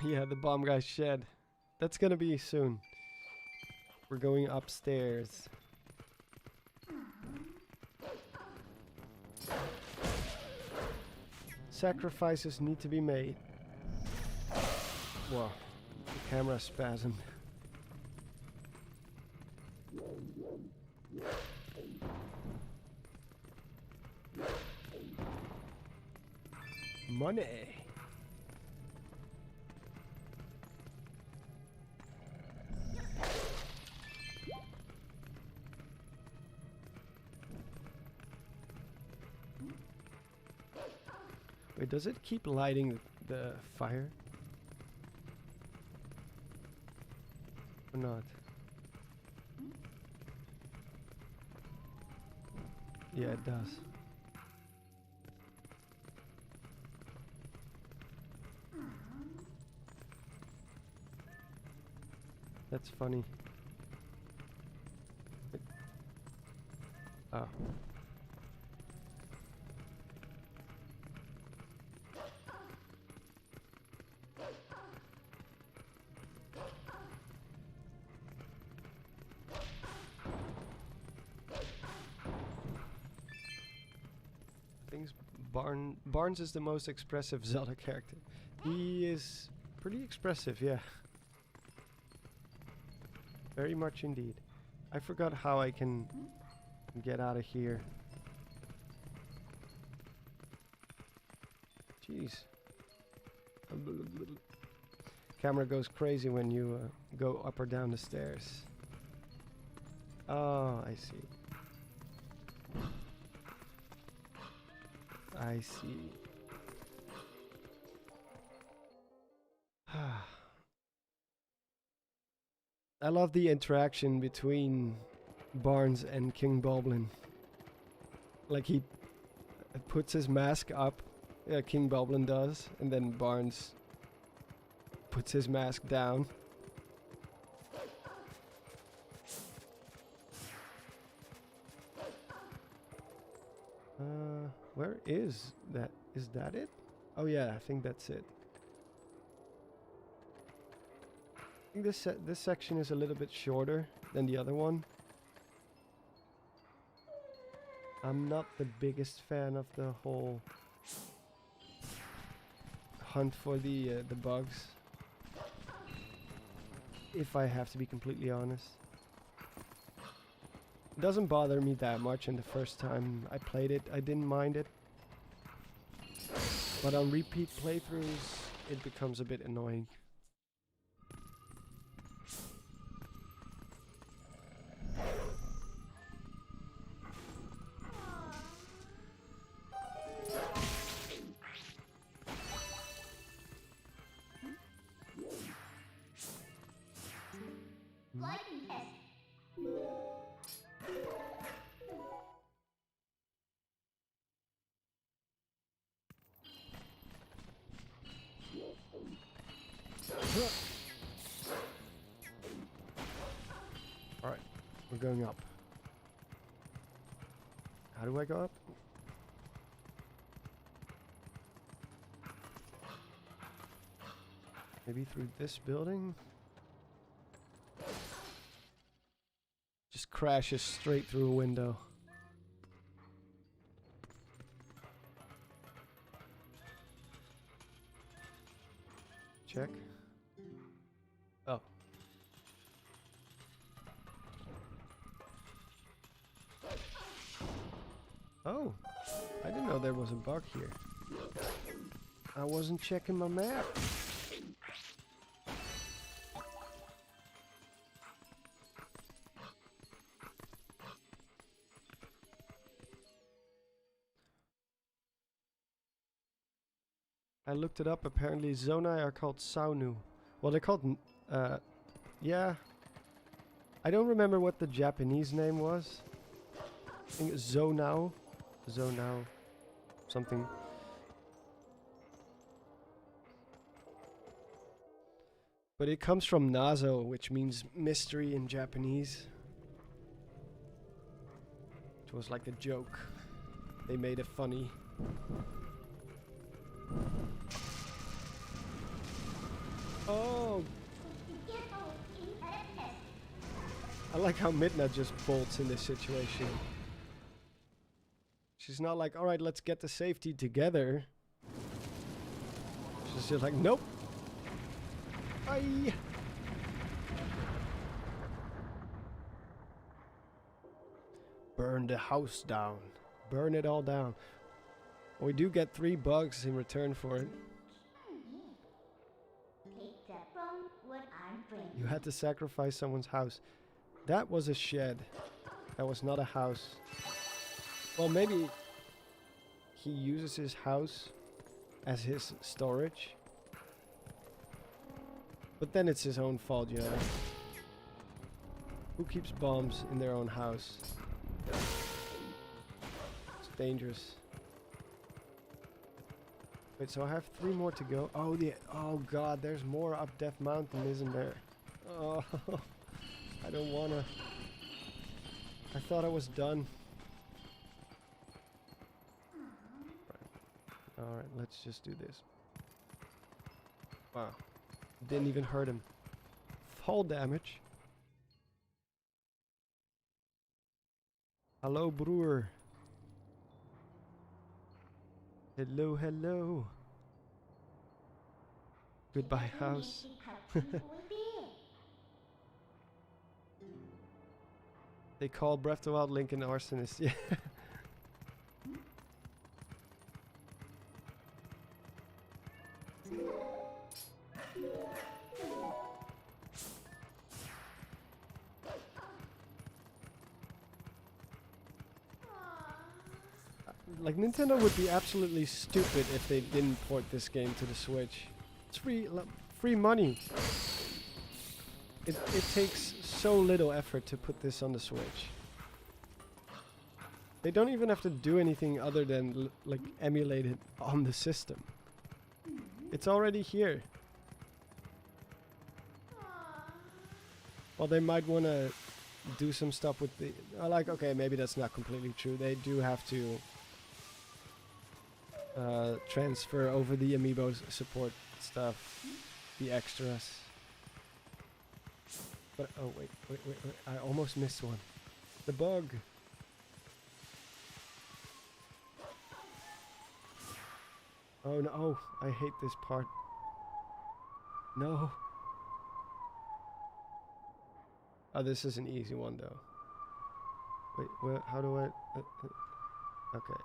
Yeah, the bomb guy's shed. That's gonna be soon. We're going upstairs. Sacrifices need to be made. Whoa, the camera spasmed. Money. Wait, does it keep lighting the fire? Or not? Yeah, it does. That's funny. Oh. Barnes is the most expressive Zelda character. He is pretty expressive, yeah. Very much indeed. I forgot how I can get out of here. Jeez. Camera goes crazy when you go up or down the stairs. Oh, I see. I see. I love the interaction between Barnes and King Boblin. Like he puts his mask up, King Boblin does, and then Barnes puts his mask down. Where is that? Is that it? Oh yeah, I think that's it. I think this section is a little bit shorter than the other one. I'm not the biggest fan of the whole hunt for the bugs, if I have to be completely honest. It doesn't bother me that much, and the first time I played it, I didn't mind it. But on repeat playthroughs, it becomes a bit annoying. Lightning test. Alright, we're going up. How do I go up? Maybe through this building? Just crashes straight through a window. Check. Oh. Oh, I didn't know there was a bug here. I wasn't checking my map. I looked it up. Apparently, Zonai are called Saunu. Well, they're called. Yeah. I don't remember what the Japanese name was. I think it's Zonao. Zonao. Something. But it comes from Nazo, which means mystery in Japanese. It was like a joke. They made it funny. Oh! I like how Midna just bolts in this situation. She's not like, alright, let's get the safety together. She's just like, nope. Bye! Burn the house down. Burn it all down. We do get 3 bugs in return for it. Take that from what I'm bringing. You had to sacrifice someone's house. That was a shed. That was not a house. Well, maybe he uses his house as his storage. But then it's his own fault, you know. Who keeps bombs in their own house? It's dangerous. Wait, so I have 3 more to go. Oh god, there's more up Death Mountain, isn't there? Oh, I don't wanna. I thought I was done. Alright, let's just do this. Wow. Didn't even hurt him. Fall damage. Hello, broer. Hello, hello. Goodbye, house. They call Breath of the Wild Link an arsonist. Yeah. Like, Nintendo would be absolutely stupid if they didn't port this game to the Switch. It's free money. It takes so little effort to put this on the Switch. They don't even have to do anything other than like emulate it on the system. It's already here. Well, they might want to do some stuff with the... like, okay, maybe that's not completely true. They do have to transfer over the amiibo support stuff, the extras. But, oh, wait, I almost missed one. The bug. Oh, no, oh, I hate this part. No. Oh, this is an easy one, though. Wait, where, how do I... okay.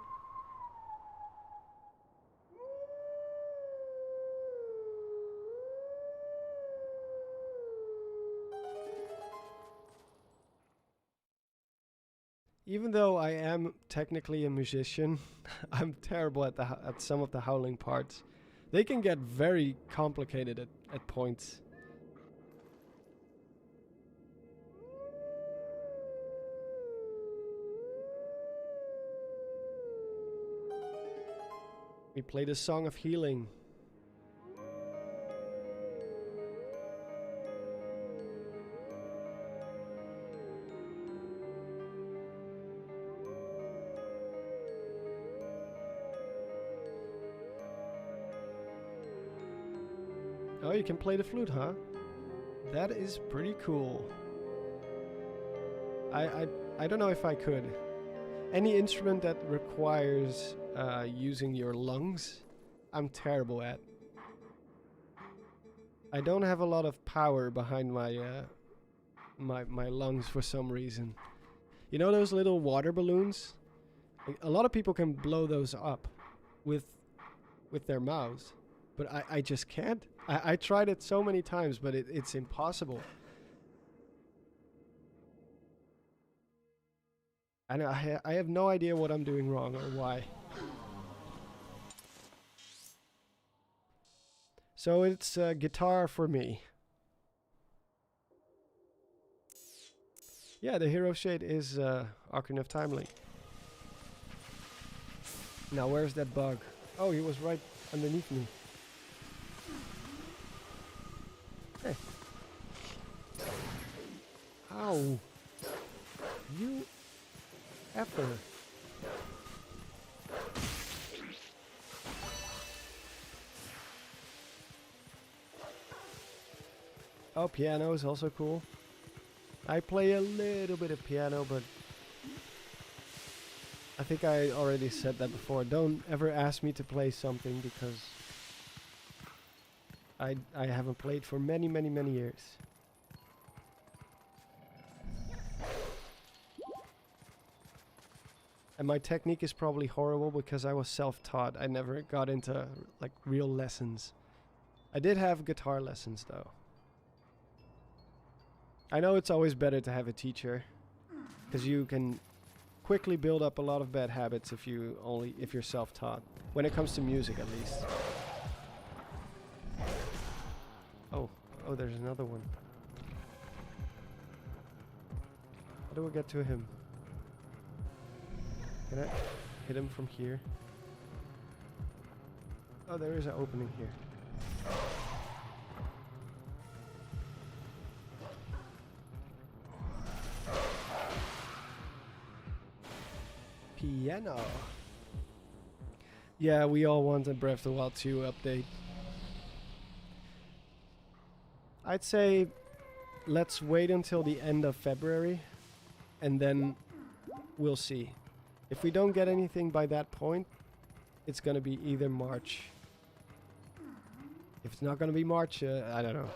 Even though I am technically a musician, I'm terrible at at some of the howling parts. They can get very complicated at points. We played a song of healing. Oh, you can play the flute, huh? That is pretty cool. I don't know if I could. Any instrument that requires using your lungs, I'm terrible at. I don't have a lot of power behind my my lungs for some reason. You know those little water balloons? Like, a lot of people can blow those up with their mouths, but I just can't. I tried it so many times, but it's impossible. And I have no idea what I'm doing wrong or why. So it's guitar for me. Yeah, the Hero Shade is Ocarina of Time Link. Now where's that bug? Oh, he was right underneath me. Hey. Ow. You effer. Oh, piano is also cool. I play a little bit of piano, but I think I already said that before. Don't ever ask me to play something because I haven't played for many years. And my technique is probably horrible because I was self-taught. I never got into like real lessons. I did have guitar lessons though. I know it's always better to have a teacher because you can quickly build up a lot of bad habits if you're self-taught. When it comes to music, at least. Oh, there's another one. How do I get to him? Can I hit him from here? Oh, there is an opening here. Piano. Yeah, we all want a Breath of the Wild 2 update. I'd say let's wait until the end of February and then we'll see. If we don't get anything by that point, it's gonna be either March. If it's not gonna be March, I don't know.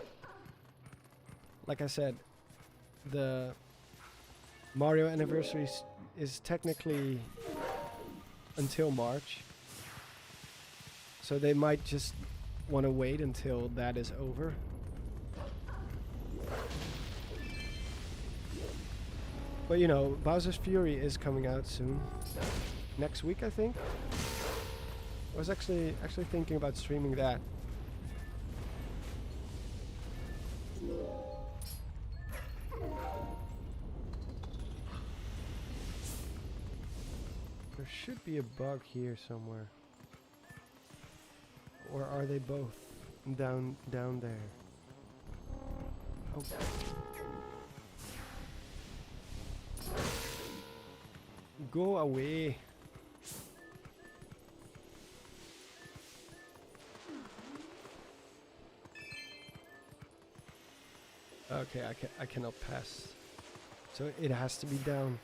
Like I said, the Mario anniversary is technically until March. So they might just want to wait until that is over. But you know, Bowser's Fury is coming out soon. Next week, I think. I was actually thinking about streaming that. There should be a bug here somewhere. Or are they both down there? Oh. Go away. Okay, I cannot pass. So it has to be down.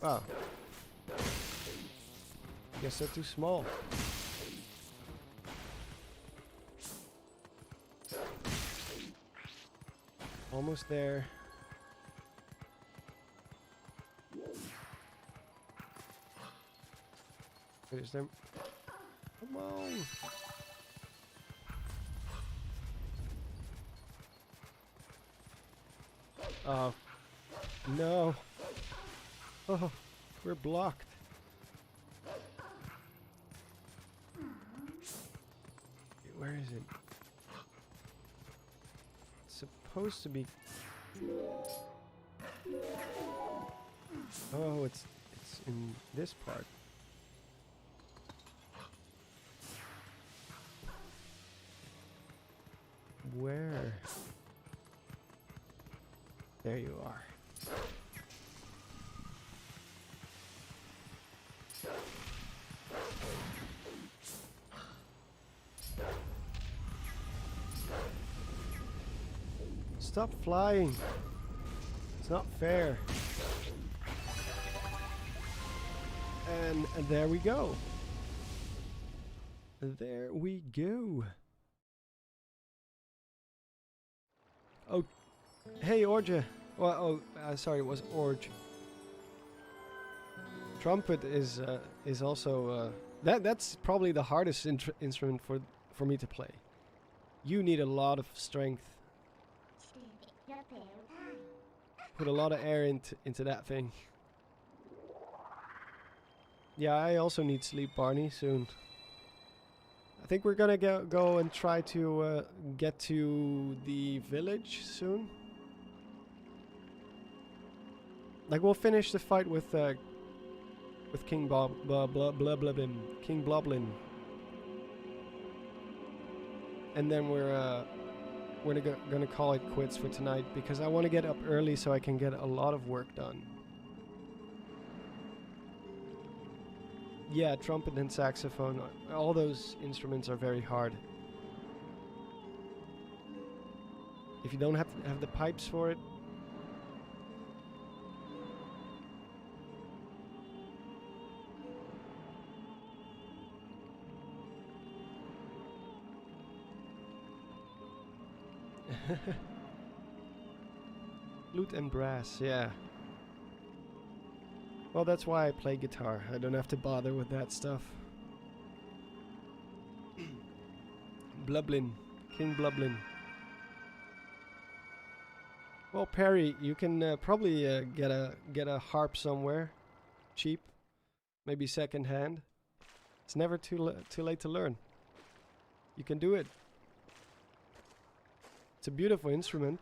Oh. I guess they're too small. Almost there. There's them. Come on. Oh. No. Oh, we're blocked. Where is it? It's supposed to be. Oh, it's in this part. Where? There you are. Stop flying. It's not fair. And there we go. There we go. Oh, hey Orja. Well, sorry, it was Orj. Trumpet is also that's probably the hardest instrument for me to play. You need a lot of strength. Put a lot of air into that thing. Yeah, I also need sleep, Barney, soon. I think we're gonna go and try to get to the village soon. Like we'll finish the fight with King King Bloblin, and then we're gonna call it quits for tonight because I want to get up early so I can get a lot of work done. Yeah, trumpet and saxophone, all those instruments are very hard. If you don't have the pipes for it. Flute and brass, yeah. Well, that's why I play guitar. I don't have to bother with that stuff. Blublin. King Blublin. Well, Perry, you can probably get a harp somewhere. Cheap. Maybe second hand. It's never too late to learn. You can do it. It's a beautiful instrument.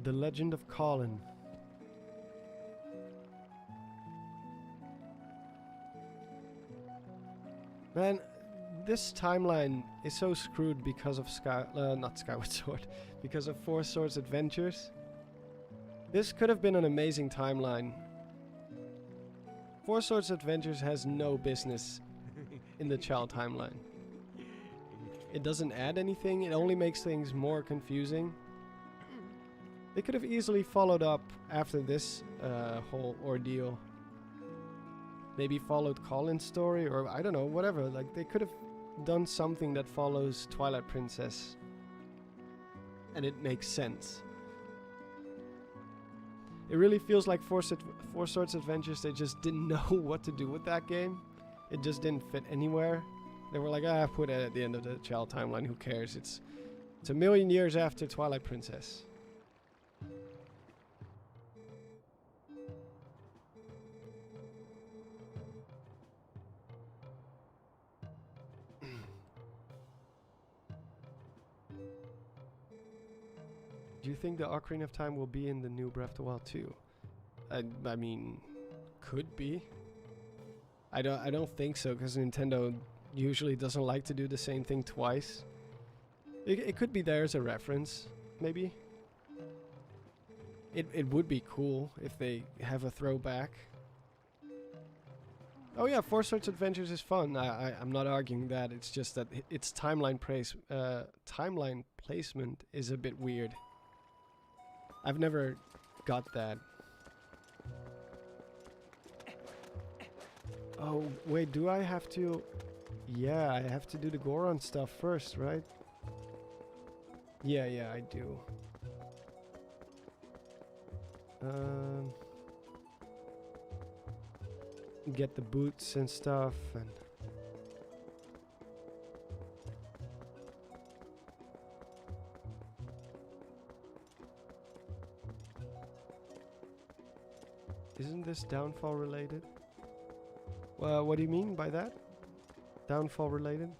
The Legend of Colin. Man, this timeline is so screwed because of not Skyward Sword, because of Four Swords Adventures. This could have been an amazing timeline. Four Swords Adventures has no business in the Child timeline. It doesn't add anything, it only makes things more confusing. They could have easily followed up after this whole ordeal. Maybe followed Colin's story, or I don't know, whatever. Like, they could have done something that follows Twilight Princess. And it makes sense. It really feels like Four Swords Adventures, they just didn't know what to do with that game. It just didn't fit anywhere. They were like, put it at the end of the Child timeline, who cares? It's a million years after Twilight Princess. Do you think the Ocarina of Time will be in the new Breath of the Wild 2? I mean, could be. I don't think so, because Nintendo usually doesn't like to do the same thing twice. It could be there as a reference, maybe. It would be cool if they have a throwback. Oh yeah, Four Swords Adventures is fun. I'm not arguing that. It's just that its timeline placement is a bit weird. I've never got that. Oh, wait, do I have to... Yeah, I have to do the Goron stuff first, right? Yeah, I do. Get the boots and stuff, and... Isn't this downfall related? Well, what do you mean by that? Downfall related?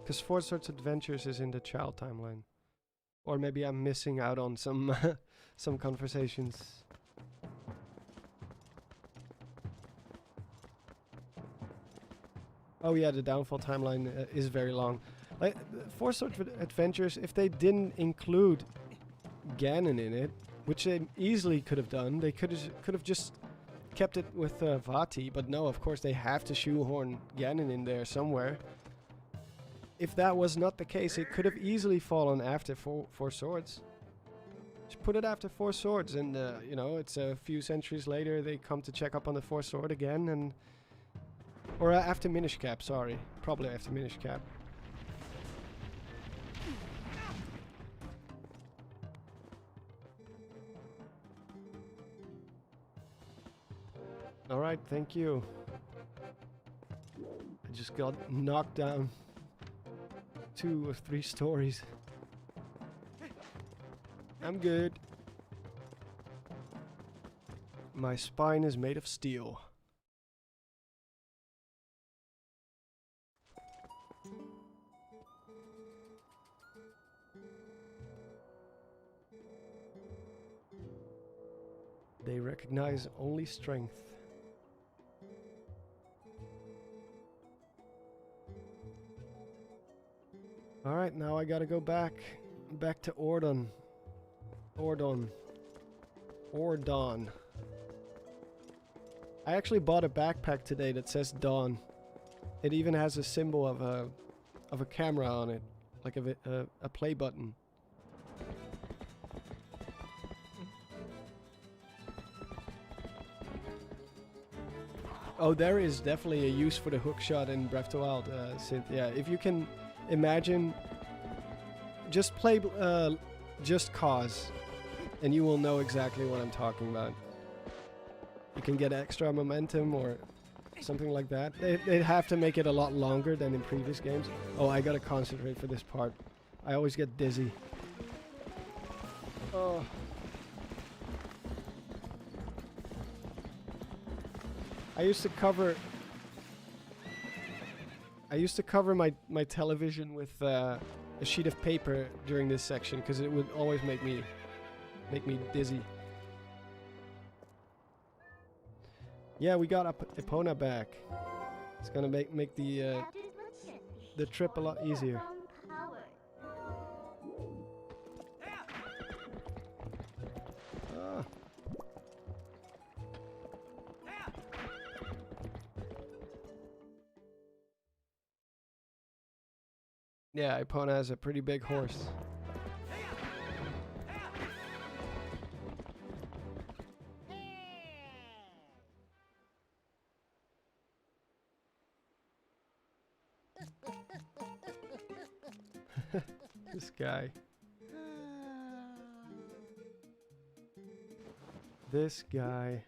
Because Four Swords Adventures is in the Child timeline. Or maybe I'm missing out on some some conversations. Oh yeah, the Downfall timeline is very long. Like, Four Swords Adventures, if they didn't include Ganon in it, which they easily could have done, they could have just kept it with Vati, but no, of course they have to shoehorn Ganon in there somewhere. If that was not the case, it could have easily fallen after Four Swords. Just put it after Four Swords, and you know, it's a few centuries later, they come to check up on the Fourth Sword again, and... Or after Minish Cap, sorry. Probably after Minish Cap. Alright, thank you. I just got knocked down 2 or 3 stories. I'm good. My spine is made of steel. They recognize only strength. Alright, now I gotta go back to Ordon. I actually bought a backpack today that says Dawn. It even has a symbol of a camera on it, like a play button. Oh, there is definitely a use for the hook shot in Breath of the Wild, Synth. Yeah, if you can imagine, just play Just Cause, and you will know exactly what I'm talking about. You can get extra momentum or something like that. They'd have to make it a lot longer than in previous games. Oh, I gotta concentrate for this part. I always get dizzy. Oh. I used to cover my television with a sheet of paper during this section because it would always make me dizzy. Yeah, we got Epona back. It's gonna make the trip a lot easier. Ah. Yeah, Epona has a pretty big horse. This guy. This guy.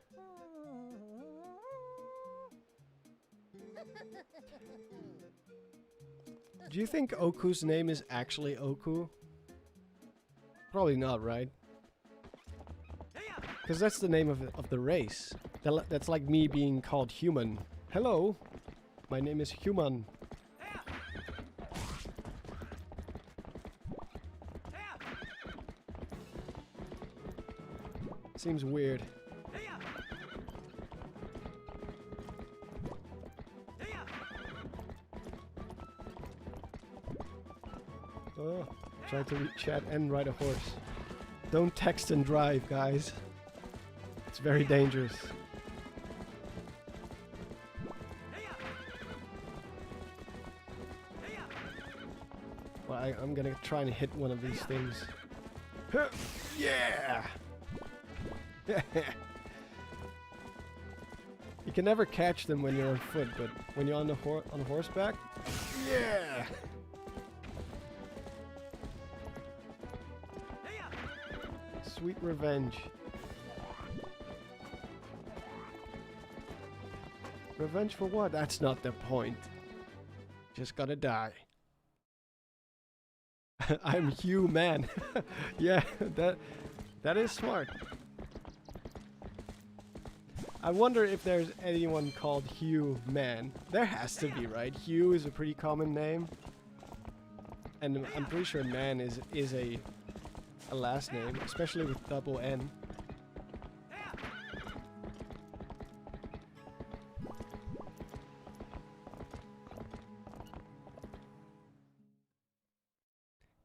Do you think Oku's name is actually Oku? Probably not, right? Because that's the name of the race. That's like me being called human. Hello, my name is Human. Seems weird. Oh, try to read chat and ride a horse. Don't text and drive, guys. It's very dangerous. Well, I'm gonna try and hit one of these things. Yeah! You can never catch them when you're on foot, but when you're on horseback, yeah! Sweet revenge. Revenge for what? That's not the point. Just gotta die. I'm human. Yeah, that is smart. I wonder if there's anyone called Hugh Man. There has to be, right? Hugh is a pretty common name. And I'm pretty sure Man is a last name, especially with double N.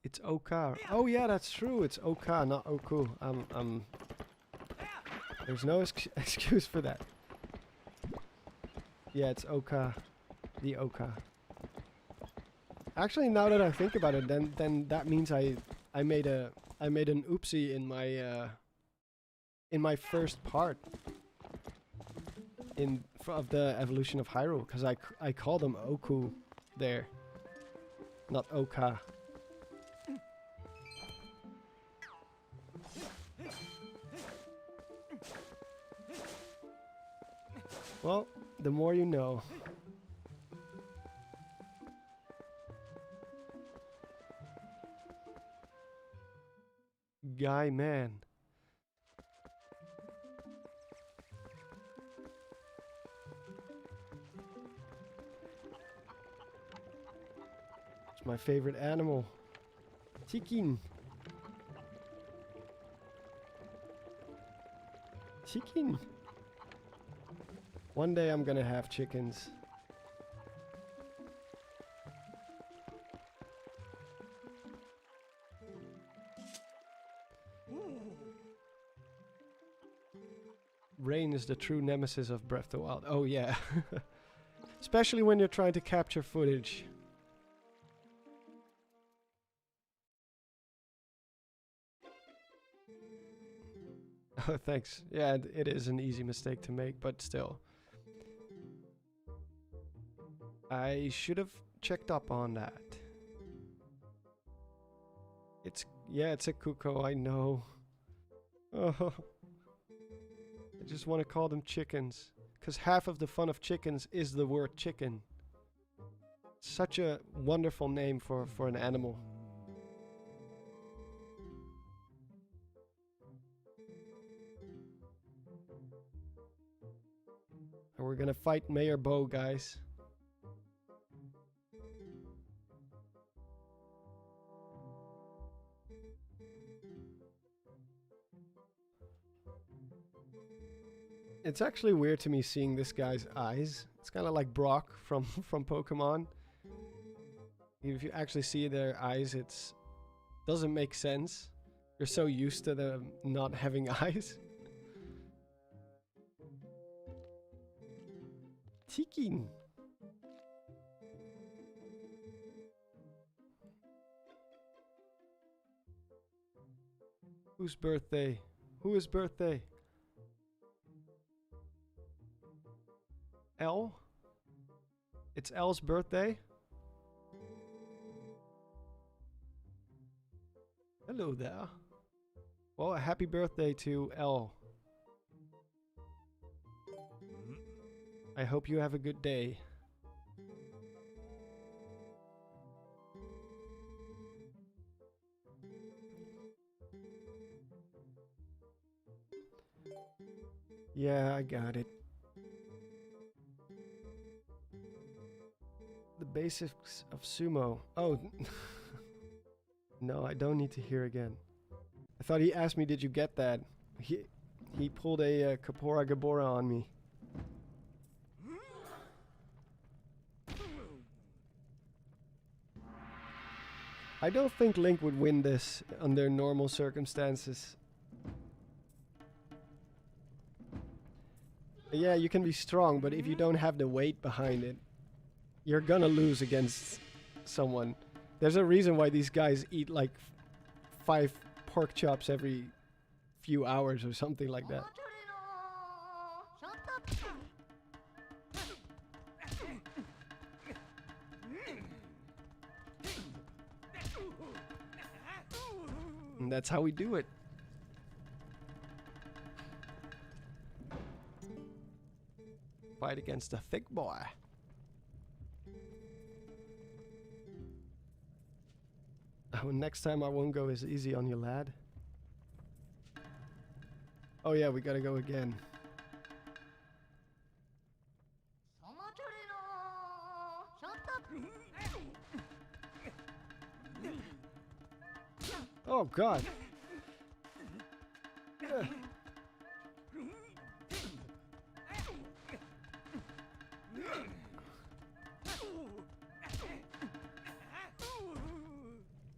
It's Oka. Oh yeah, that's true. It's Oka, not Oku. There's no excuse for that. Yeah, it's Oka. The Oka. Actually, now that I think about it, then that means I made an oopsie in my first part of the evolution of Hyrule, because I called him Oku there, not Oka. Well, the more you know. Guy Man. It's my favorite animal. Chicken. Chicken. One day I'm gonna have chickens. Rain is the true nemesis of Breath of the Wild. Oh yeah. Especially when you're trying to capture footage. Oh, thanks. Yeah, it is an easy mistake to make, but still. I should have checked up on that. It's a cuckoo, I know. Oh, I just want to call them chickens. Because half of the fun of chickens is the word chicken. Such a wonderful name for an animal. And we're gonna fight Mayor Bo, guys. It's actually weird to me seeing this guy's eyes. It's kind of like Brock from Pokemon. If you actually see their eyes, it doesn't make sense. You're so used to them not having eyes. Tikin. Whose birthday? Who is birthday? Elle? It's Elle's birthday? Hello there. Well, a happy birthday to Elle. I hope you have a good day. Yeah, I got it. The basics of sumo. Oh. No, I don't need to hear again. I thought he asked me, did you get that? He pulled a Kapora Gabora on me. I don't think Link would win this under normal circumstances. Yeah, you can be strong, but if you don't have the weight behind it, you're gonna lose against someone. There's a reason why these guys eat like 5 pork chops every few hours or something like that. And that's how we do it. Fight against a thick boy. Oh, next time I won't go as easy on you, lad. Oh yeah, we gotta go again. Oh god.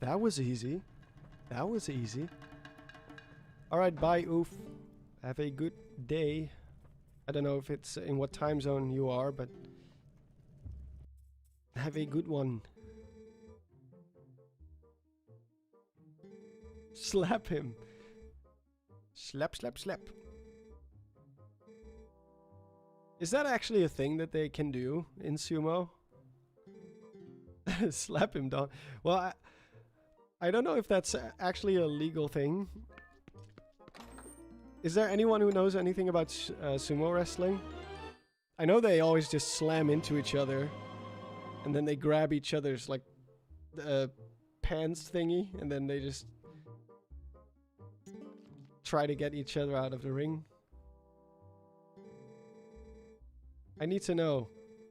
That was easy. That was easy. Alright, bye, Oof. Have a good day. I don't know if it's in what time zone you are, but have a good one. Slap him. Slap, slap, slap. Is that actually a thing that they can do in sumo? Slap him down. Well, I don't know if that's actually a legal thing. Is there anyone who knows anything about sumo wrestling? I know they always just slam into each other. And then they grab each other's, like, pants thingy. And then they just try to get each other out of the ring. I need to know.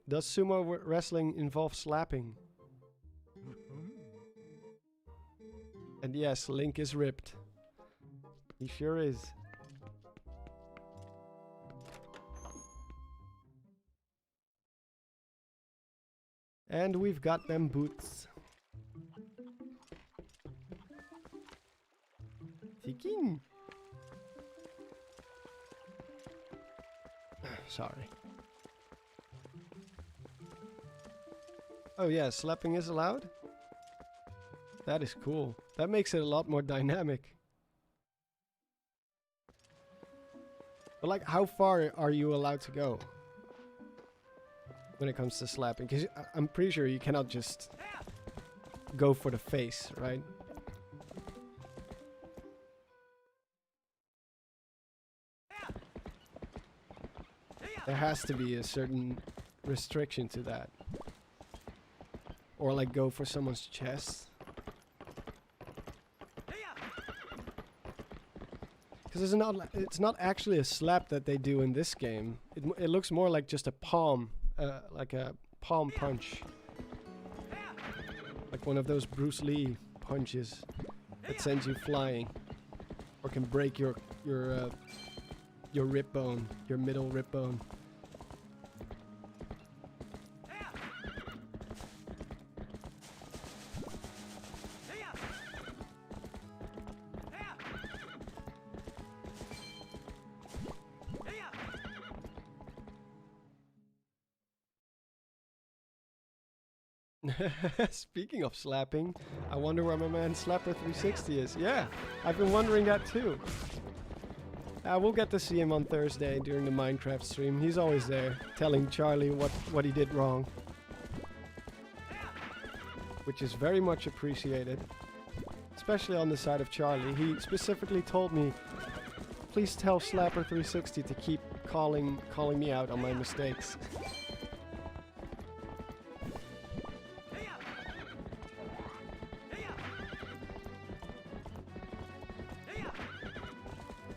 Does sumo wrestling involve slapping? And yes, Link is ripped. He sure is. And we've got them boots. Tikin. Sorry. Oh yeah, slapping is allowed? That is cool. That makes it a lot more dynamic. But like, how far are you allowed to go when it comes to slapping? Because I'm pretty sure you cannot just go for the face, right? There has to be a certain restriction to that. Or like go for someone's chest. Because it's not actually a slap that they do in this game. It looks more like just a palm, like a palm punch. Like one of those Bruce Lee punches that sends you flying. Or can break your rib bone, your middle rib bone. Speaking of slapping, I wonder where my man Slapper360 is. Yeah, I've been wondering that too. We'll get to see him on Thursday during the Minecraft stream. He's always there, telling Charlie what he did wrong. Which is very much appreciated. Especially on the side of Charlie. He specifically told me, please tell Slapper360 to keep calling me out on my mistakes.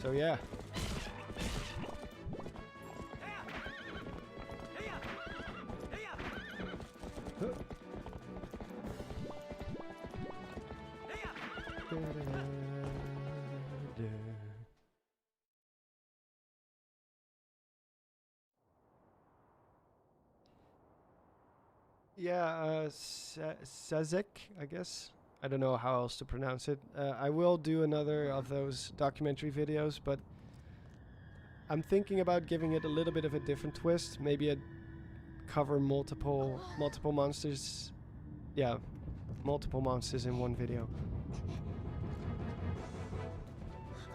So yeah. Yeah, Sazek, I guess. I don't know how else to pronounce it. I will do another of those documentary videos, but I'm thinking about giving it a little bit of a different twist. Maybe cover multiple monsters. Yeah, multiple monsters in one video.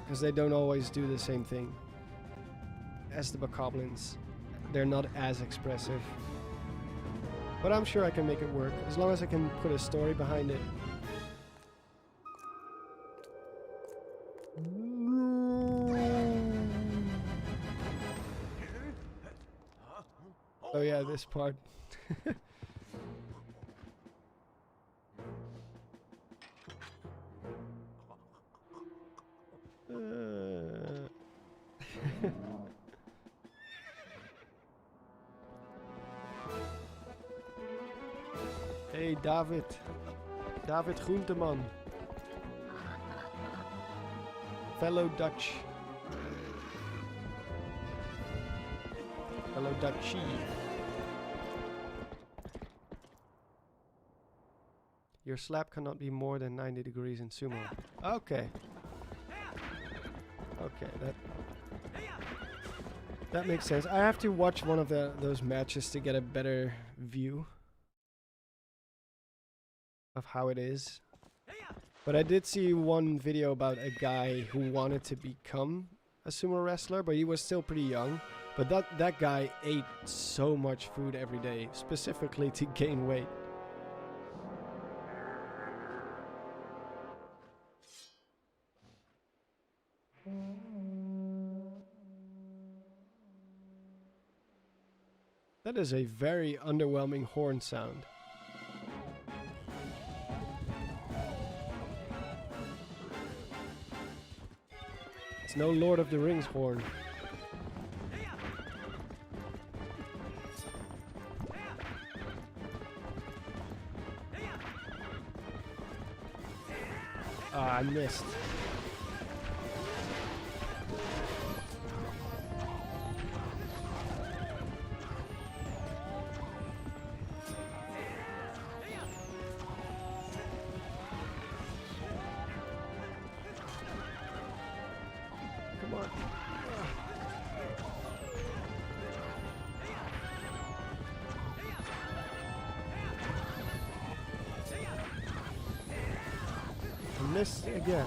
Because they don't always do the same thing as the Bokoblins. They're not as expressive. But I'm sure I can make it work, as long as I can put a story behind it. Oh yeah, this part. Hey David Groenteman, fellow Dutchie. Your slap cannot be more than 90 degrees in sumo. Okay. Okay, that makes sense. I have to watch one of those matches to get a better view of how it is. But I did see one video about a guy who wanted to become a sumo wrestler, but he was still pretty young. But that guy ate so much food every day, specifically to gain weight. That is a very underwhelming horn sound. It's no Lord of the Rings horn. Ah, I missed. Come on. Missed again.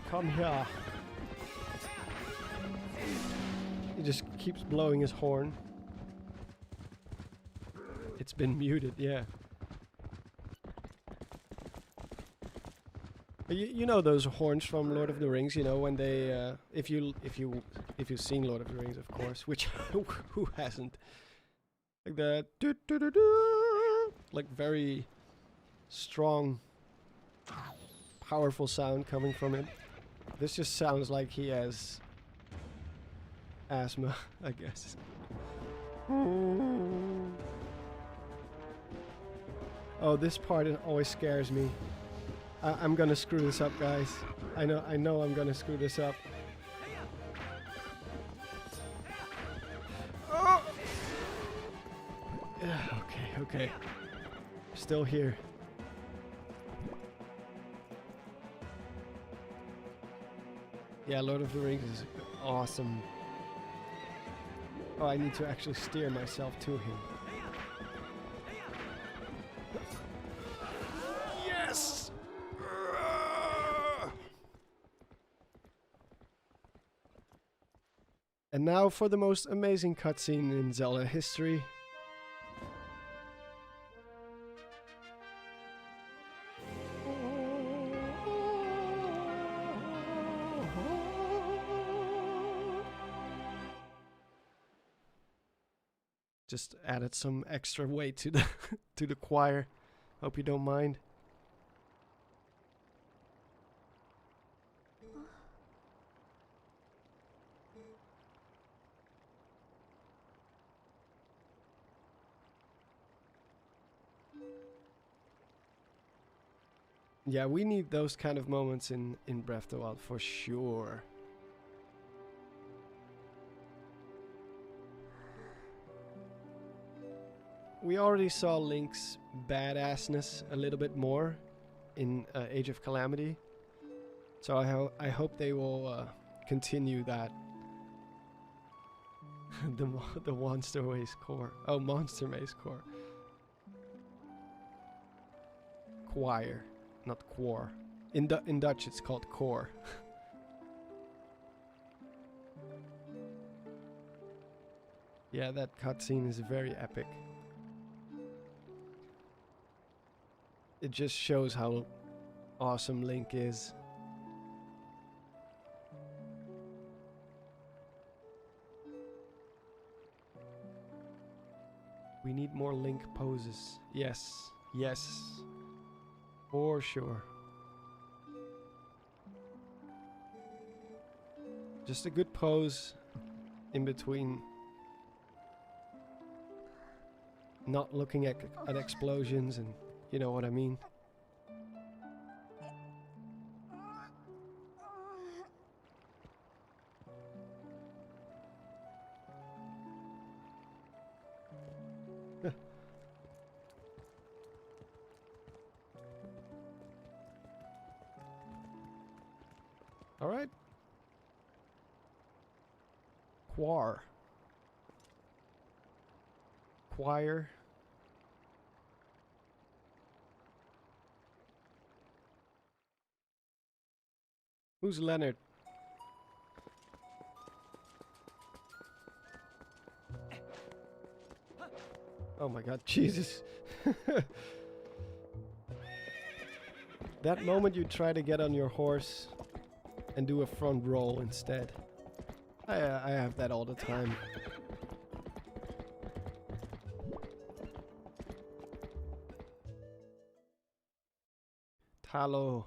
Come here. He just keeps blowing his horn. It's been muted, yeah. You know those horns from Lord of the Rings, you know, when they if you've seen Lord of the Rings, of course, which who hasn't? Like the like very strong, powerful sound coming from it. This just sounds like he has asthma, I guess. Oh, this part always scares me. I'm gonna screw this up, guys. I know I'm gonna screw this up. Oh! Okay. Still here. Yeah, Lord of the Rings is awesome. Oh, I need to actually steer myself to him. Yes! And now for the most amazing cutscene in Zelda history. Just added some extra weight to the to the choir. Hope you don't mind. Yeah, we need those kind of moments in Breath of the Wild for sure. We already saw Link's badassness a little bit more in Age of Calamity, so I hope they will continue that. the Monster Maze core. Oh, Monster Maze core. Choir, not core. In Dutch, it's called core. Yeah, that cutscene is very epic. It just shows how awesome Link is. We need more Link poses. Yes, for sure. Just a good pose in between. Not looking at explosions, and you know what I mean. All right. Choir. Who's Leonard? Oh my god, Jesus. That moment you try to get on your horse and do a front roll instead. I have that all the time. Talo.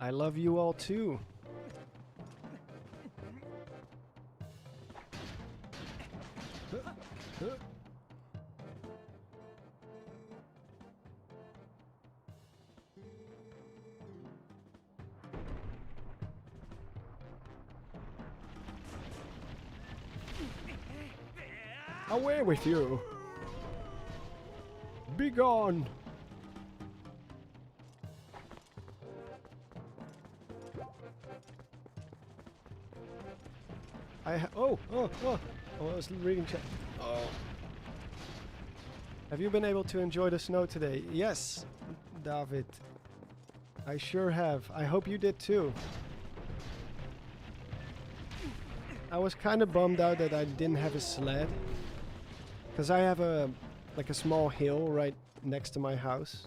I love you all too. Away with you! Be gone! Oh, I was reading chat. Oh. Have you been able to enjoy the snow today? Yes, David. I sure have. I hope you did too. I was kind of bummed out that I didn't have a sled. Because I have a small hill right next to my house.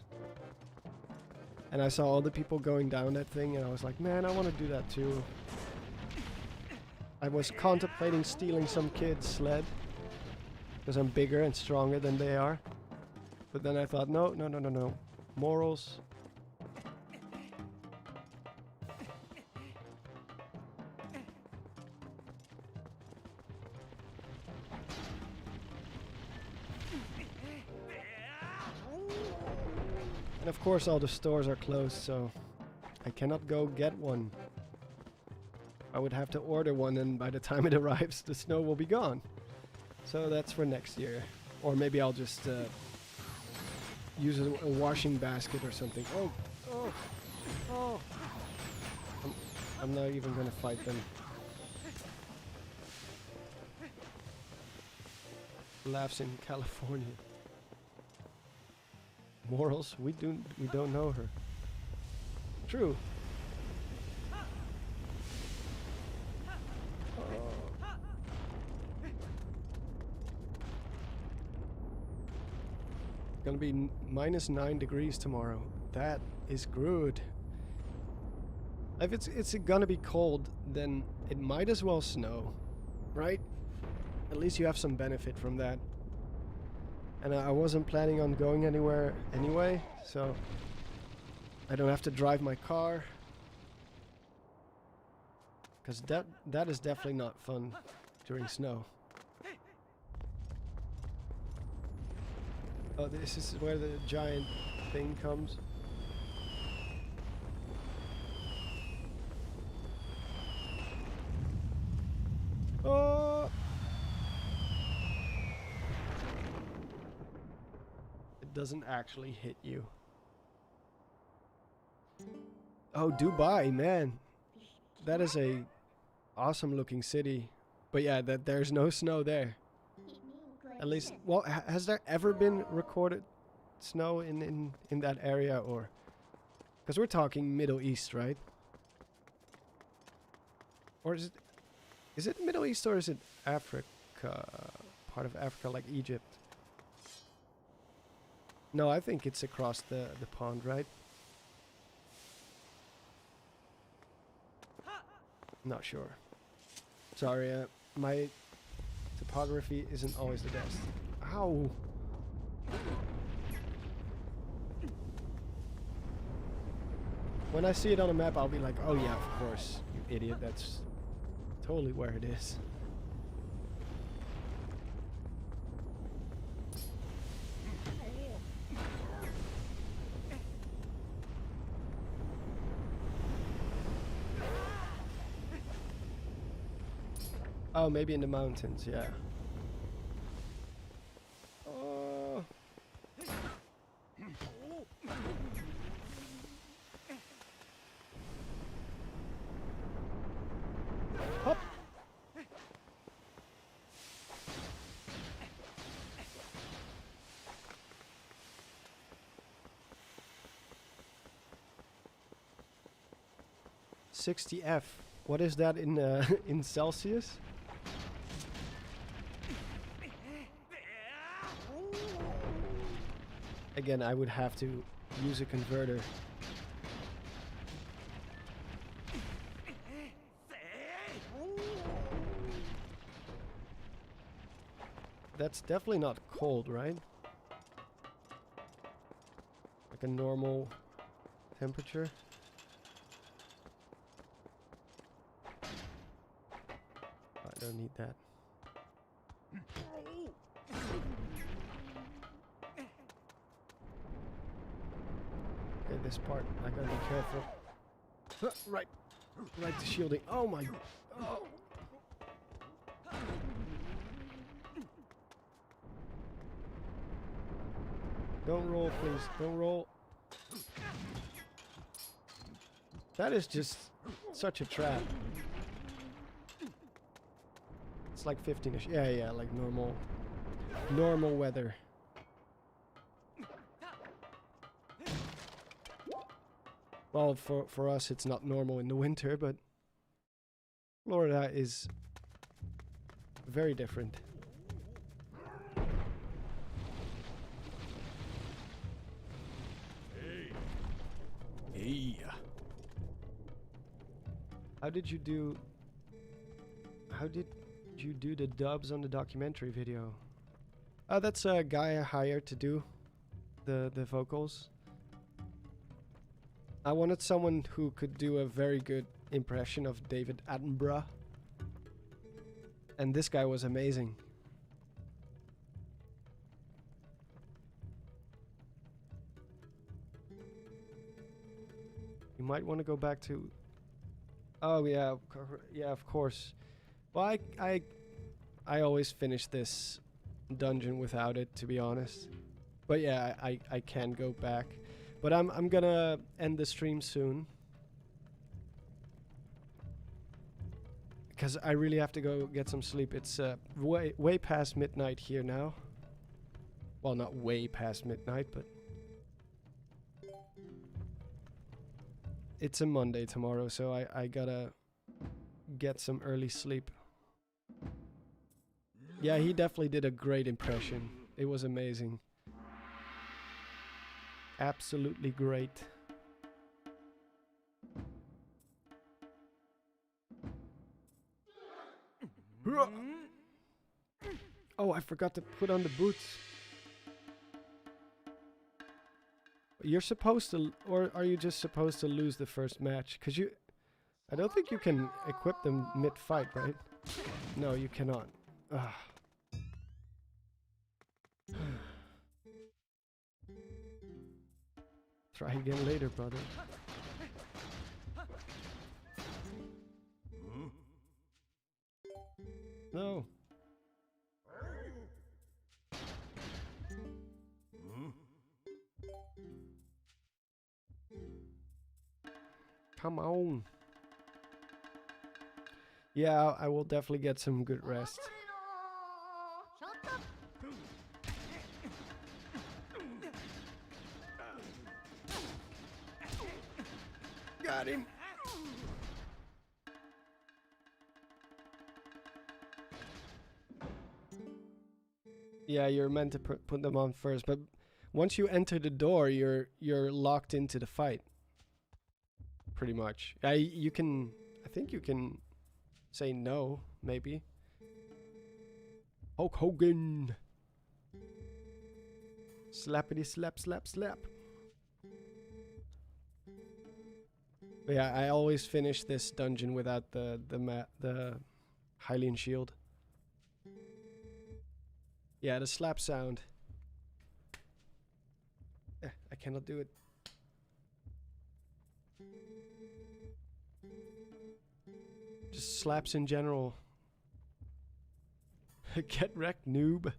And I saw all the people going down that thing and I was like, man, I want to do that too. I was contemplating stealing some kid's sled. Because I'm bigger and stronger than they are. But then I thought, no. Morals. And of course all the stores are closed, so I cannot go get one. I would have to order one, and by the time it arrives, the snow will be gone. So that's for next year. Or maybe I'll just use a washing basket or something. Oh! I'm not even gonna fight them. Laughs in California. Morals? We don't know her. True. Gonna be -9 degrees tomorrow. That is good. If it's gonna be cold, then it might as well snow, right? At least you have some benefit from that. And I wasn't planning on going anywhere anyway, so I don't have to drive my car. Because that is definitely not fun during snow. Oh, this is where the giant thing comes. Oh! It doesn't actually hit you. Oh, Dubai, man. That is a awesome looking city. But yeah, there's no snow there. At least, well, has there ever been recorded snow in that area, or? Because we're talking Middle East, right? Or is it Middle East or is it Africa? Part of Africa, like Egypt? No, I think it's across the pond, right? Not sure. Sorry, my topography isn't always the best. Ow! When I see it on a map, I'll be like, oh yeah, of course, you idiot, that's totally where it is. Oh, maybe in the mountains, yeah. Oh. Hop. $60F. What is that in in Celsius? Again, I would have to use a converter. That's definitely not cold, right? Like a normal temperature. I don't need that. Okay, this part, I gotta be careful. Right to shielding. Oh my. Oh. Don't roll, please. Don't roll. That is just such a trap. It's like 15ish. Yeah, like normal weather. Well, for us it's not normal in the winter, but Florida is very different. Hey. How did you do the dubs on the documentary video? That's a guy I hired to do the vocals. I wanted someone who could do a very good impression of David Attenborough. And this guy was amazing. You might want to go back to... Oh yeah, yeah, of course. Well, I always finish this dungeon without it, to be honest. But yeah, I can go back. But I'm gonna end the stream soon. Because I really have to go get some sleep. It's way past midnight here now. Well, not way past midnight, but... It's a Monday tomorrow, so I gotta get some early sleep. Yeah, he definitely did a great impression. It was amazing. Absolutely great. Oh, I forgot to put on the boots. You're supposed to, or are you just supposed to lose the first match? Because I don't think you can equip them mid-fight, right? No, you cannot. Ugh. Try again later, brother. No. Come on. Yeah, I will definitely get some good rest. Got him. Yeah, you're meant to put them on first, but once you enter the door, you're locked into the fight. Pretty much. I think you can say no, maybe. Hulk Hogan. Slappity slap slap slap. But yeah, I always finish this dungeon without the Hylian shield. Yeah, the slap sound. I cannot do it. Just slaps in general. Get wrecked, noob.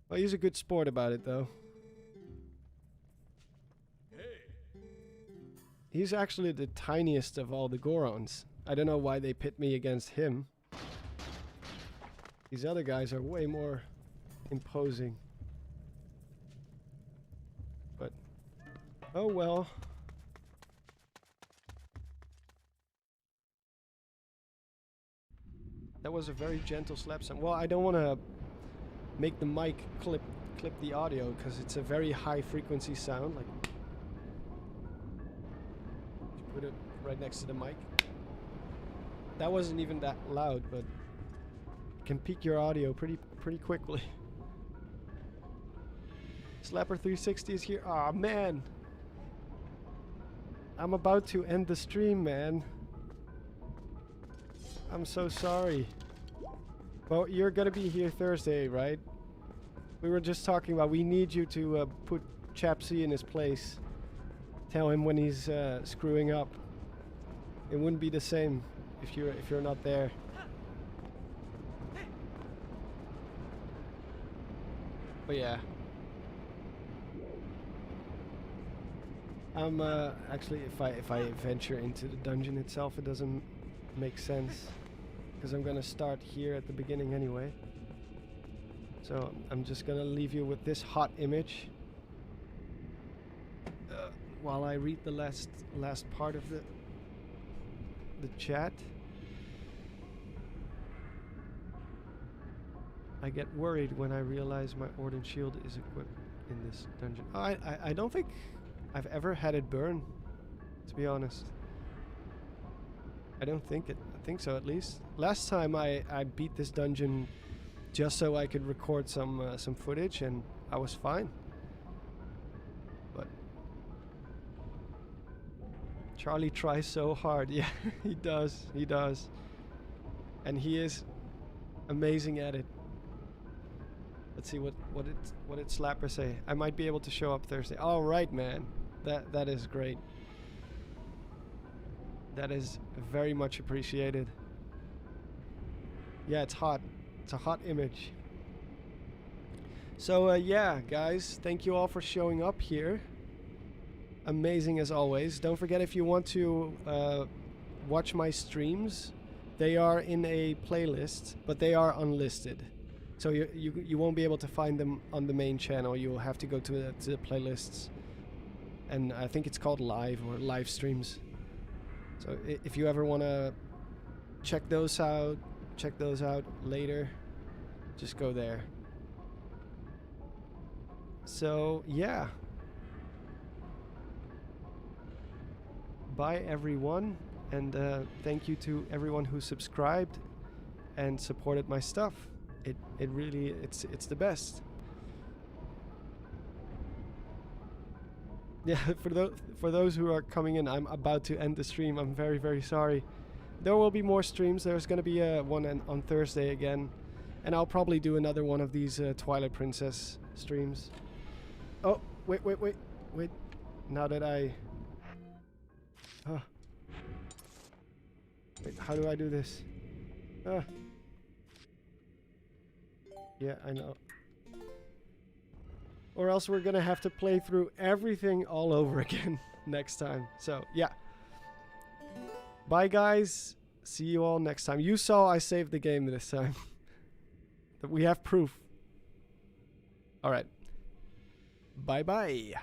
Well, he's a good sport about it, though. He's actually the tiniest of all the Gorons. I don't know why they pit me against him. These other guys are way more imposing. But, oh well. That was a very gentle slap sound. Well, I don't want to make the mic clip the audio because it's a very high frequency sound. Like, put it right next to the mic. That wasn't even that loud, but it can peak your audio pretty quickly. Slapper 360 is here. Aw, man. I'm about to end the stream, man. I'm so sorry. Well, you're gonna be here Thursday, right? We were just talking about we need you to put Chapsy in his place. Tell him when he's screwing up. It wouldn't be the same if you're not there. But yeah. Actually, if I venture into the dungeon itself, it doesn't make sense because I'm gonna start here at the beginning anyway. So I'm just gonna leave you with this hot image while I read the last part of the chat. I get worried when I realize my Orden shield is equipped in this dungeon. I don't think I've ever had it burn, to be honest. I don't think it. I think so, at least. Last time I beat this dungeon just so I could record some footage, and I was fine. But Charlie tries so hard. Yeah, he does. He does. And he is amazing at it. Let's see what did Slapper say. I might be able to show up Thursday. All right, man. That is great. That is very much appreciated. Yeah, it's hot. It's a hot image. So yeah, guys, thank you all for showing up here. Amazing as always. Don't forget, if you want to watch my streams, they are in a playlist, but they are unlisted. So you won't be able to find them on the main channel. You'll have to go to the playlists. And I think it's called live or live streams. So if you ever want to check those out later, just go there. So yeah. Bye everyone, and thank you to everyone who subscribed and supported my stuff. It really it's the best. Yeah, for those who are coming in, I'm about to end the stream. I'm very, very sorry. There will be more streams. There's going to be one on Thursday again. And I'll probably do another one of these Twilight Princess streams. Oh, wait. Now that I... Wait, how do I do this? Yeah, I know. Or else we're gonna have to play through everything all over again next time. So, yeah. Bye, guys. See you all next time. You saw I saved the game this time. But we have proof. Alright. Bye-bye.